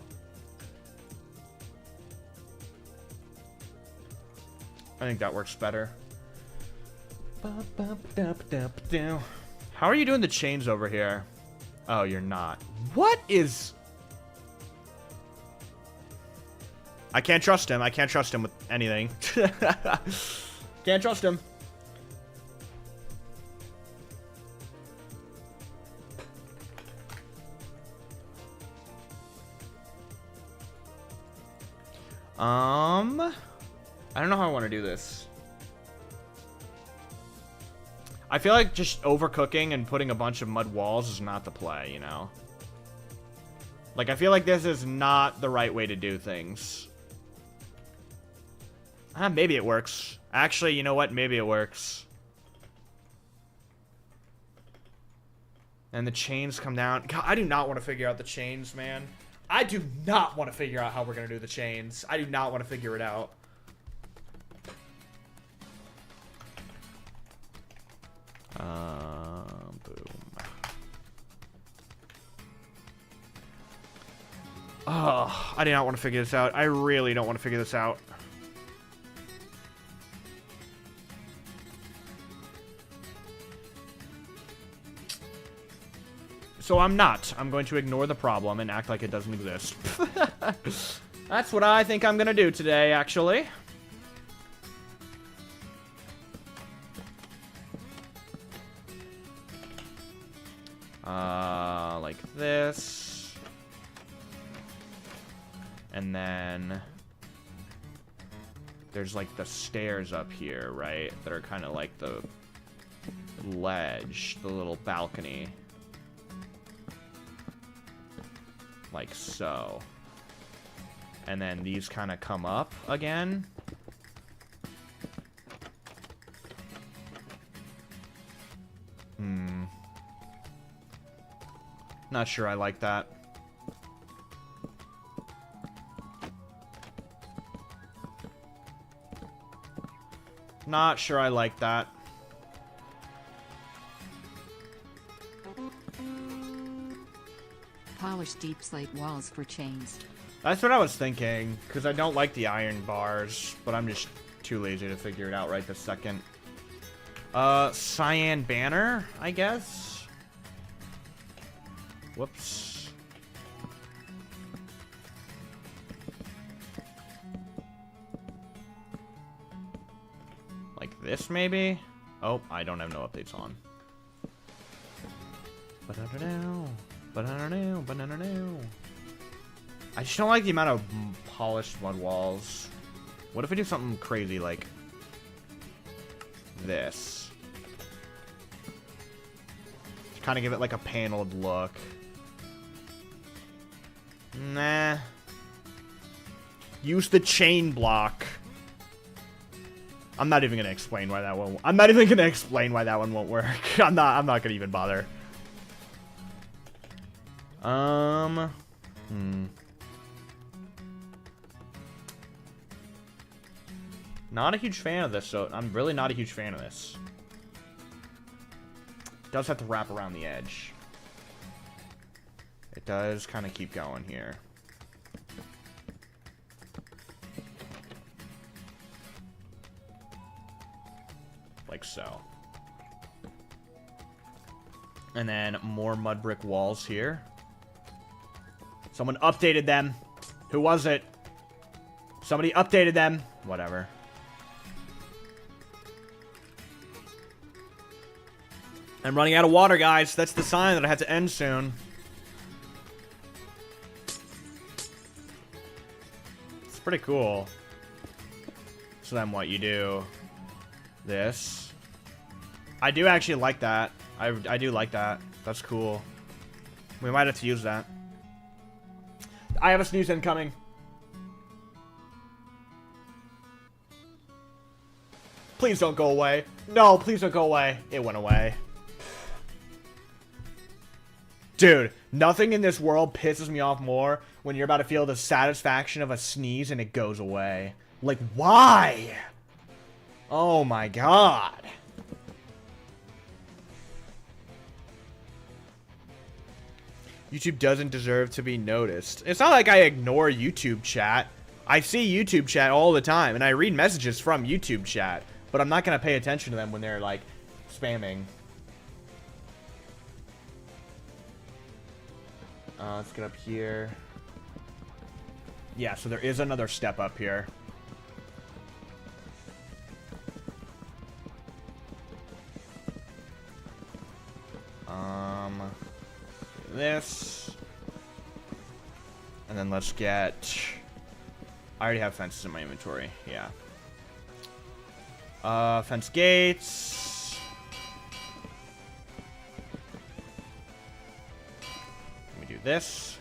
I think that works better. How are you doing the chains over here? Oh, you're not. What is... I can't trust him. I can't trust him with anything. Can't trust him. I don't know how I want to do this. I feel like just overcooking and putting a bunch of mud walls is not the play, you know? Like, I feel like this is not the right way to do things. Maybe it works. Actually, you know what? Maybe it works. And the chains come down. God, I do not want to figure out the chains, man. I do not want to figure out how we're going to do the chains. I do not want to figure it out. Boom. Oh, I do not want to figure this out. I really don't want to figure this out. So I'm not. I'm going to ignore the problem and act like it doesn't exist. That's what I think I'm going to do today, actually. like this. And then there's like the stairs up here, right? That are kind of like the ledge, the little balcony. Like so. And then these kind of come up again. Not sure I like that. Not sure I like that. Polish deep slate walls for chains. That's what I was thinking, because I don't like the iron bars, but I'm just too lazy to figure it out right this second. Cyan banner, I guess? Whoops. Like this, maybe? Oh, I don't have no updates on. I just don't like the amount of polished mud walls. What if we do something crazy like this? Kind of give it like a paneled look. Nah. Use the chain block. I'm not even gonna explain why that one. I'm not even gonna explain why that one won't work. I'm not gonna even bother. Not a huge fan of this, so I'm really not a huge fan of this. It does have to wrap around the edge. It does kind of keep going here. Like so. And then more mud brick walls here. Someone updated them. Who was it? Somebody updated them. Whatever. I'm running out of water, guys. That's the sign that I have to end soon. It's pretty cool. So then what you do... This. I do actually like that. I do like that. That's cool. We might have to use that. I have a sneeze incoming. Please don't go away. No, please don't go away. It went away. Dude, nothing in this world pisses me off more when you're about to feel the satisfaction of a sneeze and it goes away. Like, why? Oh my god. YouTube doesn't deserve to be noticed. It's not like I ignore YouTube chat. I see YouTube chat all the time, and I read messages from YouTube chat, but I'm not going to pay attention to them when they're, like, spamming. Let's get up here. Yeah, so there is another step up here. This. And then let's get... I already have fences in my inventory. Yeah. Fence gates. Let me do this.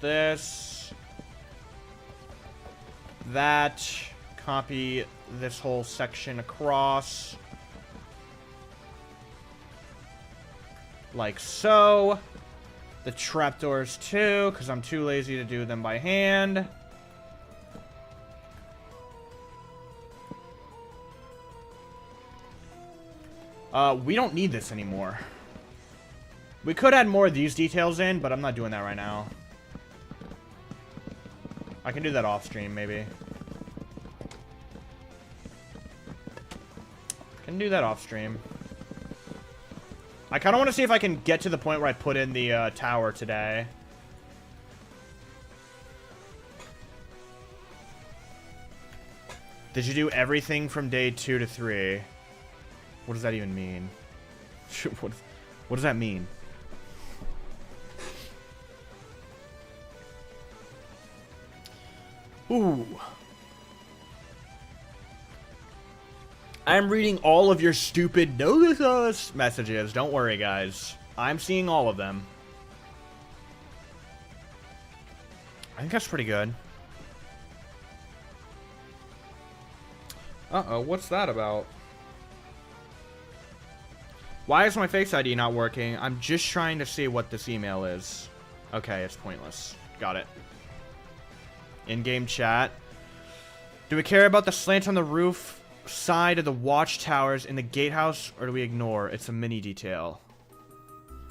This. That. Copy this whole section across. Like so. The trapdoors too, because I'm too lazy to do them by hand. We don't need this anymore. We could add more of these details in, but I'm not doing that right now. I can do that off stream, maybe. Can do that off stream. I kind of want to see if I can get to the point where I put in the tower today. Did you do everything from day 2 to 3? What does that even mean? What does that mean? Ooh. I'm reading all of your stupid notice us messages. Don't worry, guys. I'm seeing all of them. I think that's pretty good. Uh-oh, what's that about? Why is my Face ID not working? I'm just trying to see what this email is. Okay, it's pointless. Got it. In-game chat. Do we care about the slant on the roof side of the watchtowers in the gatehouse, or do we ignore? It's a mini detail.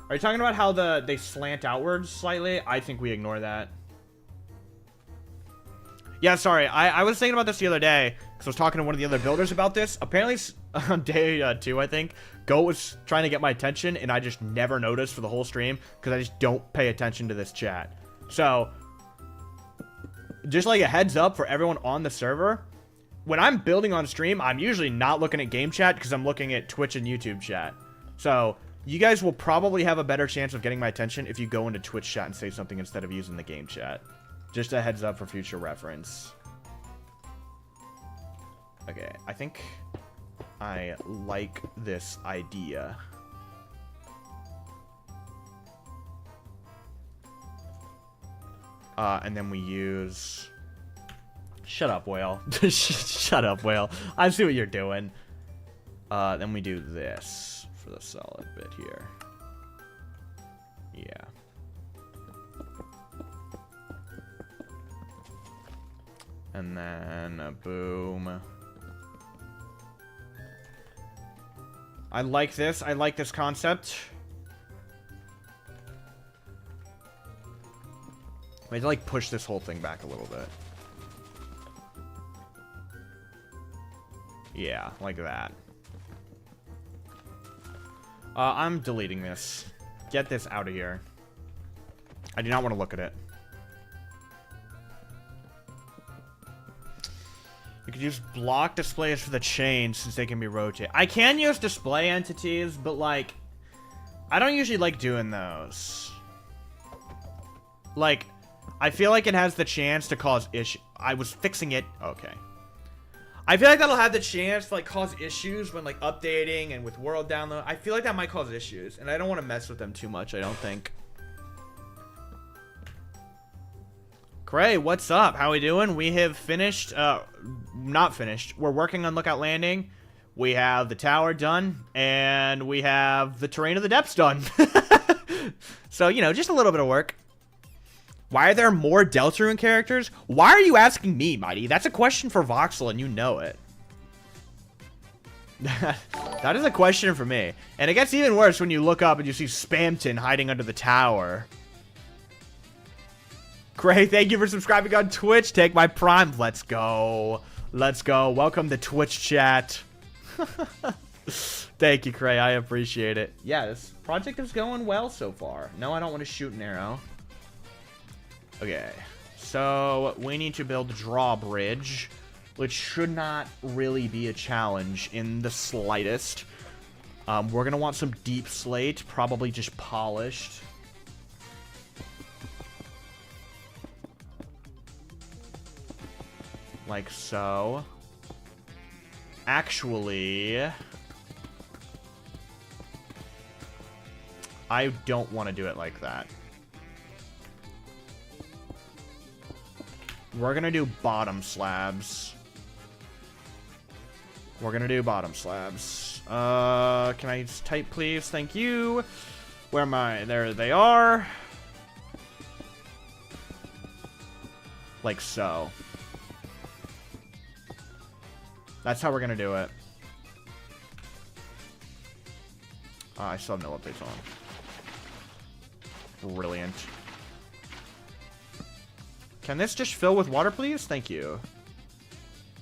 Are you talking about how they slant outwards slightly? I think we ignore that. Yeah, sorry. I was thinking about this the other day, because I was talking to one of the other builders about this. Apparently, on day 2, I think, Goat was trying to get my attention, and I just never noticed for the whole stream, because I just don't pay attention to this chat. So, just like a heads up for everyone on the server, when I'm building on stream, I'm usually not looking at game chat, because I'm looking at Twitch and YouTube chat. So, you guys will probably have a better chance of getting my attention if you go into Twitch chat and say something instead of using the game chat. Just a heads up for future reference. Okay, I think I like this idea. And then we use... Shut up, whale. Shut up, whale. I see what you're doing. Then we do this for the solid bit here. Yeah. And then, boom. I like this. I like this concept. I had to, like, push this whole thing back a little bit. Yeah, like that. I'm deleting this. Get this out of here. I do not want to look at it. You could use block displays for the chain since they can be rotated. I can use display entities, but like, I don't usually like doing those. Like, I feel like it has the chance to cause issue. I was fixing it. Okay. I feel like that'll have the chance to like cause issues when like updating and with world download. I feel like that might cause issues, and I don't want to mess with them too much, I don't think. Cray, what's up? How we doing? We have finished, not finished. We're working on Lookout Landing. We have the tower done, and we have the Terrain of the Depths done. So, you know, just a little bit of work. Why are there more Deltarune characters? Why are you asking me, Mighty? That's a question for Voxel, and you know it. That is a question for me. And it gets even worse when you look up and you see Spamton hiding under the tower. Great, thank you for subscribing on Twitch. Take my prime. Let's go. Let's go. Welcome to Twitch chat. Thank you, Cray. I appreciate it. Yeah, this project is going well so far. No, I don't want to shoot an arrow. Okay, so we need to build a drawbridge, which should not really be a challenge in the slightest. We're going to want some deep slate, probably just polished. Like so. Actually, I don't want to do it like that. We're gonna do bottom slabs. We're gonna do bottom slabs. Can I just type, please? Thank you. Where am I? There they are. Like so. That's how we're gonna do it. I still have no updates on. Brilliant. Can this just fill with water, please? Thank you.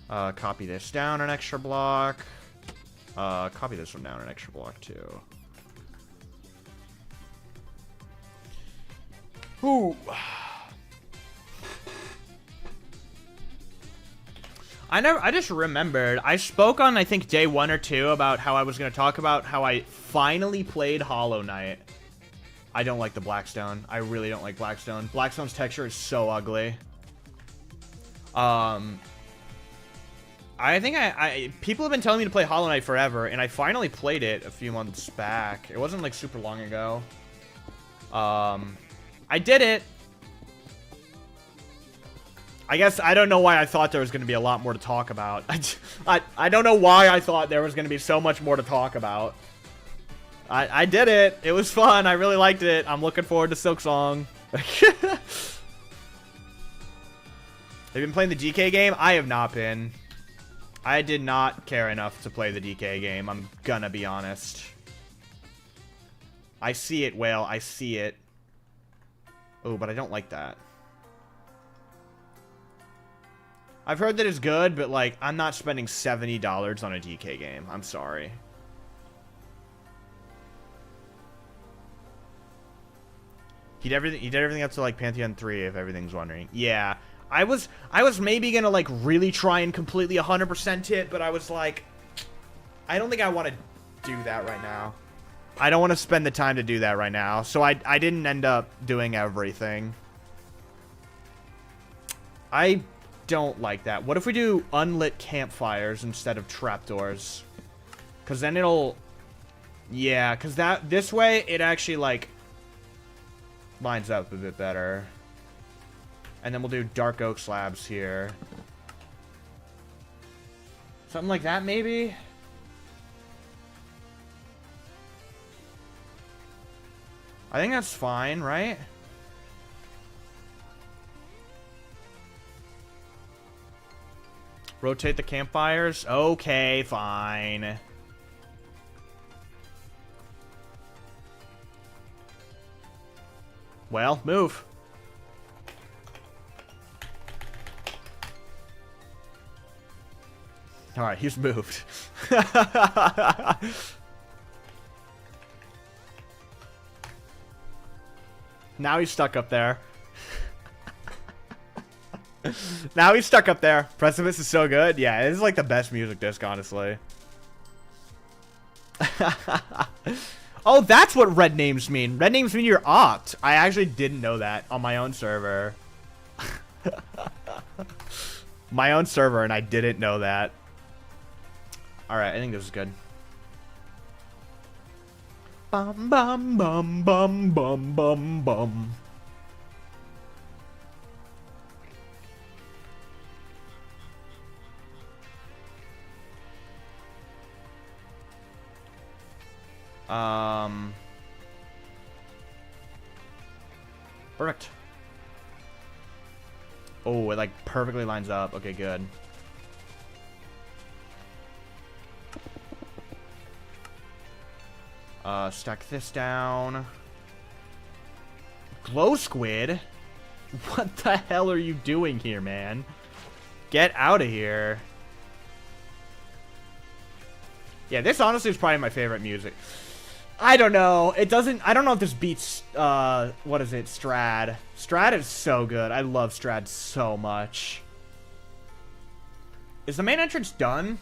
Copy this down an extra block. Copy this one down an extra block, too. Ooh. I just remembered. I spoke on, I think, day 1 or 2 about how I was going to talk about how I finally played Hollow Knight. I don't like the Blackstone. I really don't like Blackstone. Blackstone's texture is so ugly. I think people have been telling me to play Hollow Knight forever, and I finally played it a few months back. It wasn't, like, super long ago. I did it. I guess I don't know why I thought there was going to be a lot more to talk about. I don't know why I thought there was going to be so much more to talk about. I did it. It was fun. I really liked it. I'm looking forward to Silksong. Have you been playing the DK game? I have not been. I did not care enough to play the DK game. I'm gonna be honest. I see it, Whale. I see it. Oh, but I don't like that. I've heard that it's good, but, like, I'm not spending $70 on a DK game. I'm sorry. He did everything up to, like, Pantheon 3, if everything's wondering. Yeah. I was maybe gonna, like, really try and completely 100% it, but I was like, I don't think I want to do that right now. I don't want to spend the time to do that right now. So I didn't end up doing everything. I don't like that. What if we do unlit campfires instead of trapdoors? Because then it'll... Yeah, because this way it actually, like, lines up a bit better. And then we'll do dark oak slabs here. Something like that, maybe? I think that's fine, right? Rotate the campfires? Okay, fine. Well, move. Alright, he's moved. Now he's stuck up there. Now he's stuck up there. Precipice is so good. Yeah, it is like the best music disc, honestly. Oh, that's what red names mean. Red names mean you're opt. I actually didn't know that on my own server. My own server, and I didn't know that. Alright, I think this is good. Bum bum bum bum bum bum bum. Perfect. Oh, it like perfectly lines up. Okay, good. Stack this down. Glow squid? What the hell are you doing here, man? Get out of here. Yeah, this honestly is probably my favorite music. I don't know. It doesn't... I don't know if this beats... what is it? Strad. Strad is so good. I love Strad so much. Is the main entrance done?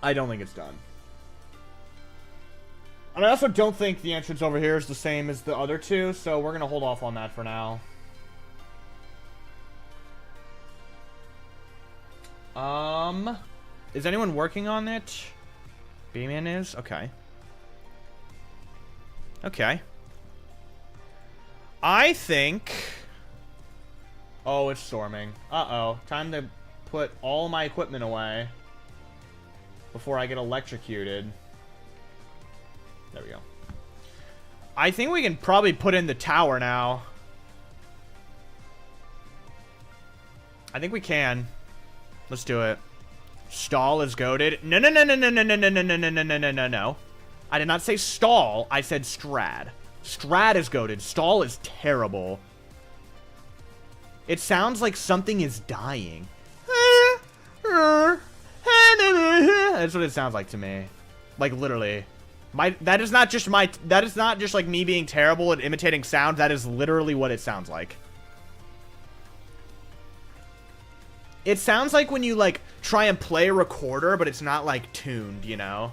I don't think it's done. And I also don't think the entrance over here is the same as the other two, so we're going to hold off on that for now. Is anyone working on it? B-Man is? Okay. Okay. I think... Oh, it's storming. Uh-oh. Time to put all my equipment away before I get electrocuted. There we go. I think we can probably put in the tower now. I think we can. Let's do it. Stall is goated. No, no, no, no, no, no, no, no, no, no, no, no, no, no, no. I did not say stall. I said Strad. Strad is goated. Stall is terrible. It sounds like something is dying. That's what it sounds like to me. Like, literally. That is not just like me being terrible at imitating sound. That is literally what it sounds like. It sounds like when you, like, try and play a recorder, but it's not, like, tuned, you know?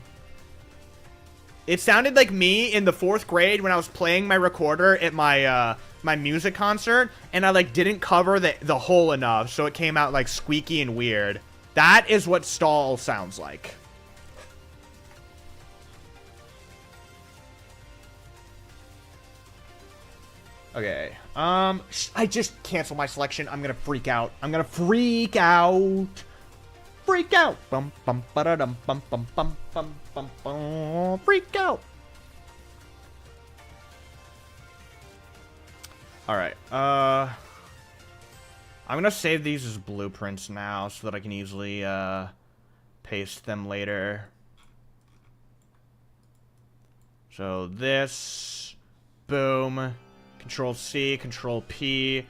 It sounded like me in the 4th grade when I was playing my recorder at my, my music concert, and I, like, didn't cover the hole enough, so it came out, like, squeaky and weird. That is what stall sounds like. Okay, I just canceled my selection. I'm gonna freak out. I'm gonna freak out. Freak out. Bum bum ba dum bum bum bum bum bum bum. Freak out. All right. I'm gonna save these as blueprints now so that I can easily paste them later. So this, boom. Control C, Control P,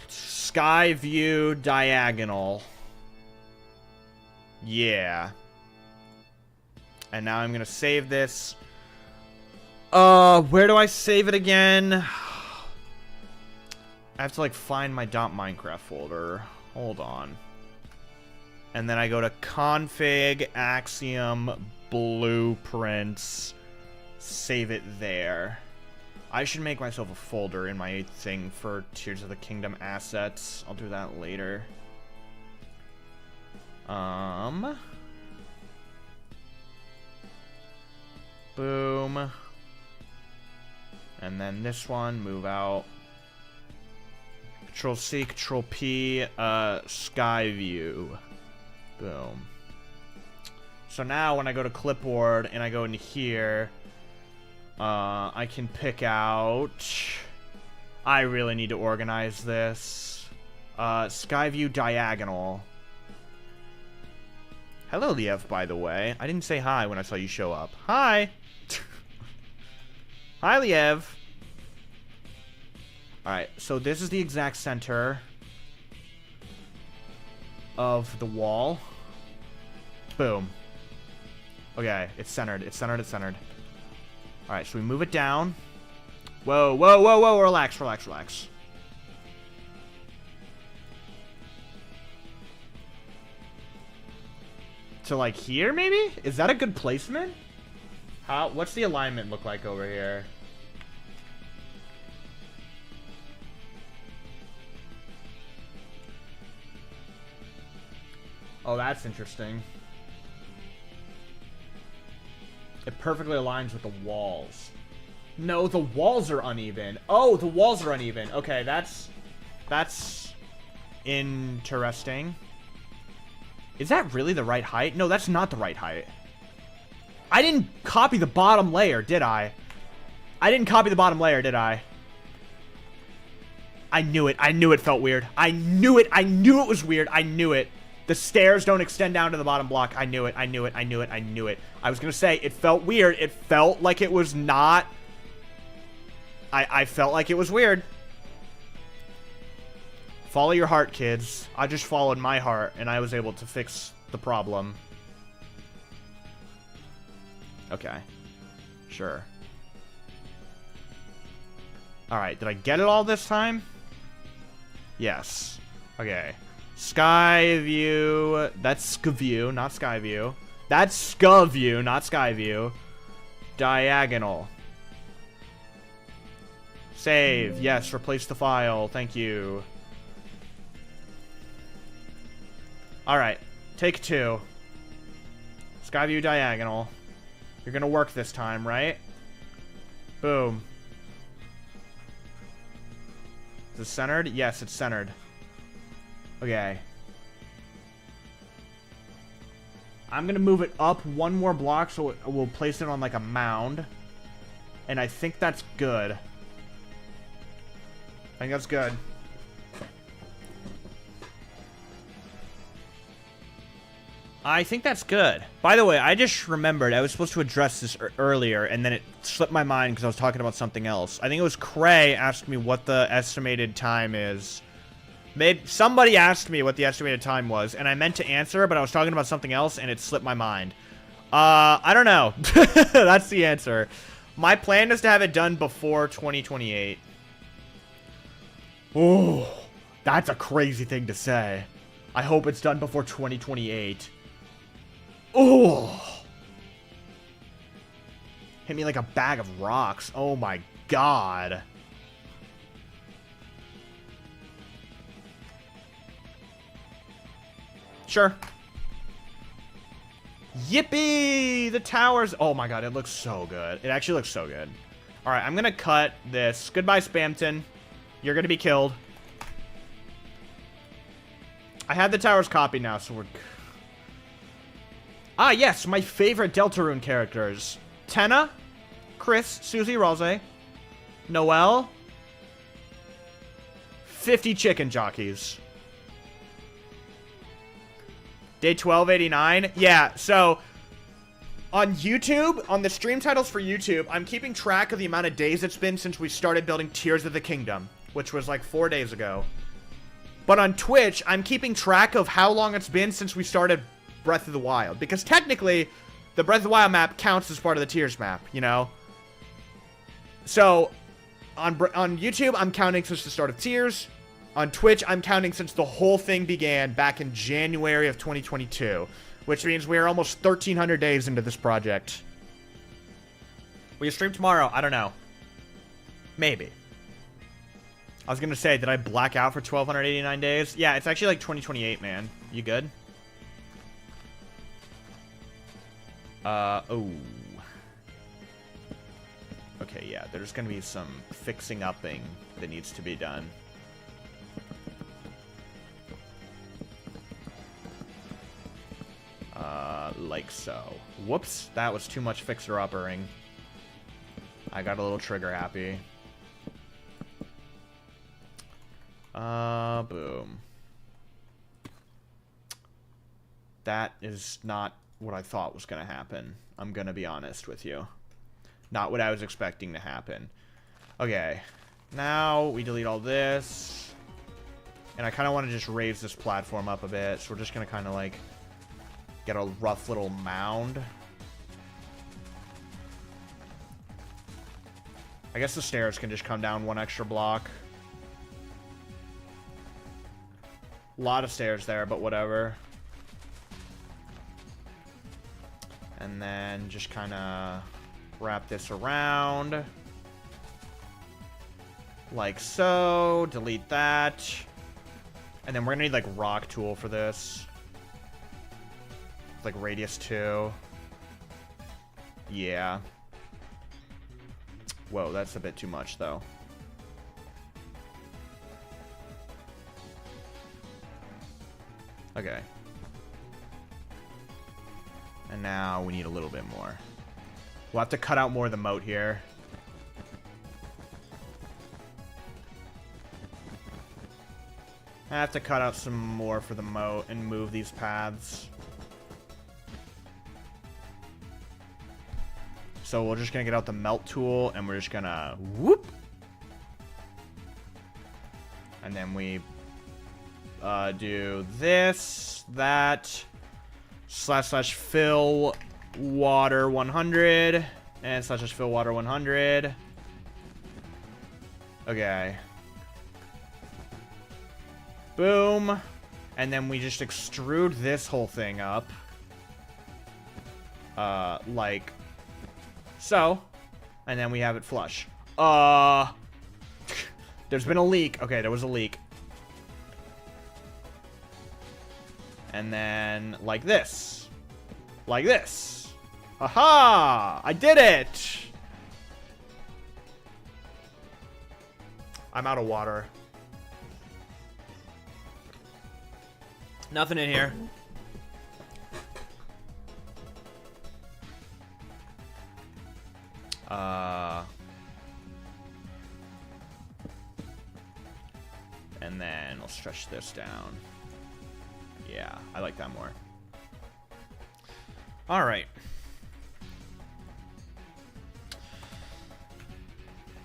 sky view diagonal. Yeah. And now I'm gonna save this. Where do I save it again? I have to, like, find my .minecraft folder. Hold on. And then I go to config, axiom, blueprints. Save it there. I should make myself a folder in my thing for Tears of the Kingdom assets. I'll do that later. Boom. And then this one, move out. Control C, Control P, sky view. Boom. So now when I go to clipboard and I go into here, I can pick out... I really need to organize this. Skyview diagonal. Hello, Liev, by the way. I didn't say hi when I saw you show up. Hi! Hi, Liev. Alright, so this is the exact center of the wall. Boom. Okay, it's centered, it's centered, it's centered. Alright, so we move it down. Whoa, whoa, whoa, whoa, relax, relax, relax. To, like, here, maybe? Is that a good placement? What's the alignment look like over here? Oh, that's interesting. It perfectly aligns with the walls. No, the walls are uneven. Oh, the walls are uneven. Okay, that's interesting. Is that really the right height? No, that's not the right height. I didn't copy the bottom layer, did I? I didn't copy the bottom layer, did I? I knew it. I knew it felt weird. I knew it. I knew it was weird. I knew it. The stairs don't extend down to the bottom block. I knew it. I knew it. I knew it. I knew it. I was gonna say, it felt weird. It felt like it was not... I felt like it was weird. Follow your heart, kids. I just followed my heart, and I was able to fix the problem. Okay. Sure. Alright, did I get it all this time? Yes. Okay. Sky view. That's Skyview, not Skyview. That's Skyview, not Skyview. Diagonal. Save. Yes, replace the file. Thank you. Alright. Take 2. Skyview diagonal. You're gonna work this time, right? Boom. Is it centered? Yes, it's centered. Okay. I'm gonna move it up one more block so we'll place it on like a mound. And I think that's good. I think that's good. I think that's good. By the way, I just remembered I was supposed to address this earlier, and then it slipped my mind because I was talking about something else. I think it was Cray asked me what the estimated time is. Somebody asked me what the estimated time was, and I meant to answer, but I was talking about something else, and it slipped my mind. I don't know. That's the answer. My plan is to have it done before 2028. Oh, That's a crazy thing to say. I hope it's done before 2028. Oh! Hit me like a bag of rocks. Oh my god. Sure. Yippee! The towers. Oh my god, it looks so good. It actually looks so good. Alright, I'm gonna cut this. Goodbye, Spamton. You're gonna be killed. I had the towers copied now, so we're... Ah, yes, my favorite Deltarune characters. Tenna, Chris, Susie Rose, Noelle, 50 chicken jockeys. Day 1289? Yeah, so on YouTube, on the stream titles for YouTube, I'm keeping track of the amount of days it's been since we started building Tears of the Kingdom, which was like 4 days ago. But on Twitch, I'm keeping track of how long it's been since we started Breath of the Wild. Because technically, the Breath of the Wild map counts as part of the Tears map, you know? So, on YouTube, I'm counting since the start of Tears. On Twitch, I'm counting since the whole thing began back in January of 2022. Which means we are almost 1,300 days into this project. Will you stream tomorrow? I don't know. Maybe. I was gonna say, did I black out for 1,289 days? Yeah, it's actually like 2028, man. You good? Oh. Okay, yeah, there's gonna be some fixing-upping that needs to be done. Like so. Whoops, that was too much fixer-uppering. I got a little trigger happy. Boom. That is not what I thought was gonna happen. I'm gonna be honest with you. Not what I was expecting to happen. Okay. Now, we delete all this. And I kind of want to just raise this platform up a bit. So we're just gonna kind of like... get a rough little mound. I guess the stairs can just come down one extra block. A lot of stairs there, but whatever. And then just kind of wrap this around. Like so. Delete that. And then we're gonna need like rock tool for this. Like radius 2. Yeah. Whoa, that's a bit too much though. Okay. And now we need a little bit more. We'll have to cut out more of the moat here. I have to cut out some more for the moat and move these paths. So we're just gonna get out the melt tool and we're just gonna whoop. And then we do this, that, / fill water 100 and / fill water 100. Okay. Boom. And then we just extrude this whole thing up. Like so. And then we have it flush. There's been a leak. Okay, there was a leak. And then like this. Like this. Aha! I did it! I'm out of water. Nothing in here. And then I'll stretch this down. Yeah, I like that more. All right.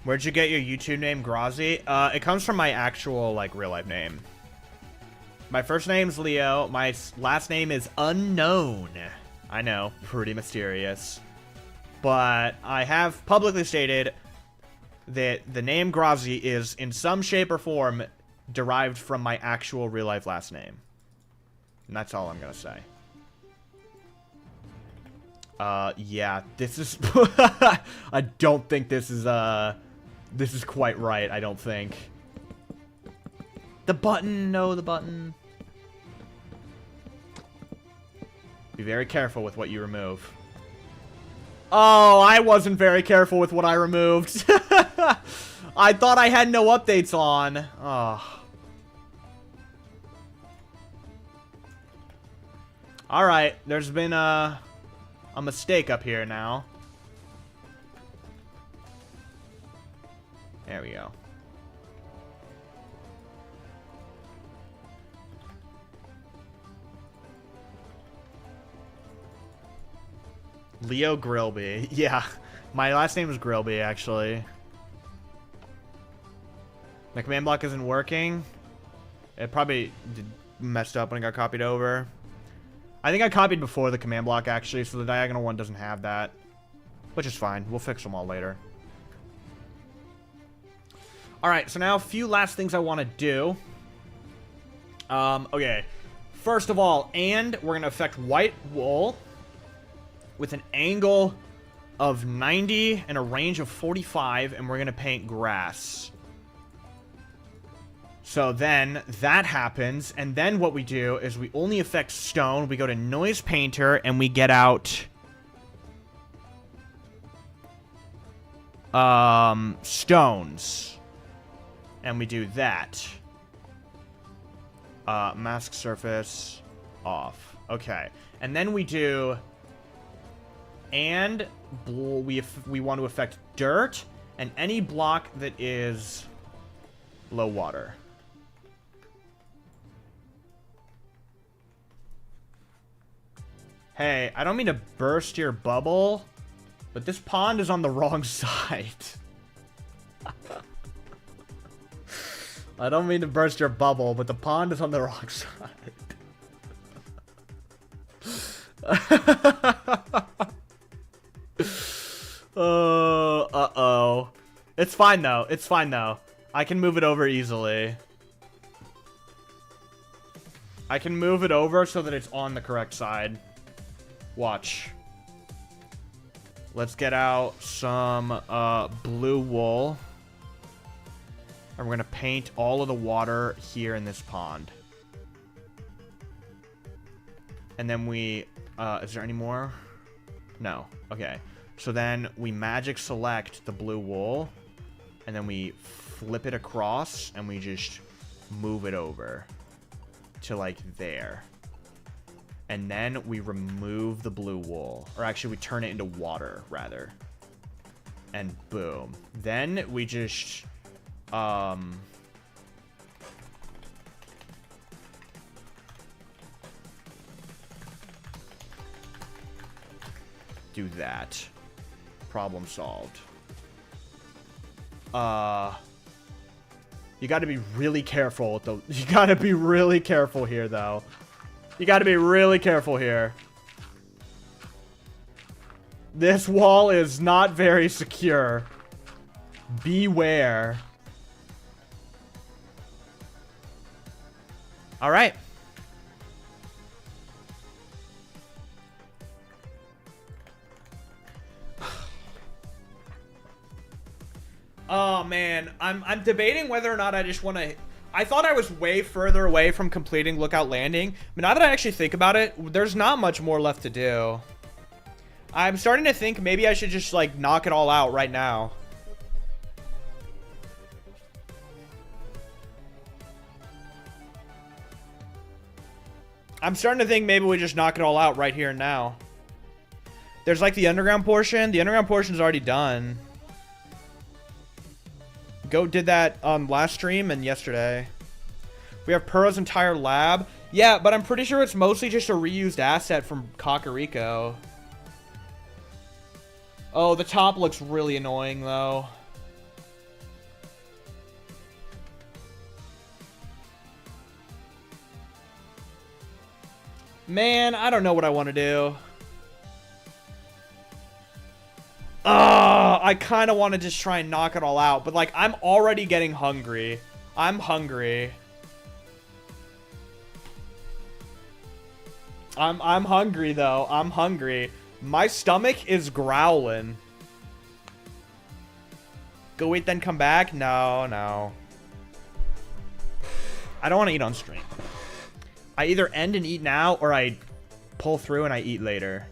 Where'd you get your YouTube name, Grazzy? It comes from my actual, like, real-life name. My first name's Leo. My last name is unknown. I know, pretty mysterious. But I have publicly stated that the name Grazzy is, in some shape or form, derived from my actual real-life last name. And that's all I'm gonna say. Yeah, this is... I don't think this is quite right, I don't think. The button! No, the button. Be very careful with what you remove. Oh, I wasn't very careful with what I removed. I thought I had no updates on. Oh. Alright, there's been a mistake up here now. There we go. Leo Grillby. Yeah, my last name is Grillby, actually. My command block isn't working. It probably messed up when it got copied over. I think I copied before the command block, actually, so the diagonal one doesn't have that. Which is fine. We'll fix them all later. Alright, so now a few last things I want to do. Okay. First of all, we're going to affect white wool with an angle of 90 and a range of 45, and we're going to paint grass. So then that happens, and then what we do is we only affect stone. We go to Noise Painter, and we get out stones. And we do that. Mask surface off. Okay. And then we do... And we want to affect dirt and any block that is low water. Hey, I don't mean to burst your bubble, but this pond is on the wrong side. I don't mean to burst your bubble, but the pond is on the wrong side. Uh-oh. It's fine, though. It's fine, though. I can move it over easily. I can move it over so that it's on the correct side. Watch. Let's get out some blue wool. And we're going to paint all of the water here in this pond. And then we... is there any more? No. Okay. So then we magic select the blue wool. And then we flip it across. And we just move it over. To like there. And then we remove the blue wool. Or actually we turn it into water, rather. And boom. Then we just... do that. Problem solved. You gotta be really careful with the... You gotta be really careful here, though. You gotta be really careful here. This wall is not very secure. Beware. Alright. Oh, man. I'm debating whether or not I just want to... I thought I was way further away from completing Lookout Landing. But now that I actually think about it, there's not much more left to do. I'm starting to think maybe I should just, like, knock it all out right now. I'm starting to think maybe we just knock it all out right here and now. There's, like, the underground portion. The underground portion is already done. Goat did that last stream and yesterday. We have Purro's entire lab. Yeah, but I'm pretty sure it's mostly just a reused asset from Kakariko. Oh, the top looks really annoying, though. Man, I don't know what I want to do. I kind of want to just try and knock it all out. But, like, I'm already getting hungry. I'm hungry. I'm hungry though. I'm hungry. My stomach is growling. Go eat then come back? No, no. I don't want to eat on stream. I either end and eat now or I pull through and I eat later.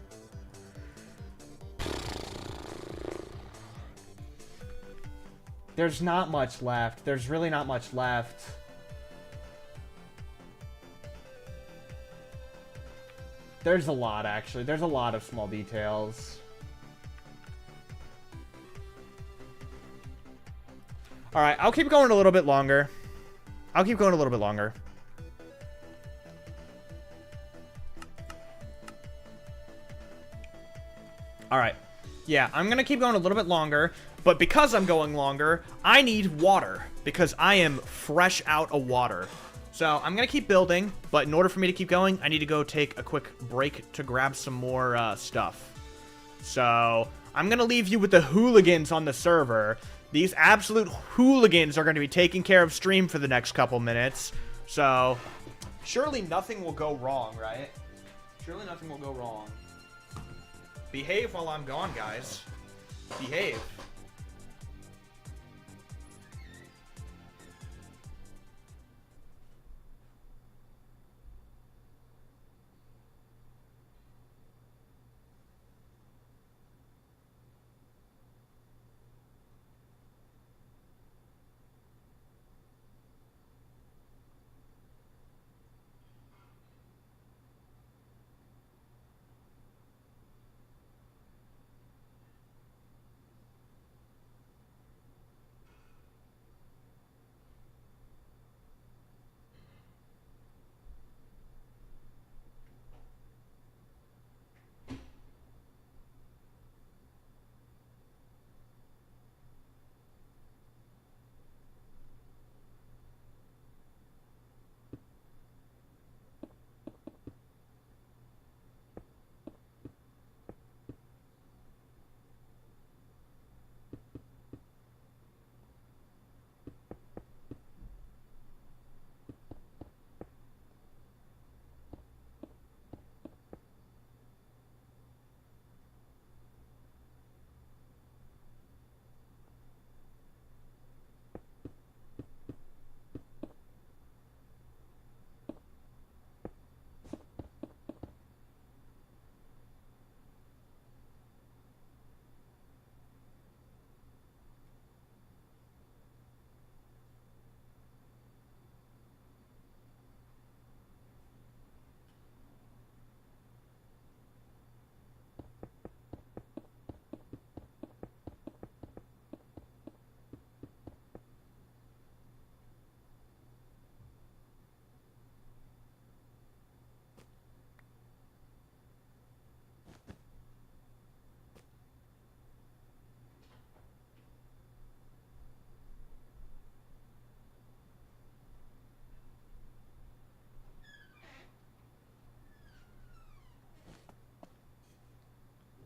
There's not much left. There's really not much left. There's a lot, actually. There's a lot of small details. Alright, I'll keep going a little bit longer. I'll keep going a little bit longer. Alright. Yeah, I'm gonna keep going a little bit longer. But because I'm going longer, I need water. Because I am fresh out of water. So I'm going to keep building. But in order for me to keep going, I need to go take a quick break to grab some more stuff. So I'm going to leave you with the hooligans on the server. These absolute hooligans are going to be taking care of stream for the next couple minutes. So surely nothing will go wrong, right? Surely nothing will go wrong. Behave while I'm gone, guys. Behave.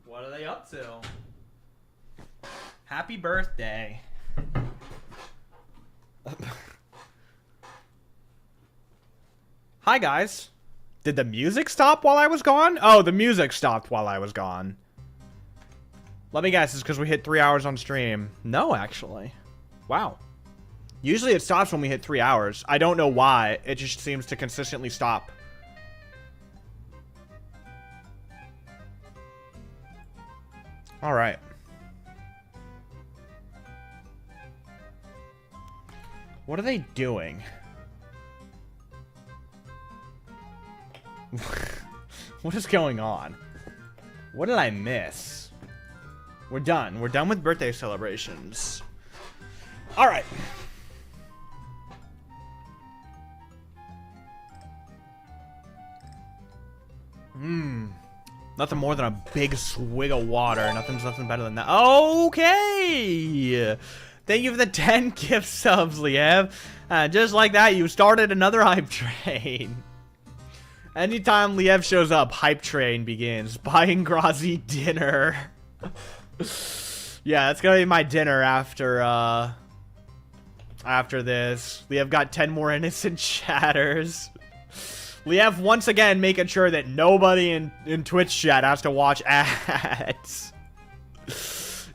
What are they up to? Happy birthday. Hi, guys. Did the music stop while I was gone? Oh, the music stopped while I was gone. Let me guess, it's because we hit 3 hours on stream. No, actually. Wow. Usually it stops when we hit 3 hours. I don't know why. It just seems to consistently stop. All right. What are they doing? What is going on? What did I miss? We're done. We're done with birthday celebrations. All right. Nothing more than a big swig of water. Nothing better than that. Okay. Thank you for the 10 gift subs, Liev. Just like that, you started another hype train. Anytime Liev shows up, hype train begins. Buying Grazzy dinner. Yeah, that's gonna be my dinner after after this. We have got 10 more innocent chatters. We have once again making sure that nobody in Twitch chat has to watch ads.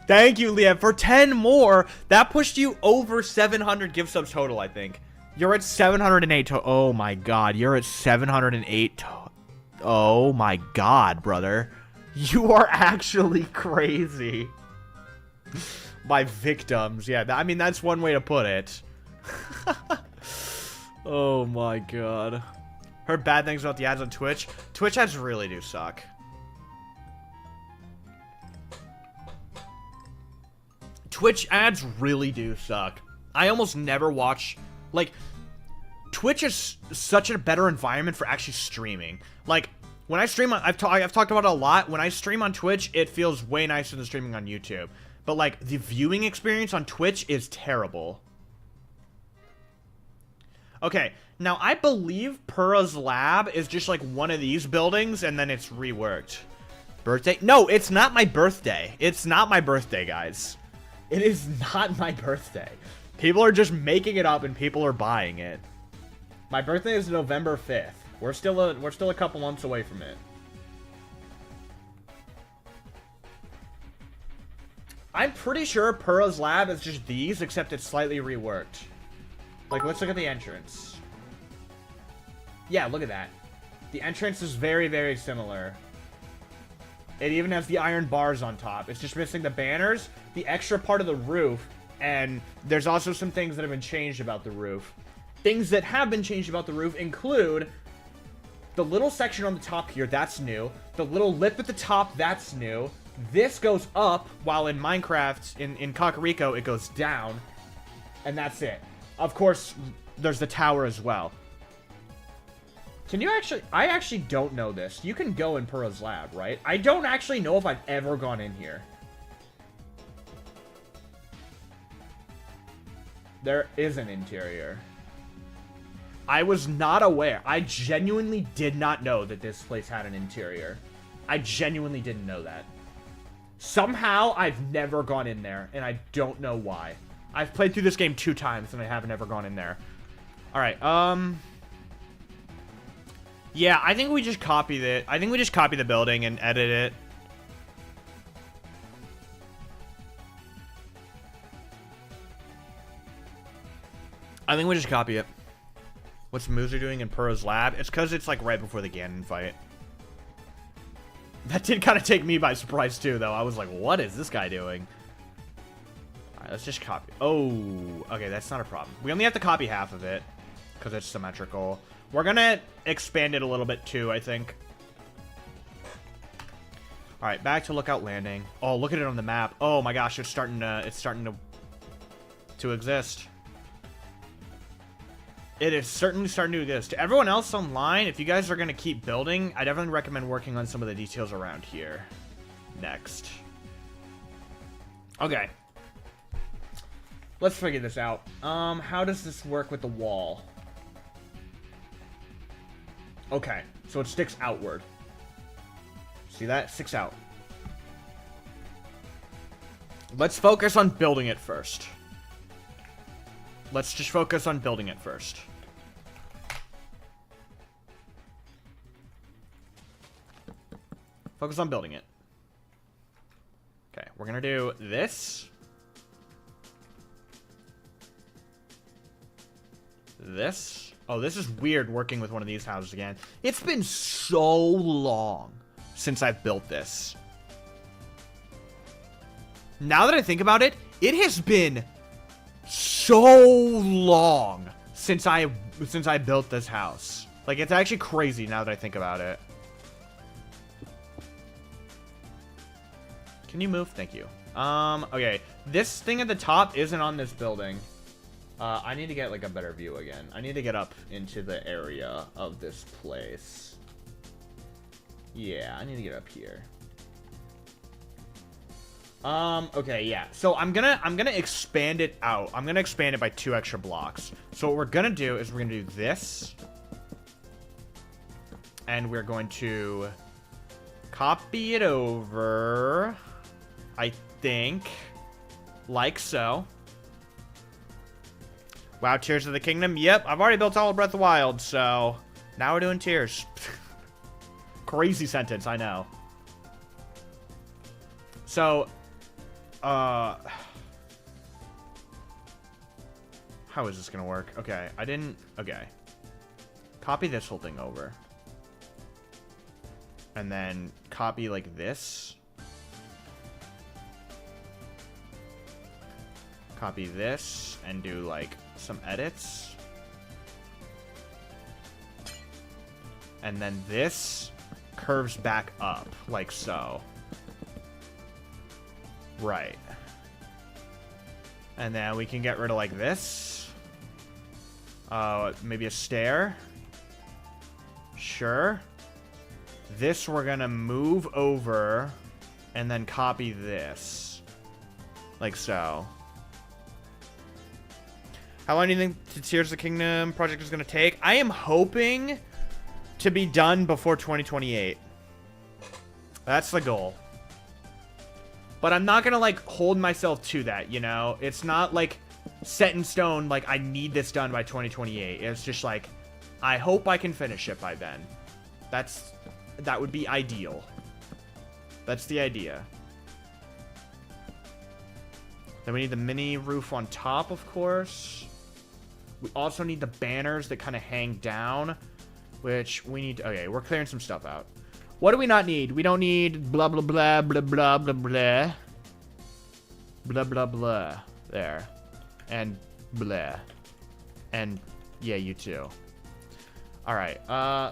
Thank you, Liev, for 10 more. That pushed you over 700 gift subs total, I think. You're at 708 oh my god, you're at 708 oh my god, brother. You are actually crazy. My victims. Yeah, I mean, that's one way to put it. Oh my god. Heard bad things about the ads on Twitch. Twitch ads really do suck. Twitch ads really do suck. I almost never watch, like, Twitch is such a better environment for actually streaming. Like, when I stream on, I've talked about it a lot. When I stream on Twitch, it feels way nicer than streaming on YouTube. But, like, the viewing experience on Twitch is terrible. Okay, now I believe Pura's lab is just, like, one of these buildings, and then it's reworked. Birthday? No, it's not my birthday. It's not my birthday, guys. It is not my birthday. People are just making it up, and people are buying it. My birthday is November 5th. We're still a couple months away from it. I'm pretty sure Pura's lab is just these, except it's slightly reworked. Like, let's look at the entrance. Yeah, look at that. The entrance is very, very similar. It even has the iron bars on top. It's just missing the banners, the extra part of the roof, and there's also some things that have been changed about the roof. Things that have been changed about the roof include the little section on the top here, that's new. The little lip at the top, that's new. This goes up, while in Minecraft, in Kakariko, it goes down. And that's it. Of course, there's the tower as well. Can you actually... I actually don't know this. You can go in Pura's lab, right? I don't actually know if I've ever gone in here. There is an interior. I was not aware. I genuinely did not know that this place had an interior. I genuinely didn't know that. Somehow, I've never gone in there, and I don't know why. I've played through this game 2 times, and I haven't ever gone in there. Alright, yeah, I think we just copied it. I think we just copy the building and edit it. I think we just copy it. What's Moozer doing in Pura's lab? It's because it's, like, right before the Ganon fight. That did kind of take me by surprise, too, though. I was like, what is this guy doing? Alright, let's just copy. Oh, okay, that's not a problem. We only have to copy half of it because it's symmetrical. We're gonna expand it a little bit, too, I think. Alright, back to Lookout Landing. Oh, look at it on the map. Oh, my gosh, it's starting to exist. It is certainly starting to exist. To everyone else online, if you guys are going to keep building, I definitely recommend working on some of the details around here. Next. Okay. Let's figure this out. How does this work with the wall? Okay, so it sticks outward. See that? Sticks out. Let's focus on building it first. Let's just focus on building it first. Focus on building it. Okay, we're gonna do this. This. Oh, this is weird working with one of these houses again. It's been so long since I've built this. Now that I think about it, it has been so long since I built this house. Like, it's actually crazy now that I think about it. Can you move? Thank you. Okay. This thing at the top isn't on this building. I need to get, like, a better view again. I need to get up into the area of this place. Yeah, I need to get up here. Okay, yeah. So I'm gonna expand it out. I'm gonna expand it by 2 extra blocks. So what we're gonna do is we're gonna do this. And we're going to copy it over, I think, like so. Wow, Tears of the Kingdom. Yep, I've already built all of Breath of the Wild, so now we're doing Tears. Crazy sentence, I know. So, how is this gonna work? Okay, okay. Copy this whole thing over. And then copy like this. Copy this and do like some edits. And then this curves back up like so. Right. And then we can get rid of like this. Maybe a stair. Sure. This we're gonna move over and then copy this. Like so. How long do you think the Tears of the Kingdom project is gonna take? I am hoping to be done before 2028. That's the goal. But I'm not gonna like hold myself to that, you know? It's not like set in stone, like I need this done by 2028. It's just like, I hope I can finish it by then. That would be ideal. That's the idea. Then we need the mini roof on top, of course. We also need the banners that kind of hang down, which we need. Okay, we're clearing some stuff out. What do we not need? We don't need blah, blah, blah, blah, blah, blah, blah. Blah, blah, blah. There. And blah. And yeah, you too. Alright,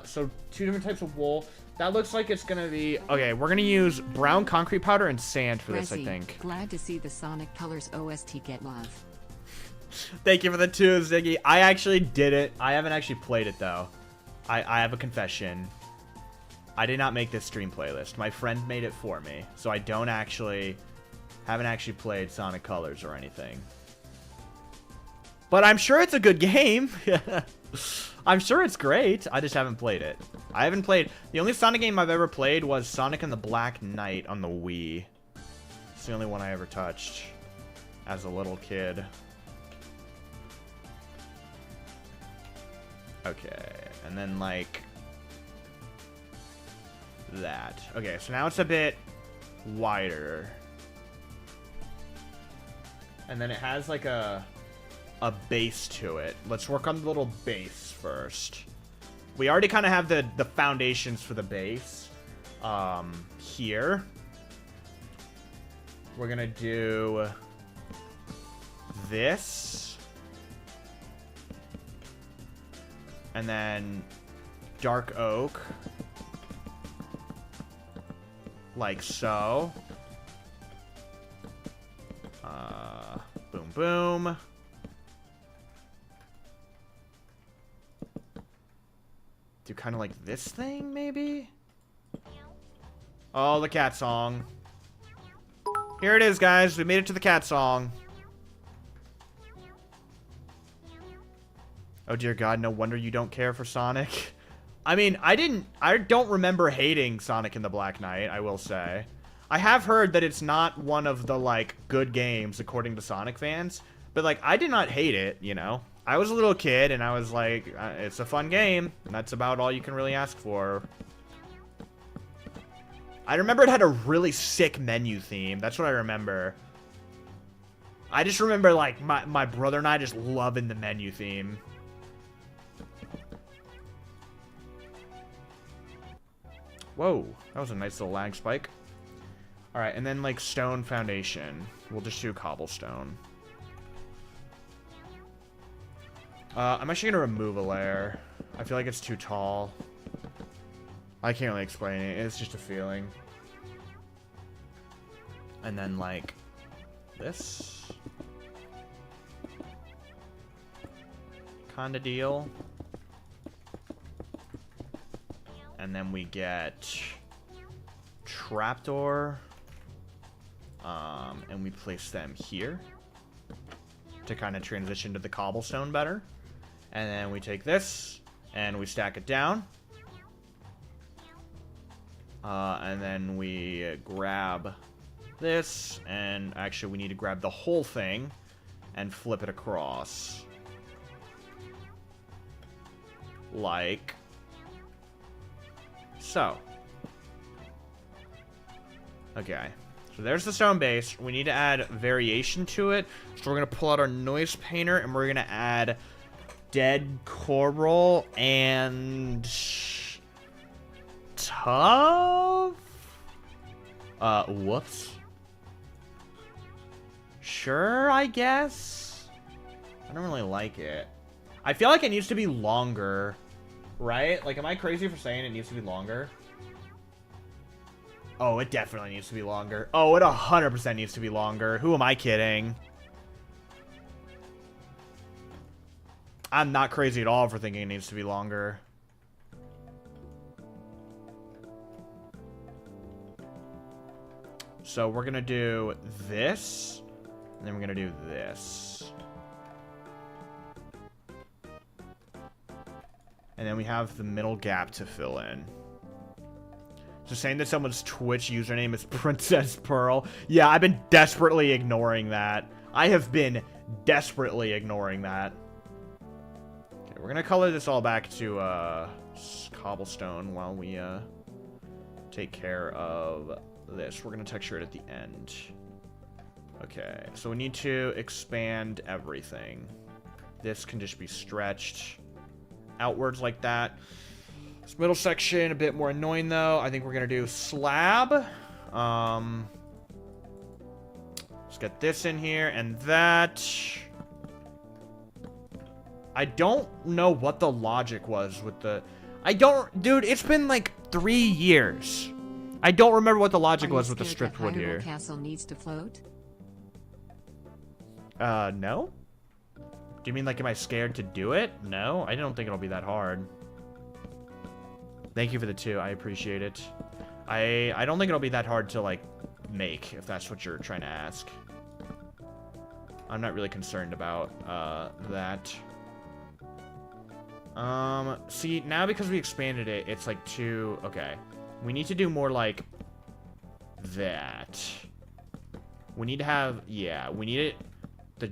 so 2 different types of wool. That looks like it's gonna be... Okay, we're gonna use brown concrete powder and sand for this, I think. Glad to see the Sonic Colors OST get love. Thank you for the 2, Ziggy. I actually did it. I haven't actually played it, though. I have a confession. I did not make this stream playlist. My friend made it for me. So I haven't actually played Sonic Colors or anything. But I'm sure it's a good game. I'm sure it's great. I just haven't played it. I haven't played... The only Sonic game I've ever played was Sonic and the Black Knight on the Wii. It's the only one I ever touched as a little kid. Okay, and then like that. Okay, so now it's a bit wider. And then it has like a base to it. Let's work on the little base first. We already kind of have the foundations for the base. Here. We're gonna do this. And then dark oak. Like so. Boom, boom. Do kind of like this thing, maybe? Oh, the cat song. Here it is, guys. We made it to the cat song. Oh, dear God. No wonder you don't care for Sonic. I mean, I don't remember hating Sonic and the Black Knight, I will say. I have heard that it's not one of the, like, good games, according to Sonic fans. But, like, I did not hate it, you know? I was a little kid, and I was like, it's a fun game. And that's about all you can really ask for. I remember it had a really sick menu theme. That's what I remember. I just remember, like, my brother and I just loving the menu theme. Whoa, that was a nice little lag spike. Alright, and then, like, stone foundation. We'll just do cobblestone. I'm actually going to remove a layer. I feel like it's too tall. I can't really explain it. It's just a feeling. And then, like, this. Kinda deal. And then we get trapdoor. And we place them here to kind of transition to the cobblestone better. And then we take this and we stack it down. And then we grab this, and actually we need to grab the whole thing and flip it across. like so. Okay. So there's the stone base. We need to add variation to it. So we're going to pull out our noise painter and we're going to add dead coral and tough. Whoops. Sure, I guess. I don't really like it. I feel like it needs to be longer, right? Like, am I crazy for saying it needs to be longer? Oh, it definitely needs to be longer. Oh, it 100% needs to be longer. Who am I kidding? I'm not crazy at all for thinking it needs to be longer. So we're going to do this. And then we're going to do this. And then we have the middle gap to fill in. So saying that someone's Twitch username is Princess Pearl. Yeah, I've been desperately ignoring that. I have been desperately ignoring that. Okay, we're going to color this all back to cobblestone while we take care of this. We're going to texture it at the end. Okay, so we need to expand everything. This can just be stretched outwards like that. This middle section, a bit more annoying though. I think we're going to do slab. Let's get this in here and that. I don't know what the logic was with the... Dude, it's been like 3 years. I don't remember what the logic was with the stripped wood here. Castle needs to float? No? Do you mean like, am I scared to do it? No, I don't think it'll be that hard. Thank you for the 2. I appreciate it. I don't think it'll be that hard to, like, make, if that's what you're trying to ask. I'm not really concerned about, that. See, now because we expanded it, it's, like, too... Okay. We need to do more, like, that. We need to have... Yeah, we need it...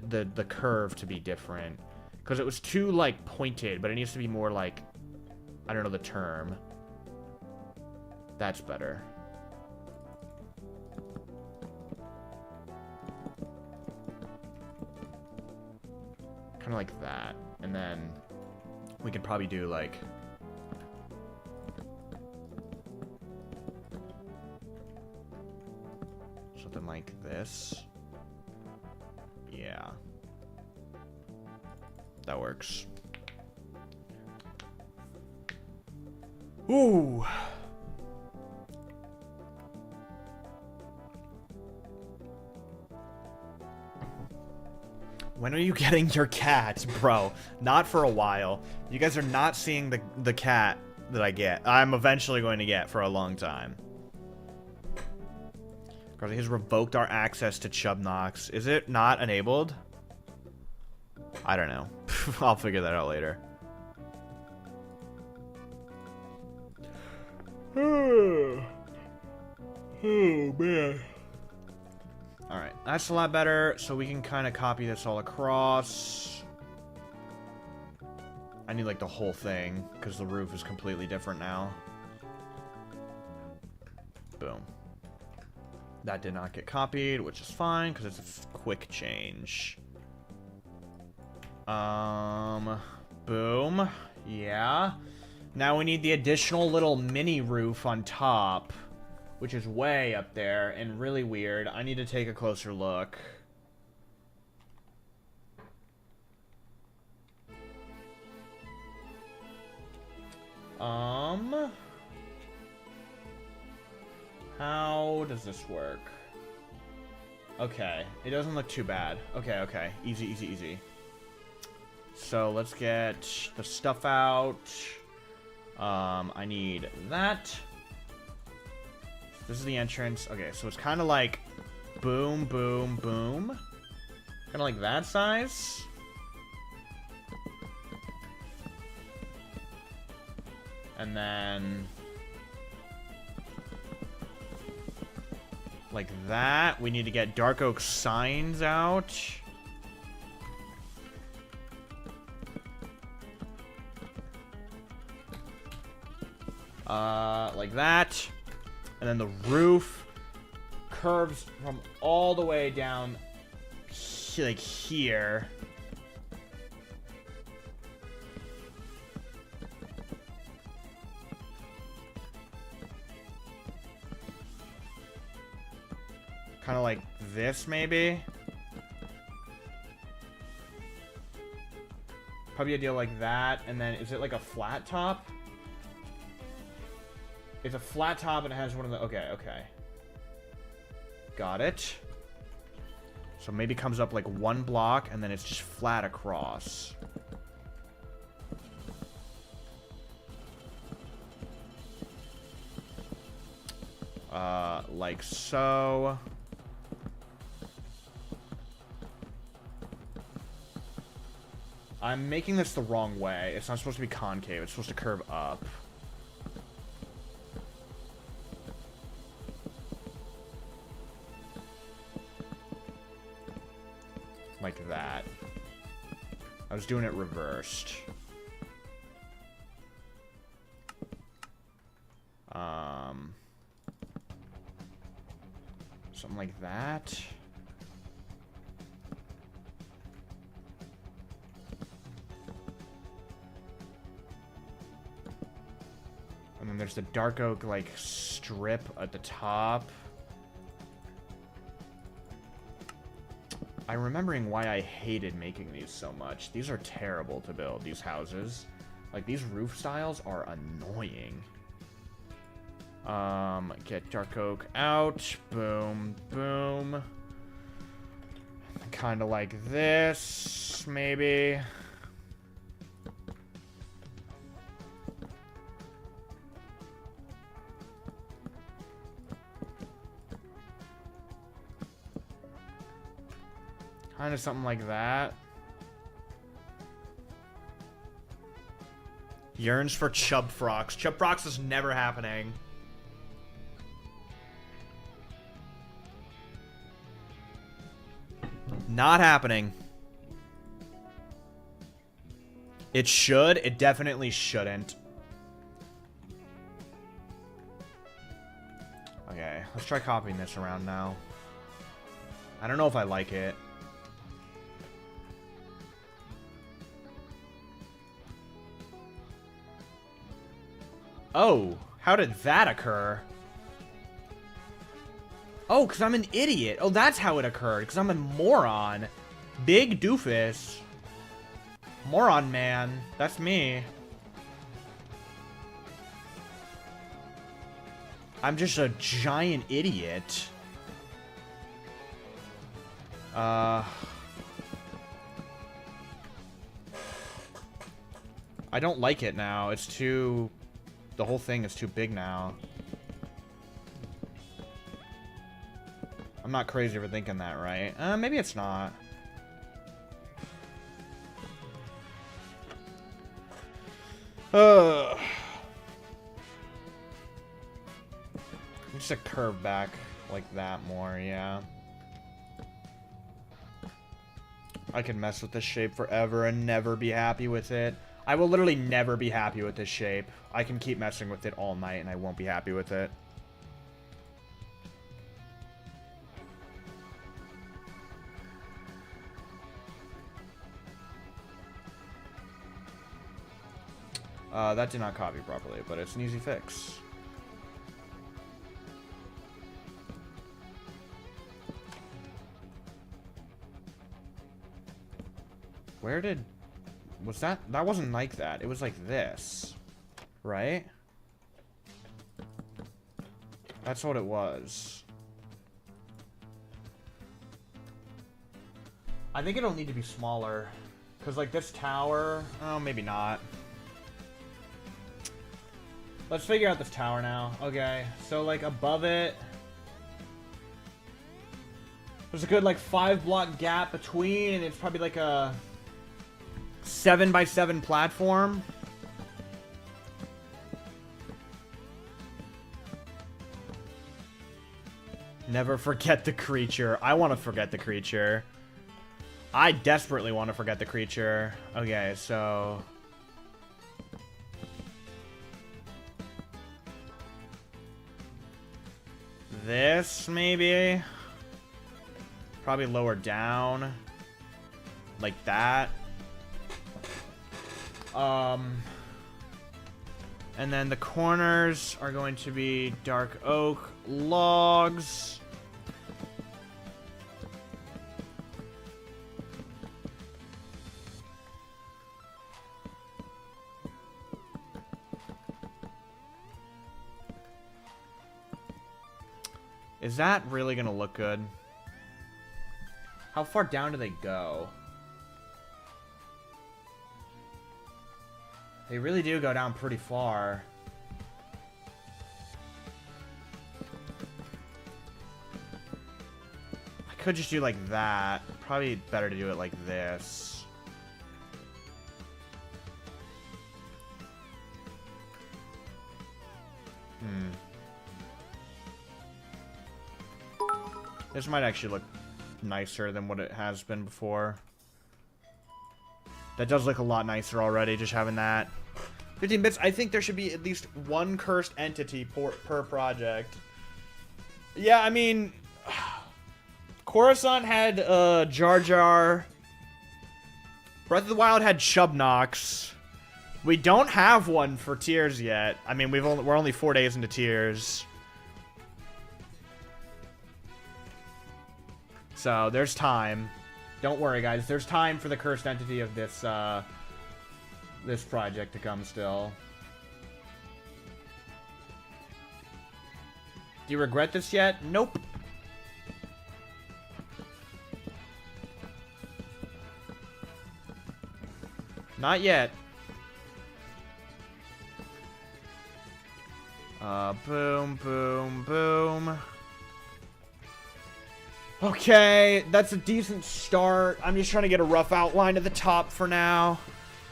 The curve to be different. Because it was too, like, pointed, but it needs to be more, like... I don't know the term. That's better. Kind of like that. And then we could probably do like... something like this. Yeah. That works. Ooh. When are you getting your cat, bro? Not for a while. You guys are not seeing the cat that I get. I'm eventually going to get for a long time. Grazzy has revoked our access to Chubnox. Is it not enabled? I don't know. I'll figure that out later. Oh, man. Alright, that's a lot better, so we can kind of copy this all across. I need, like, the whole thing, because the roof is completely different now. Boom. That did not get copied, which is fine, because it's a quick change. Boom. Yeah. Now we need the additional little mini roof on top, which is way up there and really weird. I need to take a closer look. How does this work? Okay, it doesn't look too bad. Okay, okay. Easy, easy, easy. So let's get the stuff out. I need that. This is the entrance. Okay, so it's kind of like boom, boom, boom. Kind of like that size. And then like that. We need to get dark oak signs out. Like that. And then the roof curves from all the way down, like here. Kind of like this, maybe. Probably a deal like that. And then, is it like a flat top? It's a flat top and it has one of the... Okay, okay. Got it. So maybe comes up like one block and then it's just flat across. Like so. I'm making this the wrong way. It's not supposed to be concave. It's supposed to curve up. Like that. I was doing it reversed. Something like that. And then there's the dark oak, like, strip at the top. I'm remembering why I hated making these so much. These are terrible to build, these houses. Like, these roof styles are annoying. Get dark oak out. Boom, boom. Kind of like this, maybe. Kind of something like that. Yearns for chub frocks. Chub frocks is never happening. Not happening. It should. It definitely shouldn't. Okay, let's try copying this around now. I don't know if I like it. Oh, how did that occur? Oh, because I'm an idiot. Oh, that's how it occurred. Because I'm a moron. Big doofus. Moron man. That's me. I'm just a giant idiot. I don't like it now. It's too... The whole thing is too big now. I'm not crazy for thinking that, right? Maybe it's not. Just a curve back like that more, yeah. I can mess with this shape forever and never be happy with it. I will literally never be happy with this shape. I can keep messing with it all night and I won't be happy with it. That did not copy properly, but it's an easy fix. Where did... Was that... That wasn't like that. It was like this. Right? That's what it was. I think it'll need to be smaller. Because, like, this tower... Oh, maybe not. Let's figure out this tower now. Okay, so, like, above it... There's a good, like, 5-block gap between, and it's probably like a 7x7 platform. Never forget the creature. I want to forget the creature. I desperately want to forget the creature. Okay, so... this, maybe. Probably lower down. Like that. And then the corners are going to be dark oak logs. Is that really gonna look good? How far down do they go? They really do go down pretty far. I could just do like that. Probably better to do it like this. This might actually look nicer than what it has been before. That does look a lot nicer already, just having that. 15 bits, I think there should be at least one cursed entity per project. Yeah, I mean... Coruscant had Jar Jar. Breath of the Wild had Chubnox. We don't have one for Tears yet. I mean, we're only 4 days into Tears. So, there's time. Don't worry, guys. There's time for the cursed entity of this, this project to come still. Do you regret this yet? Nope. Not yet. Boom, boom, boom. Okay, that's a decent start. I'm just trying to get a rough outline at the top for now.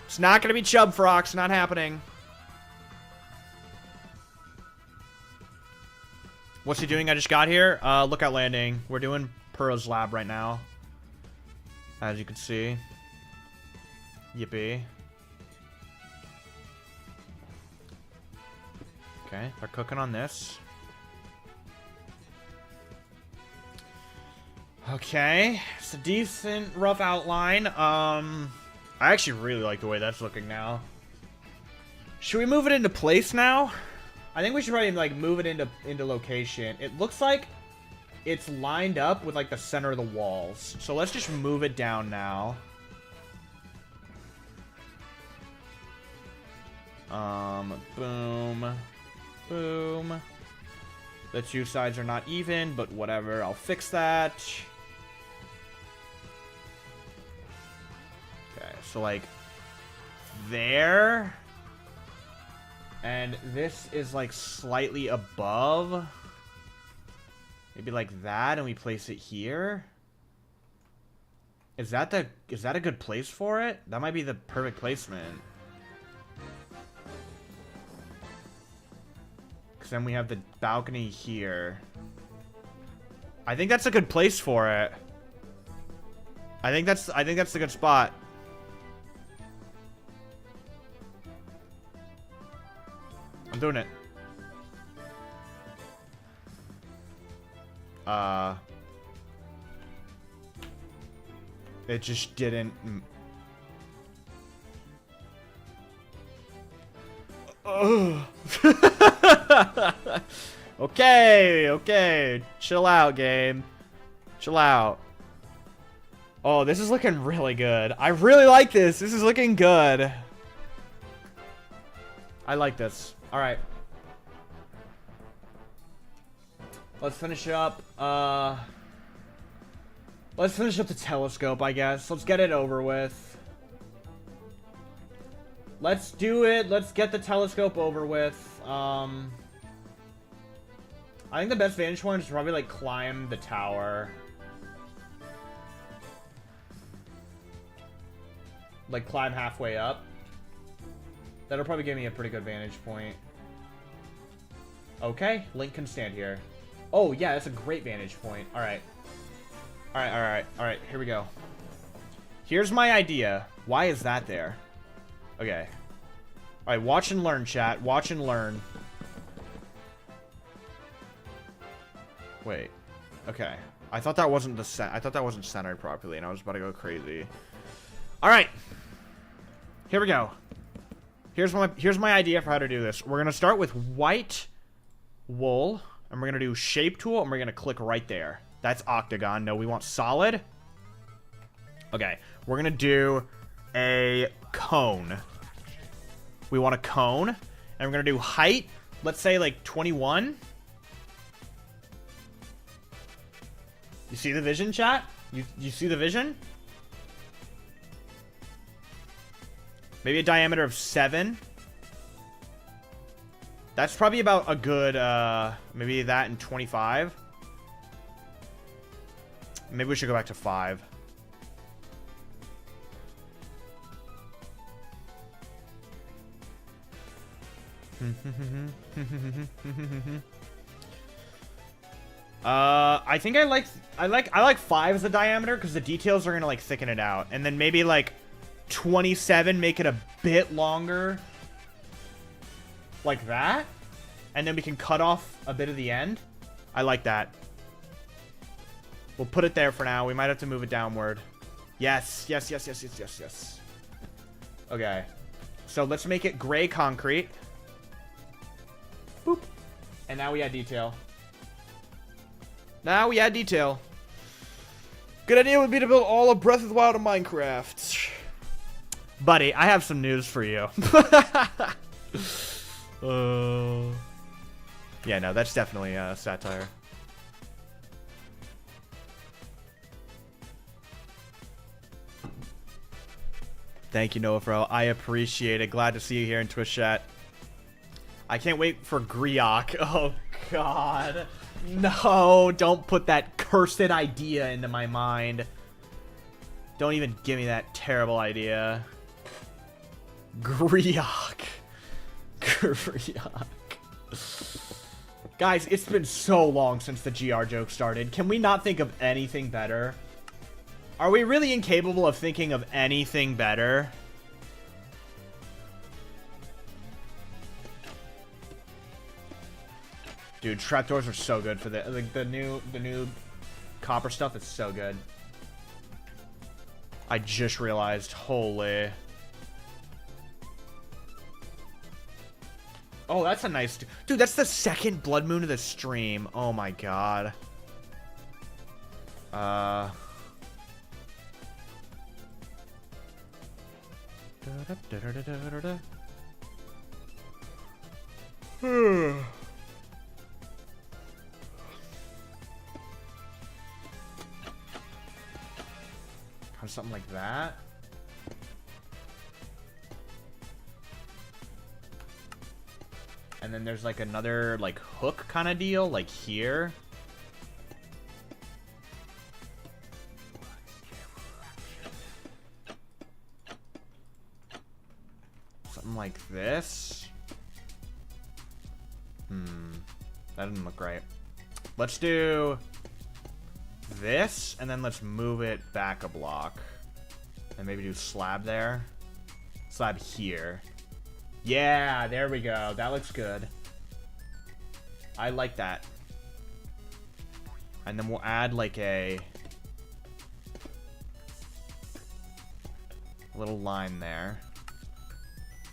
It's not going to be Chub Frox, not happening. What's he doing? I just got here. Lookout landing. We're doing Pearl's lab right now. As you can see. Yippee. Okay, they're cooking on this. Okay, it's a decent rough outline. I actually really like the way that's looking now. Should we move it into place now? I think we should probably like move it into location. It looks like it's lined up with like the center of the walls. So let's just move it down now. Boom. Boom. The two sides are not even, but whatever. I'll fix that. Okay, so like there. And this is like slightly above. Maybe like that, and we place it here. Is that a good place for it? That might be the perfect placement. Because then we have the balcony here. I think that's a good place for it. I think that's a good spot. I'm doing it. It just didn't. Okay. Chill out, game. Chill out. Oh, this is looking really good. I really like this. This is looking good. I like this. All right. Let's finish up. Let's finish up the telescope, I guess. Let's get it over with. Let's do it. Let's get the telescope over with. I think the best vantage point is probably like climb the tower. Like climb halfway up. That'll probably give me a pretty good vantage point. Okay, Link can stand here. Oh yeah, that's a great vantage point. Alright. Alright, here we go. Here's my idea. Why is that there? Okay. Alright, watch and learn, chat. Watch and learn. Wait. Okay. I thought that wasn't I thought that wasn't centered properly, and I was about to go crazy. All right. Here we go. Here's my idea for how to do this. We're gonna start with white wool, and we're gonna do shape tool, and we're gonna click right there. That's octagon. No, we want solid. Okay. We're gonna do a cone. We want a cone, and we're gonna do height. Let's say like 21. You see the vision, chat? You see the vision? Maybe a diameter of 7. That's probably about a good, maybe that and 25. Maybe we should go back to 5. I think I like 5 as a diameter because the details are gonna like thicken it out, and then maybe like 27, make it a bit longer, like that, and then we can cut off a bit of the end. I like that. We'll put it there for now. We might have to move it downward. Yes, yes, yes, yes, yes, yes, yes. Okay, so let's make it gray concrete. Boop. And now we add detail. Now we add detail. Good idea would be to build all of Breath of the Wild in Minecraft. Buddy, I have some news for you. Yeah, no, that's definitely satire. Thank you, Noah Fro. I appreciate it. Glad to see you here in Twitch chat. I can't wait for Griok. Oh, God. No, don't put that cursed idea into my mind. Don't even give me that terrible idea. Griok. Griok. Guys, it's been so long since the GR joke started. Can we not think of anything better? Are we really incapable of thinking of anything better? Dude, trapdoors are so good for the new copper stuff is so good. I just realized, holy. Oh, that's a nice... Dude, that's the second blood moon of the stream. Oh my god. Or something like that. And then there's like another like hook kind of deal, like here. Something like this. That doesn't look right. Let's do this, and then let's move it back a block. And maybe do slab there. Slab here. Yeah, there we go. That looks good. I like that. And then we'll add like a little line there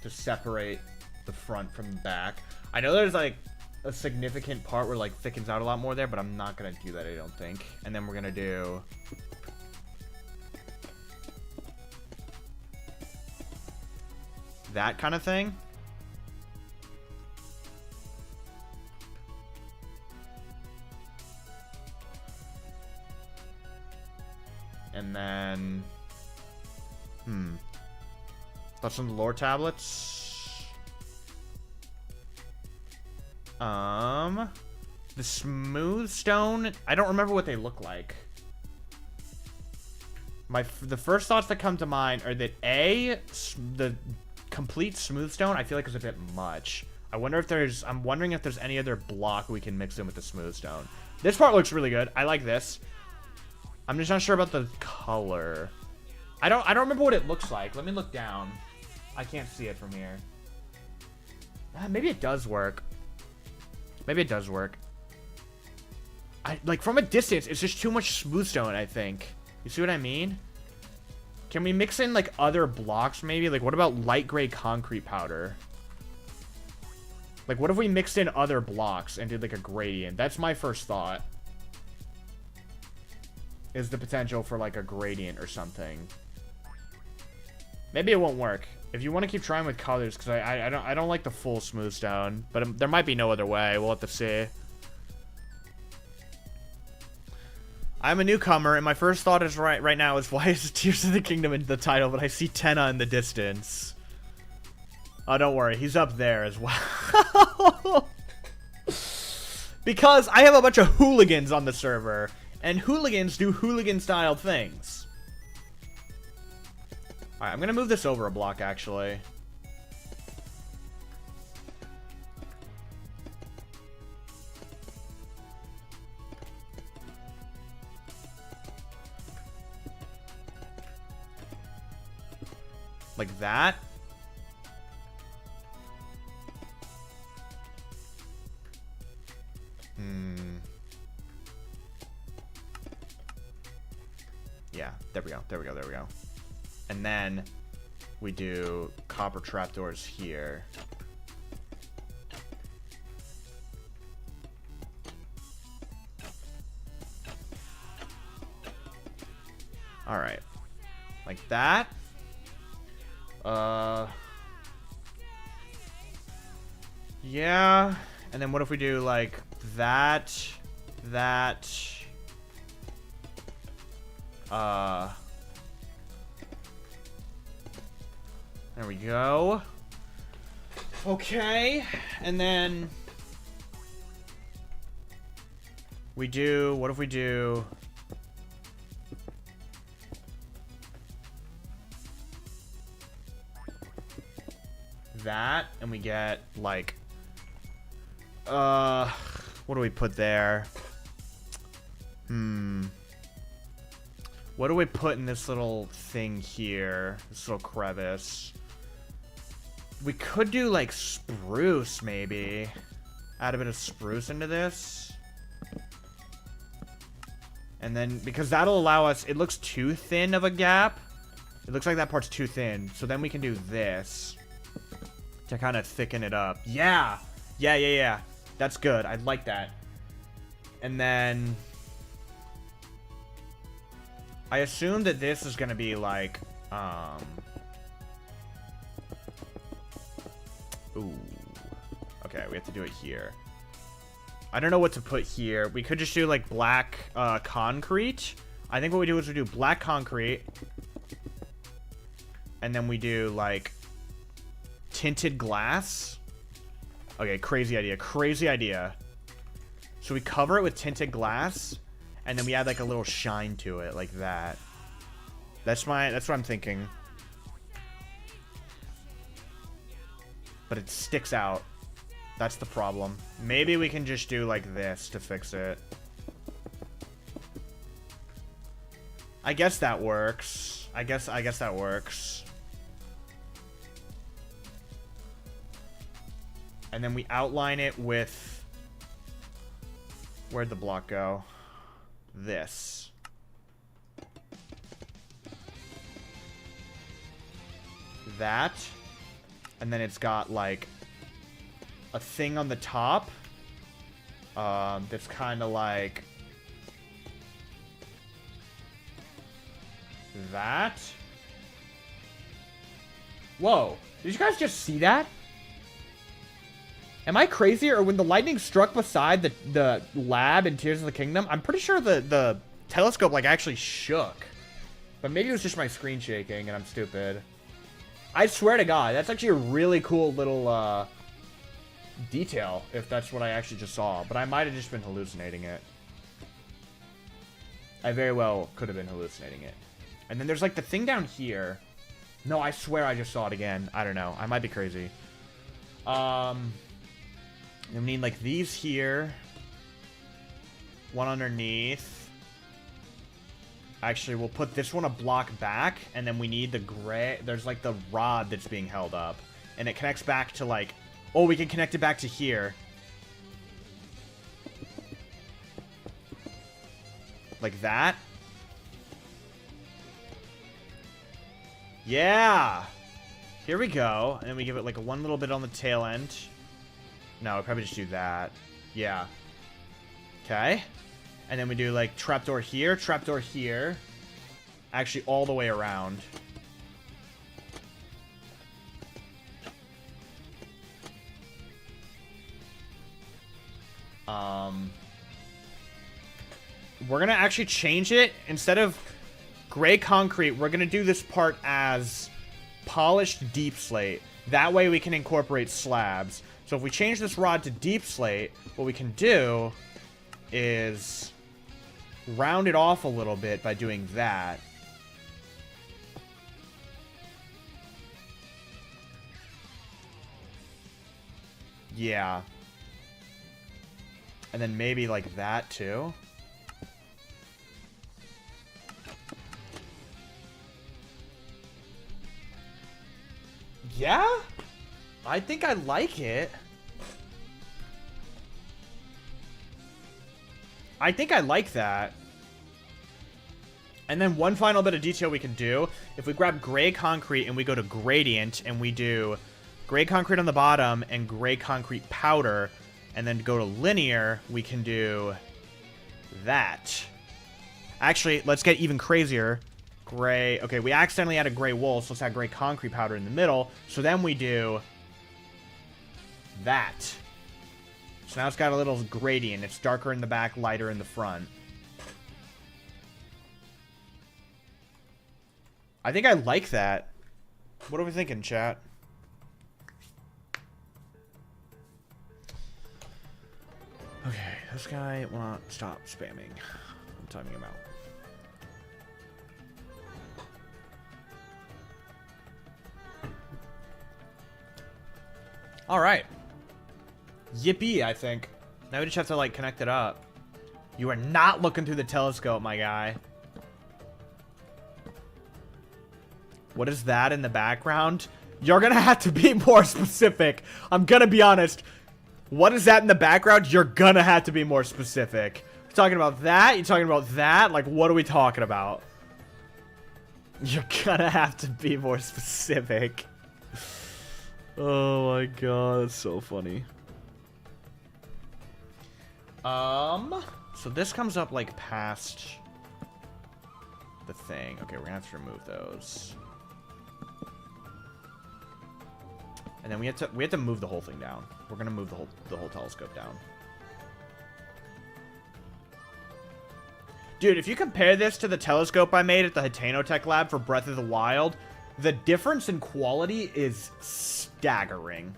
to separate the front from the back. I know there's like a significant part where like thickens out a lot more there, but I'm not gonna do that, I don't think. And then we're gonna do that kind of thing. And then thoughts on the lore tablets. The smooth stone, I don't remember what they look like. The first thoughts that come to mind are that the complete smooth stone I feel like is a bit much. I'm wondering if there's any other block we can mix in with the smooth stone. This part looks really good. I like this. I'm just not sure about the color. I don't remember what it looks like. Let me look down. I can't see it from here. Maybe it does work. Maybe it does work. like, from a distance, it's just too much smooth stone, I think. You see what I mean? Can we mix in, like, other blocks, maybe? Like, what about light gray concrete powder? Like, what if we mixed in other blocks and did, like, a gradient? That's my first thought. Is the potential for, like, a gradient or something. Maybe it won't work. If you want to keep trying with colors, because I don't like the full smooth stone. But there might be no other way. We'll have to see. I'm a newcomer, and my first thought is right now is, why is Tears of the Kingdom in the title, but I see Tenna in the distance? Oh, don't worry. He's up there as well. Because I have a bunch of hooligans on the server, and hooligans do hooligan-style things. Alright, I'm gonna move this over a block, actually. Like that. Yeah, there we go, there we go, there we go. And then we do copper trapdoors here. All right, like that. Yeah. And then what if we do like that, that, there we go. Okay. And then we do, what if we do that, and we get like, what do we put there? What do we put in this little thing here? This little crevice. We could do like spruce, maybe. Add a bit of spruce into this. And then, because that'll allow us, it looks too thin of a gap. It looks like that part's too thin. So then we can do this to kind of thicken it up. Yeah. Yeah. That's good. I like that. And then I assume that this is going to be like, ooh. Okay, we have to do it here. I don't know what to put here. We could just do like black concrete. I think what we do is we do black concrete. And then we do like tinted glass. Okay, crazy idea. Crazy idea. So we cover it with tinted glass, and then we add like a little shine to it, like that. That's what I'm thinking. But it sticks out. That's the problem. Maybe we can just do like this to fix it. I guess that works. I guess that works. And then we outline it with... Where'd the block go? This. That. And then it's got, like, a thing on the top. That's kind of like... that. Whoa. Did you guys just see that? Am I crazy, or when the lightning struck beside the lab in Tears of the Kingdom, I'm pretty sure the telescope, like, actually shook. But maybe it was just my screen shaking, and I'm stupid. I swear to God, that's actually a really cool little, detail, if that's what I actually just saw. But I might have just been hallucinating it. I very well could have been hallucinating it. And then there's, like, the thing down here. No, I swear I just saw it again. I don't know. I might be crazy. We need like these here. One underneath. Actually, we'll put this one a block back, and then we need the gray. There's like the rod that's being held up, and it connects back to like, oh, we can connect it back to here. Like that. Yeah. Here we go. And then we give it like one little bit on the tail end. No, I'd probably just do that. Yeah. Okay. And then we do like trapdoor here, trapdoor here. Actually, all the way around. We're gonna actually change it. Instead of gray concrete, we're gonna do this part as polished deep slate. That way we can incorporate slabs. So if we change this rod to deep slate, what we can do is round it off a little bit by doing that. Yeah. And then maybe like that too. Yeah? I think I like it. I think I like that. And then one final bit of detail we can do. If we grab gray concrete and we go to gradient and we do gray concrete on the bottom and gray concrete powder and then go to linear, we can do that. Actually, let's get even crazier. Gray. Okay, we accidentally added gray wool, so let's add gray concrete powder in the middle. So then we do that. So now it's got a little gradient. It's darker in the back, lighter in the front. I think I like that. What are we thinking, chat? Okay, this guy will not stop spamming. I'm timing him out. Alright. Yippee, I think. Now we just have to, like, connect it up. You are not looking through the telescope, my guy. What is that in the background? You're gonna have to be more specific. I'm gonna be honest. What is that in the background? You're gonna have to be more specific. You're talking about that? You're talking about that? Like, what are we talking about? You're gonna have to be more specific. Oh my god, that's so funny. So this comes up like past the thing. Okay, we're gonna have to remove those. And then we have to move the whole thing down. We're gonna move the whole telescope down. Dude, if you compare this to the telescope I made at the TOTK lab for Breath of the Wild, the difference in quality is staggering.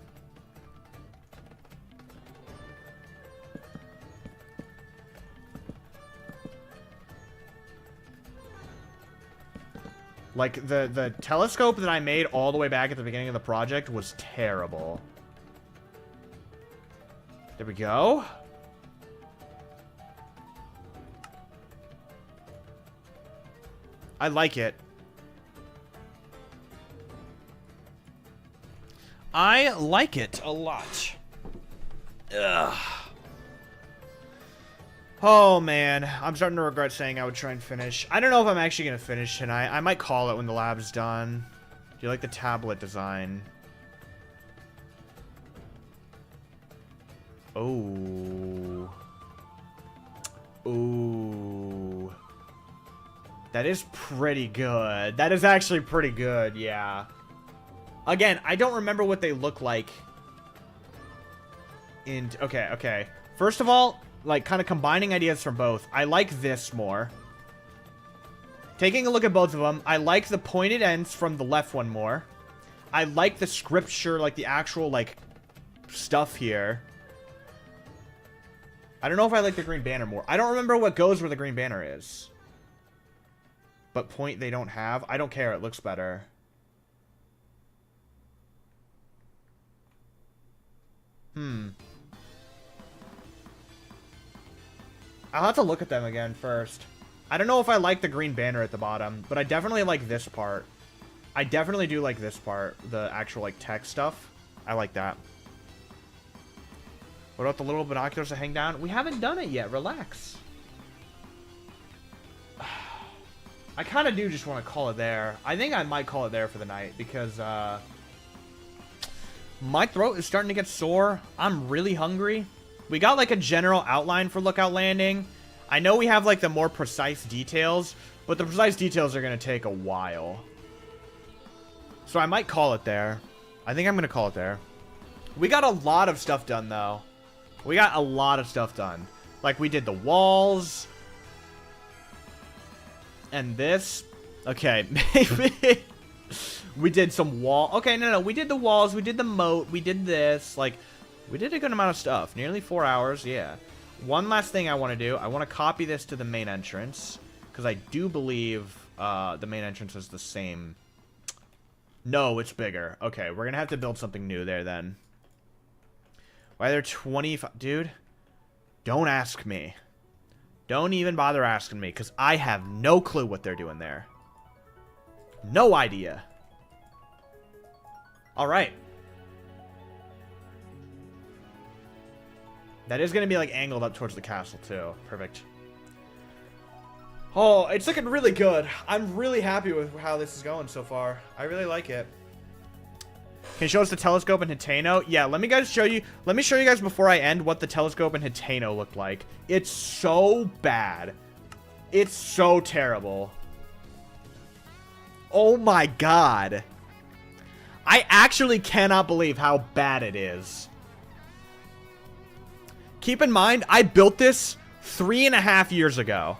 Like, the telescope that I made all the way back at the beginning of the project was terrible. There we go. I like it. I like it a lot. Ugh. Oh, man. I'm starting to regret saying I would try and finish. I don't know if I'm actually going to finish tonight. I might call it when the lab's done. Do you like the tablet design? Oh. Ooh. That is pretty good. That is actually pretty good, yeah. Again, I don't remember what they look like. Okay. First of all, like, kind of combining ideas from both. I like this more. Taking a look at both of them, I like the pointed ends from the left one more. I like the scripture, like, the actual, like, stuff here. I don't know if I like the green banner more. I don't remember what goes where the green banner is. But point they don't have. I don't care. It looks better. I'll have to look at them again first. I don't know if I like the green banner at the bottom, but I definitely like this part. I definitely do like this part. The actual, like, text stuff. I like that. What about the little binoculars that hang down? We haven't done it yet. Relax. I kind of do just want to call it there. I think I might call it there for the night because my throat is starting to get sore. I'm really hungry. We got like a general outline for Lookout Landing. I know we have like the more precise details, but the precise details are going to take a while. So I might call it there. I think I'm going to call it there. We got a lot of stuff done though. We got a lot of stuff done. Like we did the walls. And this. Okay, maybe. We did some wall. Okay, no. We did the walls. We did the moat. We did this. Like, we did a good amount of stuff. Nearly 4 hours. Yeah. One last thing I want to do. I want to copy this to the main entrance. Because I do believe the main entrance is the same. No, it's bigger. Okay, we're going to have to build something new there then. Why are there 25? Dude, don't ask me. Don't even bother asking me. Because I have no clue what they're doing there. No idea. Alright. That is going to be like angled up towards the castle too. Perfect. Oh, it's looking really good. I'm really happy with how this is going so far. I really like it. Can you show us the telescope in Hitano? Yeah, let me show you guys before I end what the telescope in Hitano looked like. It's so bad. It's so terrible. Oh my god. I actually cannot believe how bad it is. Keep in mind, I built this 3.5 years ago.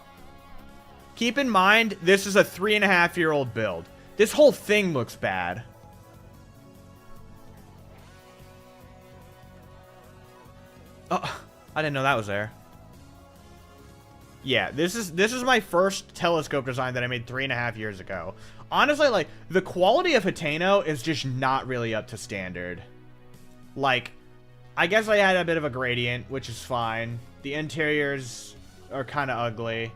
Keep in mind, this is a 3.5-year-old build. This whole thing looks bad. Oh, I didn't know that was there. Yeah, this is my first telescope design that I made 3.5 years ago. Honestly, like, the quality of Hitano is just not really up to standard. Like, I guess I had a bit of a gradient, which is fine. The interiors are kind of ugly.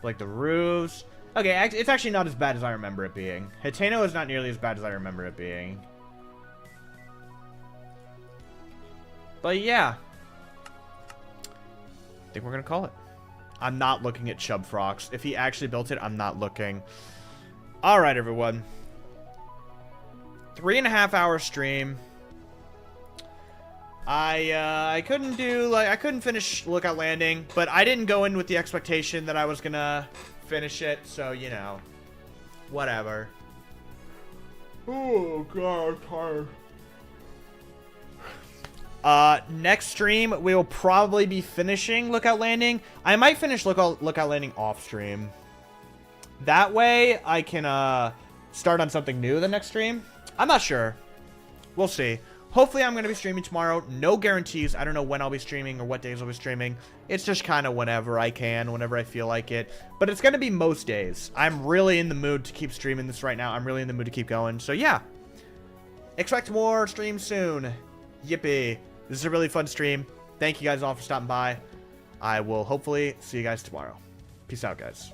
Like, the roofs. Okay, it's actually not as bad as I remember it being. Hitano is not nearly as bad as I remember it being. But yeah. I think we're going to call it. I'm not looking at Chub Frox. If he actually built it, I'm not looking. Alright, everyone. 3.5 hour stream. I couldn't finish Lookout Landing, but I didn't go in with the expectation that I was gonna finish it, so, you know. Whatever. Oh, God, I'm tired. Next stream, we will probably be finishing Lookout Landing. I might finish Lookout Landing off stream. That way, I can, start on something new the next stream. I'm not sure. We'll see. Hopefully, I'm going to be streaming tomorrow. No guarantees. I don't know when I'll be streaming or what days I'll be streaming. It's just kind of whenever I can, whenever I feel like it. But it's going to be most days. I'm really in the mood to keep streaming this right now. I'm really in the mood to keep going. So, yeah. Expect more streams soon. Yippee. This is a really fun stream. Thank you guys all for stopping by. I will hopefully see you guys tomorrow. Peace out, guys.